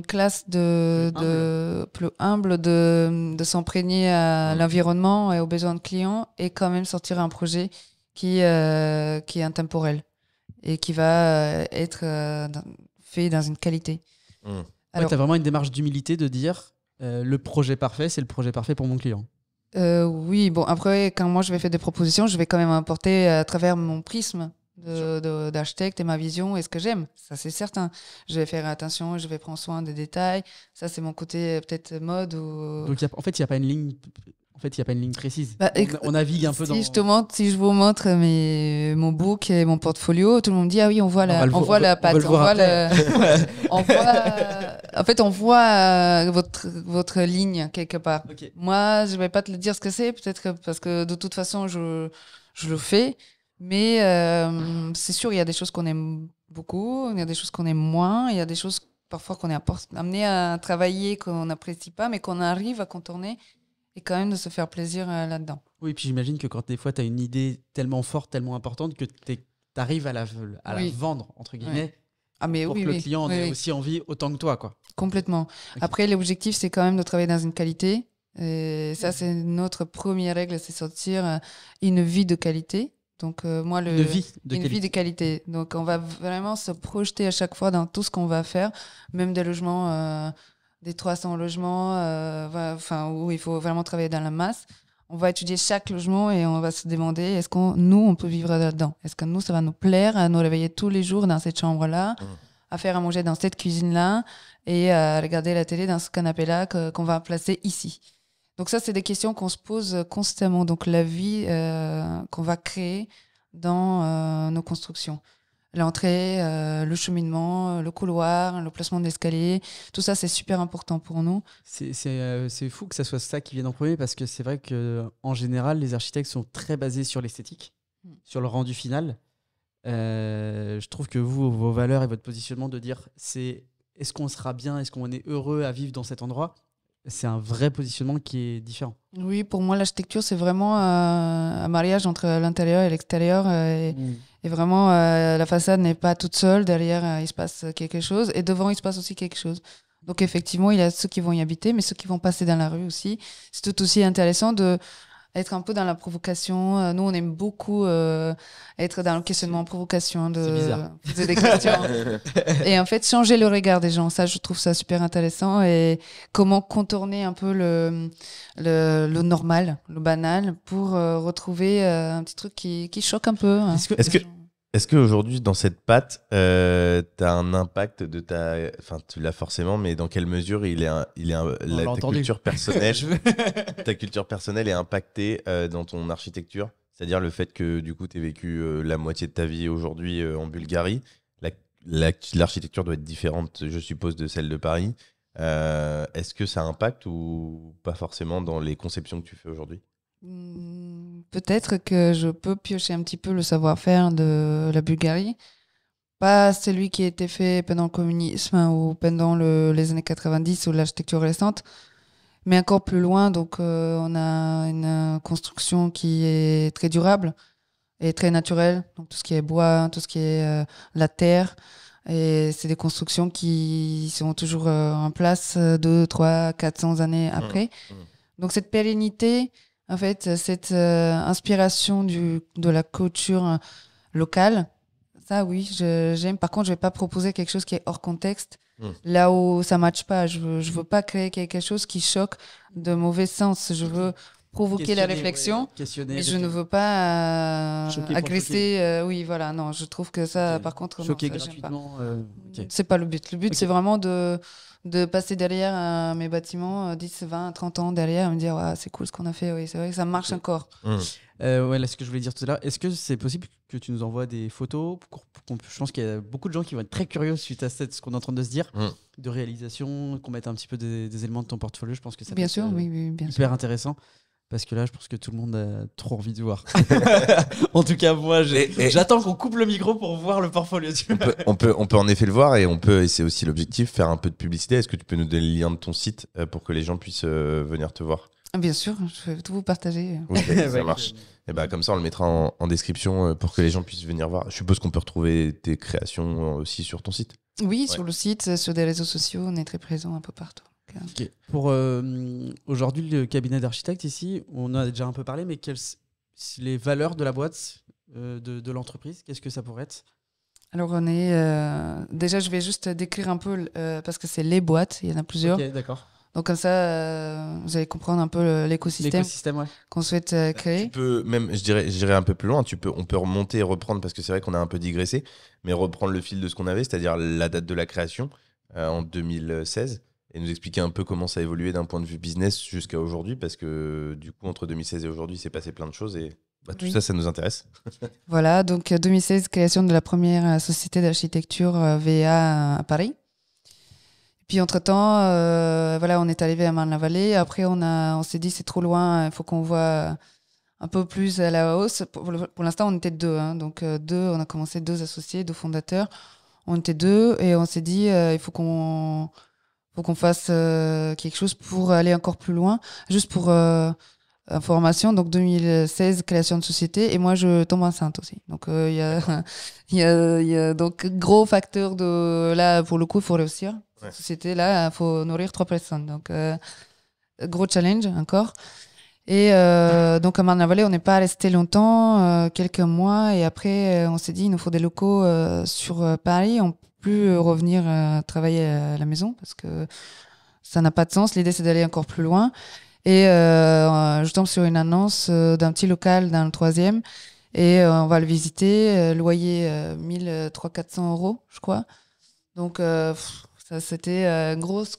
classe, plus humble de s'imprégner à l'environnement et aux besoins de clients et quand même sortir un projet qui est intemporel et qui va être fait dans une qualité. Alors, tu as vraiment une démarche d'humilité de dire le projet parfait, c'est le projet parfait pour mon client. Oui, bon, après, quand moi je vais faire des propositions, je vais quand même apporter à travers mon prisme d'architecte et ma vision et ce que j'aime. Ça, c'est certain. Je vais faire attention, je vais prendre soin des détails. Ça, c'est mon côté peut-être mode. Donc, en fait, il n'y a pas une ligne. En fait, il n'y a pas une ligne précise. On navigue un peu dans... Si je vous montre mon book et mon portfolio, tout le monde dit ah oui, on voit la patte, on voit votre ligne quelque part. Okay. Moi, je vais pas te le dire ce que c'est, peut-être parce que de toute façon, je le fais. Mais c'est sûr, il y a des choses qu'on aime beaucoup, il y a des choses qu'on aime moins, il y a des choses parfois qu'on est amené à travailler qu'on n'apprécie pas, mais qu'on arrive à contourner. Et quand même de se faire plaisir là-dedans. Oui, puis j'imagine que quand des fois tu as une idée tellement forte, tellement importante, que tu arrives à la vendre, entre guillemets, pour que le client ait aussi envie autant que toi. Quoi. Complètement. Okay. Après, l'objectif, c'est quand même de travailler dans une qualité. Et ça, c'est notre première règle, c'est sortir une vie de qualité. Donc, une vie de qualité. Donc, on va vraiment se projeter à chaque fois dans tout ce qu'on va faire, même des logements... des 300 logements où il faut vraiment travailler dans la masse. On va étudier chaque logement et on va se demander est-ce on peut vivre là-dedans ? Est-ce que nous, ça va nous plaire à nous réveiller tous les jours dans cette chambre-là, à faire à manger dans cette cuisine-là et à regarder la télé dans ce canapé-là qu'on va placer ici. Donc ça, c'est des questions qu'on se pose constamment. Donc la vie qu'on va créer dans nos constructions. L'entrée, le cheminement, le couloir, le placement d'escalier, tout ça, c'est super important pour nous. C'est fou que ça soit ça qui vienne en premier parce que c'est vrai qu'en général, les architectes sont très basés sur l'esthétique, sur le rendu final. Je trouve que vos valeurs et votre positionnement de dire est-ce qu'on sera bien, est-ce qu'on est heureux à vivre dans cet endroit, c'est un vrai positionnement qui est différent. Oui, pour moi, l'architecture, c'est vraiment un mariage entre l'intérieur et l'extérieur. Et vraiment, la façade n'est pas toute seule. Derrière, il se passe quelque chose. Et devant, il se passe aussi quelque chose. Donc, effectivement, il y a ceux qui vont y habiter, mais ceux qui vont passer dans la rue aussi. C'est tout aussi intéressant d'être un peu dans la provocation. Nous, on aime beaucoup être dans le questionnement en provocation, de poser des questions. Et en fait, changer le regard des gens. Ça, je trouve ça super intéressant. Et comment contourner un peu le normal, le banal, pour retrouver un petit truc qui choque un peu. Est-ce qu'aujourd'hui, dans cette patte, tu as un impact de ta... Enfin, tu l'as forcément, mais dans quelle mesure ta culture personnelle est impactée dans ton architecture ? C'est-à-dire le fait que, du coup, tu aies vécu la moitié de ta vie aujourd'hui en Bulgarie. L'architecture doit être différente, je suppose, de celle de Paris. Est-ce que ça impacte ou pas forcément dans les conceptions que tu fais aujourd'hui ? Peut-être que je peux piocher un petit peu le savoir-faire de la Bulgarie. Pas celui qui a été fait pendant le communisme ou pendant les années 90 ou l'architecture récente, mais encore plus loin. Donc, on a une construction qui est très durable et très naturelle. Donc, tout ce qui est bois, tout ce qui est la terre. Et c'est des constructions qui sont toujours en place 200, 300, 400 années après. Donc, cette pérennité... En fait, cette inspiration de la culture locale, ça oui, j'aime. Par contre, je ne vais pas proposer quelque chose qui est hors contexte, là où ça ne matche pas. Je veux pas créer quelque chose qui choque de mauvais sens. Je veux provoquer la réflexion. Questionner. Mais je ne veux pas agresser. Oui, voilà. Non, je trouve que ça, par contre, choquer non, ça, j'aime pas. gratuitement. C'est pas le but. Le but, c'est vraiment de passer derrière mes bâtiments 10, 20, 30 ans derrière et me dire c'est cool ce qu'on a fait. Oui, c'est vrai que ça marche encore. Ouais, là, ce que je voulais dire tout à l'heure, est-ce que c'est possible que tu nous envoies des photos je pense qu'il y a beaucoup de gens qui vont être très curieux suite à ce qu'on est en train de se dire, de réalisation, qu'on mette un petit peu des éléments de ton portfolio. Je pense que ça bien peut sûr, être oui, bien hyper sûr. Intéressant. Parce que là, je pense que tout le monde a trop envie de voir. En tout cas, moi, j'attends qu'on coupe le micro pour voir le portfolio. On peut en effet le voir et c'est aussi l'objectif, faire un peu de publicité. Est-ce que tu peux nous donner le lien de ton site pour que les gens puissent venir te voir ? Bien sûr, je vais tout vous partager. Okay, ça marche. Et comme ça, on le mettra en description pour que les gens puissent venir voir. Je suppose qu'on peut retrouver tes créations aussi sur ton site. Oui, sur le site, sur des réseaux sociaux, on est très présent un peu partout. Okay. Pour aujourd'hui, le cabinet d'architectes ici, on en a déjà un peu parlé, mais quelles sont les valeurs de la boîte, de l'entreprise, qu'est-ce que ça pourrait être ? Alors, on est. Déjà, je vais juste décrire un peu, parce que c'est les boîtes, il y en a plusieurs. Ok, d'accord. Donc, comme ça, vous allez comprendre un peu l'écosystème qu'on souhaite créer. Tu peux même, je dirais un peu plus loin, on peut remonter et reprendre, parce que c'est vrai qu'on a un peu digressé, mais reprendre le fil de ce qu'on avait, c'est-à-dire la date de la création en 2016. Et nous expliquer un peu comment ça a évolué d'un point de vue business jusqu'à aujourd'hui, parce que du coup, entre 2016 et aujourd'hui, il s'est passé plein de choses et tout ça nous intéresse. Voilà, donc 2016, création de la première société d'architecture VA à Paris. Puis entre-temps, on est arrivé à Marne-la-Vallée. Après, on s'est dit, c'est trop loin, il faut qu'on voit un peu plus à la hausse. Pour l'instant, on était deux. Donc on a commencé 2 associés, 2 fondateurs. On était 2 et on s'est dit, il faut qu'on fasse quelque chose pour aller encore plus loin. Juste pour information, donc 2016, création de société, et moi je tombe enceinte aussi. Donc il y a donc gros facteur de là, pour le coup, il faut réussir. Cette société là, il faut nourrir 3 personnes. Donc gros challenge encore. Et donc à Marne-la-Vallée, on n'est pas resté longtemps, quelques mois, et après on s'est dit il nous faut des locaux sur Paris. On plus revenir travailler à la maison parce que ça n'a pas de sens. L'idée, c'est d'aller encore plus loin. Et je tombe sur une annonce d'un petit local dans le 3e et on va le visiter. Loyer 1300-400 €, je crois. Donc, ça, c'était une grosse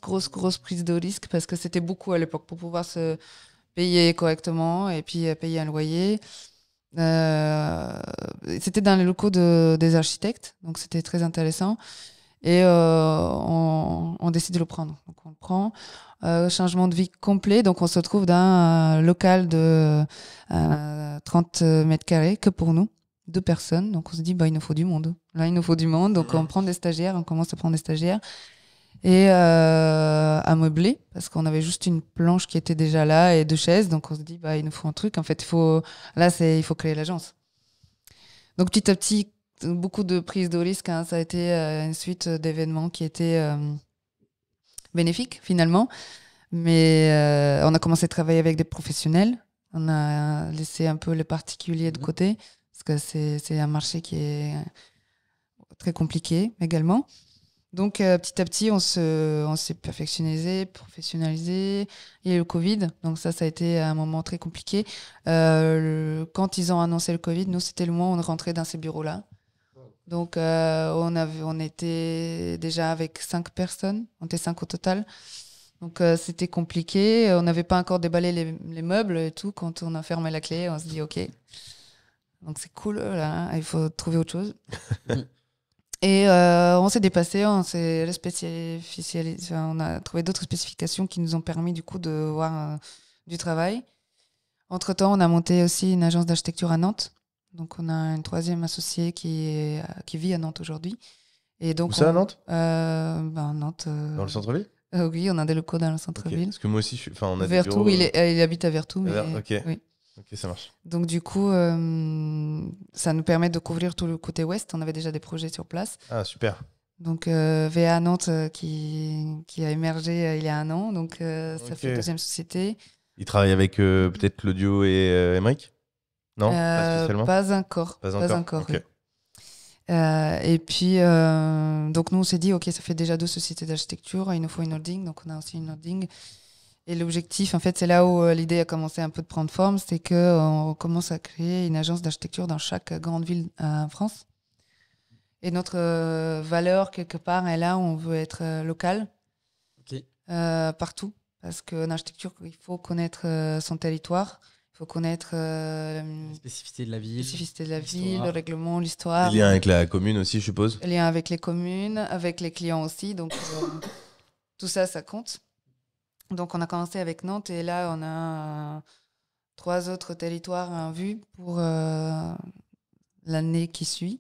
prise de risque parce que c'était beaucoup à l'époque pour pouvoir se payer correctement et puis payer un loyer. C'était dans les locaux des architectes, donc c'était très intéressant. Et on décide de le prendre. Donc on le prend. Changement de vie complet. Donc on se retrouve dans un local de 30 mètres carrés que pour nous, 2 personnes. Donc on se dit, il nous faut du monde. Là, il nous faut du monde. Donc on prend des stagiaires, on commence à prendre des stagiaires. Et à meubler, parce qu'on avait juste une planche qui était déjà là et 2 chaises. Donc on se dit, il nous faut un truc. En fait, il faut créer l'agence. Donc petit à petit, beaucoup de prises de risques. Ça a été une suite d'événements qui étaient bénéfiques finalement. Mais on a commencé à travailler avec des professionnels. On a laissé un peu les particuliers de côté, parce que c'est un marché qui est très compliqué également. Donc petit à petit, on s'est professionnalisé. Il y a eu le Covid, donc ça a été un moment très compliqué. Quand ils ont annoncé le Covid, nous, c'était le moment où on rentrait dans ces bureaux-là. Donc on était déjà avec 5 personnes, on était 5 au total. Donc c'était compliqué, on n'avait pas encore déballé les meubles et tout. Quand on a fermé la clé, on se dit ok, donc c'est cool, là, il faut trouver autre chose. Et on s'est dépassé, on s'est spécialisé, on a trouvé d'autres spécifications qui nous ont permis du coup de voir du travail. Entre-temps, on a monté aussi une agence d'architecture à Nantes. Donc on a une 3e associée qui vit à Nantes aujourd'hui. Et donc, où ça, à Nantes Nantes. Dans le centre-ville? Oui, on a des locaux dans le centre-ville. Okay. Parce que moi aussi, on a Vertou, des bureaux... il habite à Vertou. Ok, oui. Ok, ça marche. Donc du coup, ça nous permet de couvrir tout le côté ouest. On avait déjà des projets sur place. Ah, super. Donc VA Nantes qui a émergé il y a 1 an. Donc ça fait 2e société. Il travaille avec peut-être Claudio et Émeric? Non, pas spécialement. Pas encore. Okay. Oui. Et puis, donc nous, on s'est dit, ok, ça fait déjà 2 sociétés d'architecture, il nous faut une holding, donc on a aussi une holding. Et l'objectif, en fait, c'est là où l'idée a commencé un peu de prendre forme, c'est qu'on commence à créer une agence d'architecture dans chaque grande ville en France. Et notre valeur, quelque part, est là où on veut être local, partout. Parce qu'en architecture, il faut connaître son territoire, il faut connaître la spécificité de la ville, le règlement, l'histoire. Les liens avec la commune aussi, je suppose. Les liens avec les communes, avec les clients aussi. Donc, tout ça, ça compte. Donc, on a commencé avec Nantes et là, on a 3 autres territoires en vue pour l'année qui suit.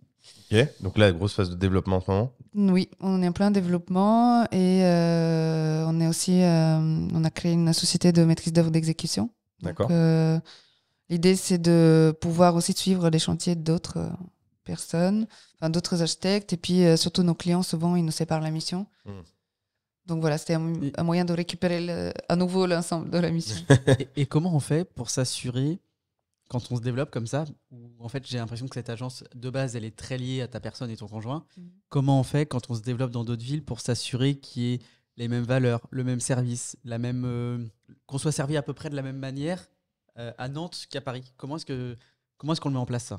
Ok, donc là, grosse phase de développement en ce moment. Oui, on est en plein développement et on est aussi, on a créé une société de maîtrise d'œuvre d'exécution. D'accord. Donc, l'idée, c'est de pouvoir aussi suivre les chantiers d'autres personnes, enfin, d'autres architectes et puis surtout nos clients, souvent, ils nous séparent la mission. Donc voilà, c'était un moyen de récupérer à nouveau l'ensemble de la mission. Et comment on fait pour s'assurer, quand on se développe comme ça, où en fait j'ai l'impression que cette agence de base elle est très liée à ta personne et ton conjoint, comment on fait quand on se développe dans d'autres villes pour s'assurer qu'il y ait les mêmes valeurs, le même service, qu'on soit servi à peu près de la même manière à Nantes qu'à Paris? Comment est-ce qu'on le met en place ça?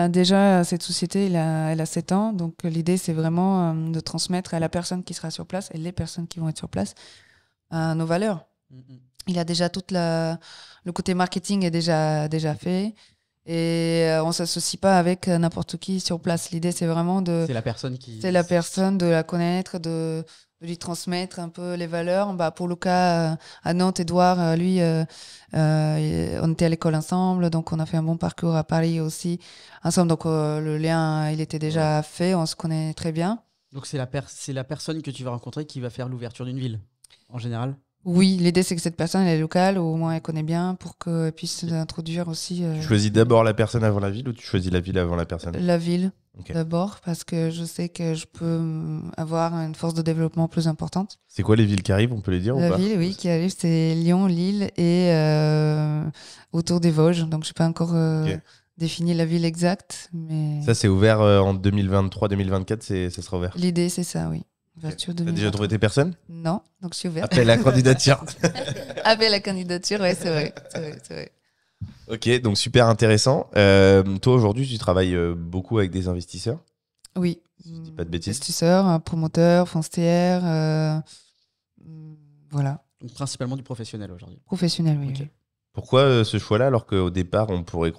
Déjà, cette société, elle a 7 ans. Donc, l'idée, c'est vraiment de transmettre à la personne qui sera sur place et les personnes qui vont être sur place nos valeurs. Il a déjà le côté marketing est déjà fait. Et on ne s'associe pas avec n'importe qui sur place. L'idée, c'est vraiment C'est la personne de la connaître, de lui transmettre un peu les valeurs. Pour le cas, à Nantes, Edouard, lui, on était à l'école ensemble, donc on a fait un bon parcours à Paris aussi ensemble. Donc le lien, il était déjà fait, on se connaît très bien. Donc c'est la personne que tu vas rencontrer qui va faire l'ouverture d'une ville, en général? Oui, l'idée c'est que cette personne elle est locale, ou au moins elle connaît bien, pour qu'elle puisse introduire aussi. Tu choisis d'abord la personne avant la ville ou tu choisis la ville avant la personne? La ville, d'abord, parce que je sais que je peux avoir une force de développement plus importante. C'est quoi les villes qui arrivent, on peut les dire ou pas? La ville, oui, qui arrive, c'est Lyon, Lille et autour des Vosges. Donc je n'ai pas encore défini la ville exacte. Mais... Ça, c'est ouvert en 2023-2024, ça sera ouvert? L'idée, c'est ça, oui. T'as déjà trouvé tes personnes? Non, donc je suis ouverte. Appelle la candidature. Appelle la candidature, ouais, c'est vrai. Ok, donc super intéressant. Toi, aujourd'hui, tu travailles beaucoup avec des investisseurs? Oui. Si je dis pas de bêtises. Investisseurs, promoteurs, foncières, voilà. Donc principalement du professionnel aujourd'hui. Professionnel, oui. Okay. Oui. Pourquoi ce choix-là, alors qu'au départ, on pourrait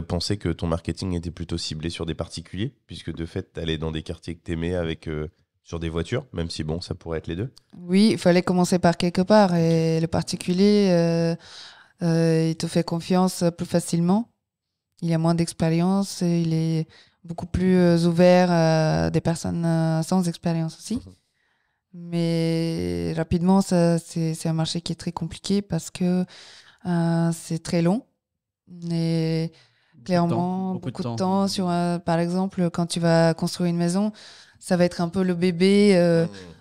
penser que ton marketing était plutôt ciblé sur des particuliers, puisque de fait, tu allais dans des quartiers que tu aimais avec... sur des voitures, même si bon, ça pourrait être les deux. Oui, il fallait commencer par quelque part. Et le particulier, il te fait confiance plus facilement. Il a moins d'expérience. Il est beaucoup plus ouvert à des personnes sans expérience aussi. Mais rapidement, c'est un marché qui est très compliqué parce que c'est très long. Et clairement, beaucoup de temps sur, par exemple, quand tu vas construire une maison, ça va être un peu le bébé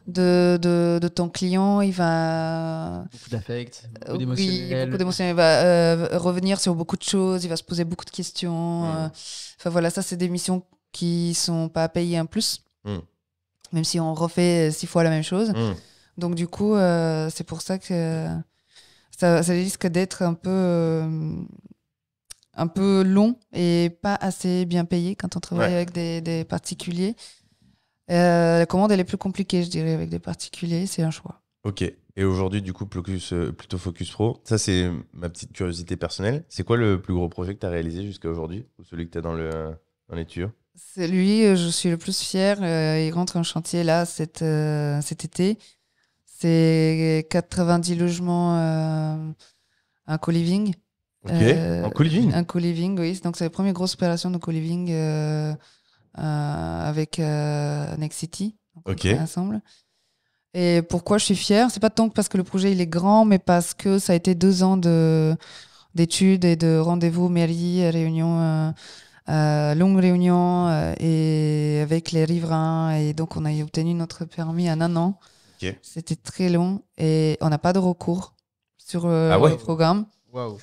de ton client. Il va... Beaucoup d'affect, beaucoup d'émotionnel. Oui, beaucoup d'émotionnel. Il va revenir sur beaucoup de choses. Il va se poser beaucoup de questions. Enfin, voilà, ça, c'est des missions qui ne sont pas payées en plus. Même si on refait 6 fois la même chose. Donc, du coup, c'est pour ça que ça risque d'être un peu long et pas assez bien payé quand on travaille avec des particuliers. La commande, elle est plus compliquée, je dirais, avec des particuliers. C'est un choix. Ok. Et aujourd'hui, du coup, plutôt Focus Pro. Ça, c'est ma petite curiosité personnelle. C'est quoi le plus gros projet que tu as réalisé jusqu'à aujourd'hui? Ou celui que tu as dans les tuyaux? C'est lui, je suis le plus fière. Il rentre en chantier, là, cet été. C'est 90 logements un co-living. Ok, en co-living? Un co-living, oui. Donc, c'est la première grosse opération de co-living avec Nexity. Ok. Ensemble. Et pourquoi je suis fière? C'est pas tant parce que le projet il est grand, mais parce que ça a été 2 ans d'études et de rendez-vous mairie, réunions, longues réunions et avec les riverains. Et donc, on a obtenu notre permis en 1 an. Okay. C'était très long et on n'a pas de recours sur le programme. Waouh.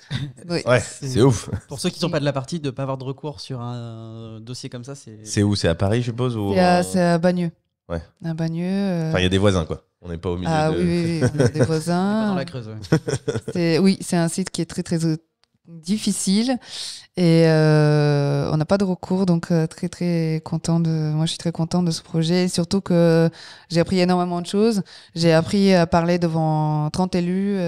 Oui. Ouais, c'est ouf. Pour ceux qui ne sont pas de la partie, de ne pas avoir de recours sur un dossier comme ça, c'est... C'est où? C'est à Paris, je suppose ou C'est à Bagneux. Ouais. À Bagneux. Enfin, il y a des voisins, quoi. On n'est pas au milieu Ah de... oui, on a des voisins. Dans la Creuse, ouais. Oui, c'est un site qui est très, très difficile et on n'a pas de recours, donc très, très content moi, je suis très contente de ce projet, et surtout que j'ai appris énormément de choses. J'ai appris à parler devant 30 élus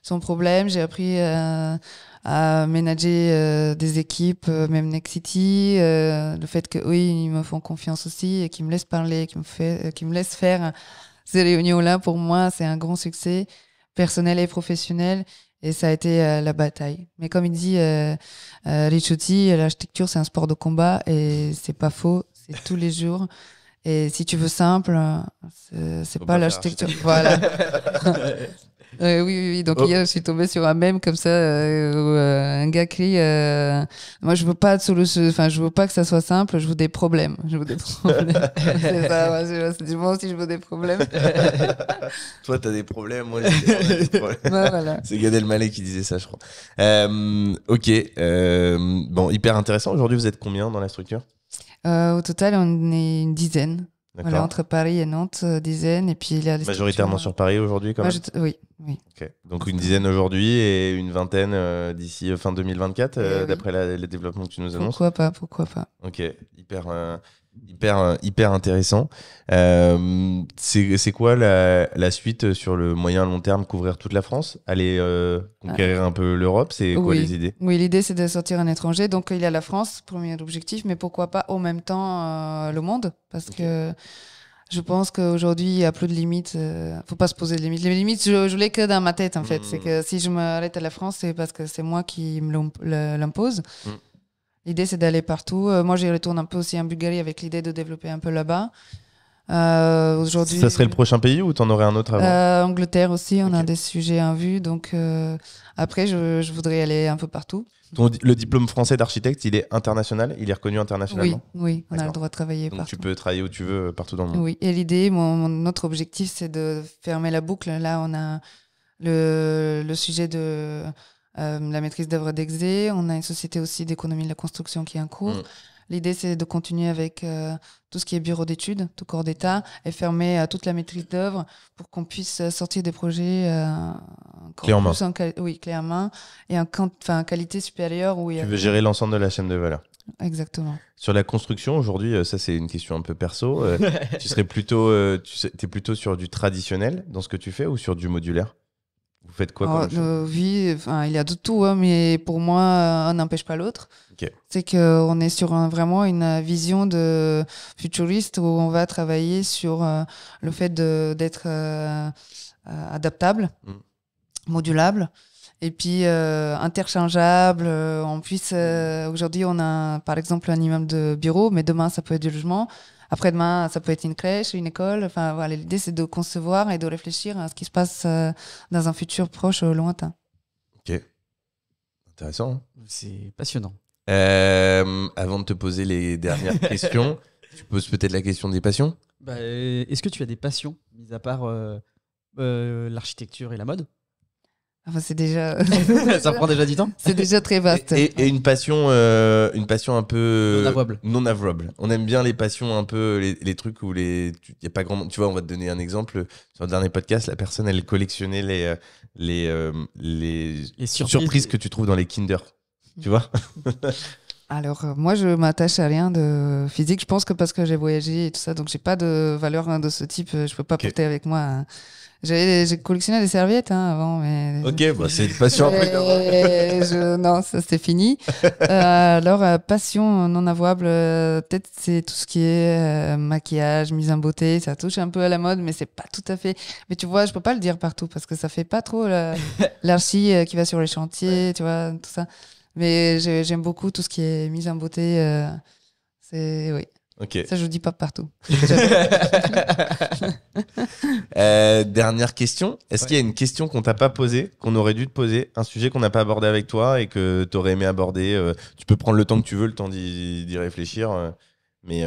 sans problème. J'ai appris à manager des équipes, même Next City, le fait que oui, ils me font confiance aussi et qu'ils me laissent parler, qu'ils me laissent faire ces réunions-là. Pour moi, c'est un grand succès personnel et professionnel, et ça a été la bataille. Mais comme il dit Ricciotti, l'architecture, c'est un sport de combat, et c'est pas faux, c'est tous les jours. Et si tu veux simple, c'est pas l'architecture. Voilà. Oui. Donc hier, je suis tombée sur un mème comme ça, où un gars crie moi, je veux pas de solution, enfin, je veux pas que ça soit simple, je veux des problèmes. Je veux des problèmes. C'est ça, moi aussi, je veux des problèmes. Toi, t'as des problèmes, moi, j'ai des problèmes. Voilà. C'est Gad Elmaleh qui disait ça, je crois. Ok. Bon, hyper intéressant. Aujourd'hui, vous êtes combien dans la structure? Au total, on est une dizaine. D'accord. Voilà, entre Paris et Nantes, dizaine. Et puis, il y a Majoritairement sur Paris aujourd'hui, quand même. Oui. Okay. Donc une dizaine aujourd'hui et une vingtaine d'ici fin 2024, d'après les développements que tu nous annonces. Pourquoi pas. Ok, hyper intéressant. C'est quoi la suite sur le moyen long terme? Couvrir toute la France? Aller conquérir un peu l'Europe? C'est quoi les idées? Oui, l'idée, c'est de sortir un étranger. Donc il y a la France, premier objectif, mais pourquoi pas au même temps le monde? Parce que je pense qu'aujourd'hui, il n'y a plus de limites. Faut pas se poser de limites. Les limites, je l'ai que dans ma tête, en fait. C'est que si je m'arrête à la France, c'est parce que c'est moi qui me l'impose. L'idée, c'est d'aller partout. Moi, j'y retourne un peu aussi en Bulgarie avec l'idée de développer un peu là-bas. Aujourd'hui, ça serait le prochain pays ou t'en aurais un autre avant? Angleterre aussi, on a des sujets en vue. Donc après, je voudrais aller un peu partout. Le diplôme français d'architecte, il est international? Il est reconnu internationalement? Oui, on a le droit de travailler donc partout. tu peux travailler où tu veux, partout dans le monde? Oui, et l'idée, notre objectif, c'est de fermer la boucle. Là, on a le sujet de la maîtrise d'œuvre d'Exé. On a une société aussi d'économie de la construction qui est en cours. L'idée, c'est de continuer avec tout ce qui est bureau d'études, tout corps d'État, et fermer toute la maîtrise d'œuvre pour qu'on puisse sortir des projets clé en main. Clé en main, et en qualité supérieure. Tu veux gérer l'ensemble de la chaîne de valeur. Exactement. Sur la construction, aujourd'hui, ça c'est une question un peu perso. Tu serais plutôt, t'es plutôt sur du traditionnel dans ce que tu fais ou sur du modulaire? Vous faites quoi comme chose? Oui, il y a de tout, hein, mais pour moi, un n'empêche pas l'autre. Okay. C'est qu'on est sur vraiment une vision de futuriste où on va travailler sur le fait d'être adaptable, modulable, et puis interchangeable. Aujourd'hui, on a par exemple un immeuble de bureau, mais demain, ça peut être du logement. Après-demain, ça peut être une crèche, une école. Enfin, voilà, l'idée, c'est de concevoir et de réfléchir à ce qui se passe dans un futur proche ou lointain. Ok. Intéressant. Hein. C'est passionnant. Avant de te poser les dernières questions, tu poses peut-être la question des passions. Est-ce que tu as des passions, mis à part l'architecture et la mode? Enfin, c'est déjà... Ça prend déjà du temps. C'est déjà très vaste. Et une passion un peu... Non avouable. On aime bien les passions un peu, les trucs où y a pas grand... Tu vois, on va te donner un exemple. Sur le dernier podcast, la personne, elle collectionnait les surprises que tu trouves dans les Kinder. Tu vois? Alors, moi, je m'attache à rien de physique. Je pense que parce que j'ai voyagé et tout ça, donc j'ai pas de valeur de ce type. Je peux pas porter avec moi... J'ai collectionné des serviettes avant, mais... Ok, c'est une passion après. Non, ça c'est fini. Alors, passion non avouable, peut-être c'est tout ce qui est maquillage, mise en beauté. Ça touche un peu à la mode, mais c'est pas tout à fait... Mais tu vois, je peux pas le dire partout parce que ça fait pas trop l'archi qui va sur les chantiers, tu vois, tout ça. Mais j'aime beaucoup tout ce qui est mise en beauté. Oui. Okay. Ça, je ne dis pas partout. Dernière question. Est-ce qu'il y a une question qu'on t'a pas posée, qu'on aurait dû te poser, un sujet qu'on n'a pas abordé avec toi et que tu aurais aimé aborder? Tu peux prendre le temps que tu veux, le temps d'y réfléchir. Mais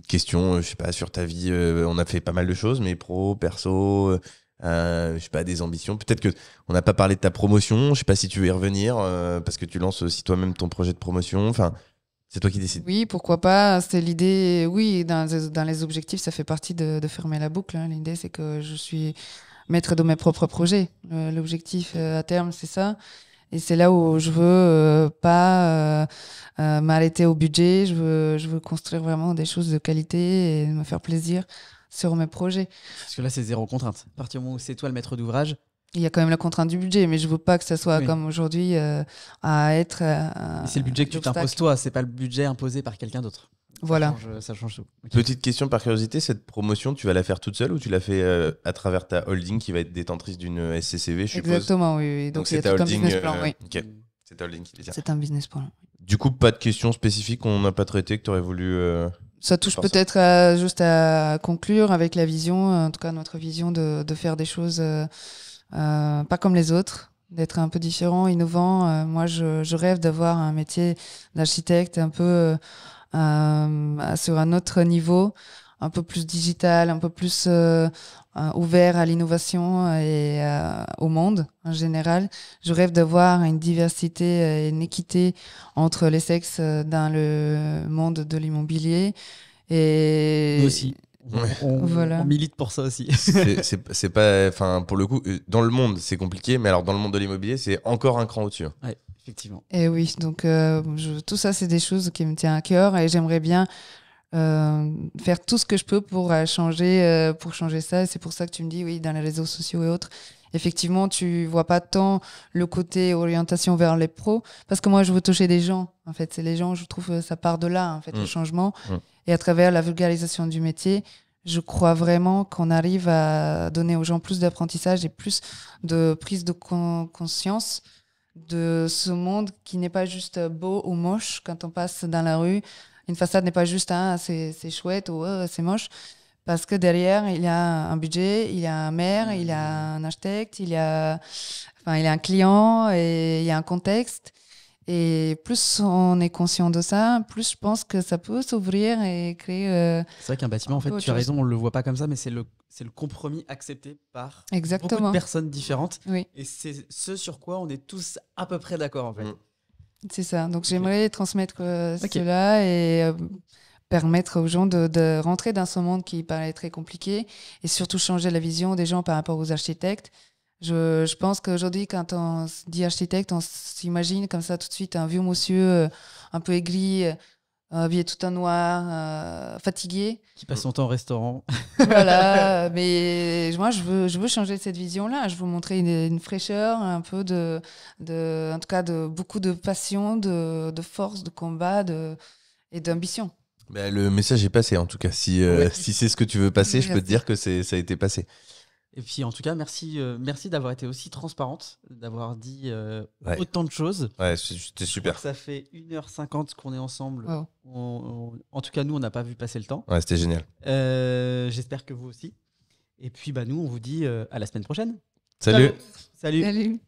question, je sais pas, sur ta vie, on a fait pas mal de choses, mais pro, perso, je sais pas, des ambitions. Peut-être que on n'a pas parlé de ta promotion. Je sais pas si tu veux y revenir parce que tu lances aussi toi-même ton projet de promotion. Enfin. C'est toi qui décides. Oui, pourquoi pas. C'est l'idée. Oui, dans les objectifs, ça fait partie de fermer la boucle. Hein. L'idée, c'est que je suis maître de mes propres projets. L'objectif à terme, c'est ça. Et c'est là où je veux pas m'arrêter au budget. Je veux construire vraiment des choses de qualité et me faire plaisir sur mes projets. Parce que là, c'est zéro contrainte. À partir du moment où c'est toi le maître d'ouvrage. Il y a quand même la contrainte du budget, mais je veux pas que ça soit comme aujourd'hui à être. C'est le budget que tu t'imposes toi, c'est pas le budget imposé par quelqu'un d'autre. Voilà. Ça change tout. Okay. Petite question par curiosité, cette promotion, tu vas la faire toute seule ou tu la fais à travers ta holding qui va être détentrice d'une SCCV, je suppose? Exactement, oui. Donc c'est ta holding. Oui. Okay. C'est ta holding qui les tient. C'est un business plan. Du coup, pas de questions spécifiques qu'on n'a pas traitées que tu aurais voulu. Ça touche peut-être juste à conclure avec la vision, en tout cas notre vision de faire des choses pas comme les autres, d'être un peu différent, innovant. Moi, je rêve d'avoir un métier d'architecte un peu sur un autre niveau, un peu plus digital, un peu plus ouvert à l'innovation et au monde en général. Je rêve d'avoir une diversité et une équité entre les sexes dans le monde de l'immobilier. Et nous aussi. On milite pour ça aussi. C'est pas, enfin, pour le coup, dans le monde, c'est compliqué, mais alors dans le monde de l'immobilier, c'est encore un cran au-dessus. Ouais, effectivement. Et oui, donc tout ça, c'est des choses qui me tiennent à cœur et j'aimerais bien faire tout ce que je peux pour changer ça. Et c'est pour ça que tu me dis, oui, dans les réseaux sociaux et autres, effectivement, tu vois pas tant le côté orientation vers les pros, parce que moi, je veux toucher des gens. En fait, c'est les gens, je trouve, ça part de là, en fait, le changement. Et à travers la vulgarisation du métier, je crois vraiment qu'on arrive à donner aux gens plus d'apprentissage et plus de prise de conscience de ce monde qui n'est pas juste beau ou moche quand on passe dans la rue. Une façade n'est pas juste c'est chouette ou c'est moche, parce que derrière, il y a un budget, il y a un maire, il y a un architecte, il y a un client et il y a un contexte. Et plus on est conscient de ça, plus je pense que ça peut s'ouvrir et créer. C'est vrai qu'un bâtiment, en fait, tu as raison, on le voit pas comme ça, mais c'est le compromis accepté par beaucoup de personnes différentes. Oui. Et c'est ce sur quoi on est tous à peu près d'accord, en fait. C'est ça. Donc j'aimerais transmettre cela et permettre aux gens de rentrer dans ce monde qui paraît très compliqué et surtout changer la vision des gens par rapport aux architectes. Je pense qu'aujourd'hui, quand on dit architecte, on s'imagine comme ça tout de suite un vieux monsieur un peu aigri, habillé tout en noir, fatigué. Qui passe son temps au restaurant. Voilà, mais moi, je veux changer cette vision-là. Je veux montrer une fraîcheur, un peu en tout cas, de beaucoup de passion, de force, de combat et d'ambition. Bah, le message est passé, en tout cas. Si c'est ce que tu veux passer, je peux te dire que ça a été passé. Et puis en tout cas, merci d'avoir été aussi transparente, d'avoir dit autant de choses. Ouais, c'était super. Ça fait 1h50 qu'on est ensemble. Wow. En tout cas, nous, on n'a pas vu passer le temps. Ouais, c'était génial. J'espère que vous aussi. Et puis nous, on vous dit à la semaine prochaine. Salut. Salut. Salut.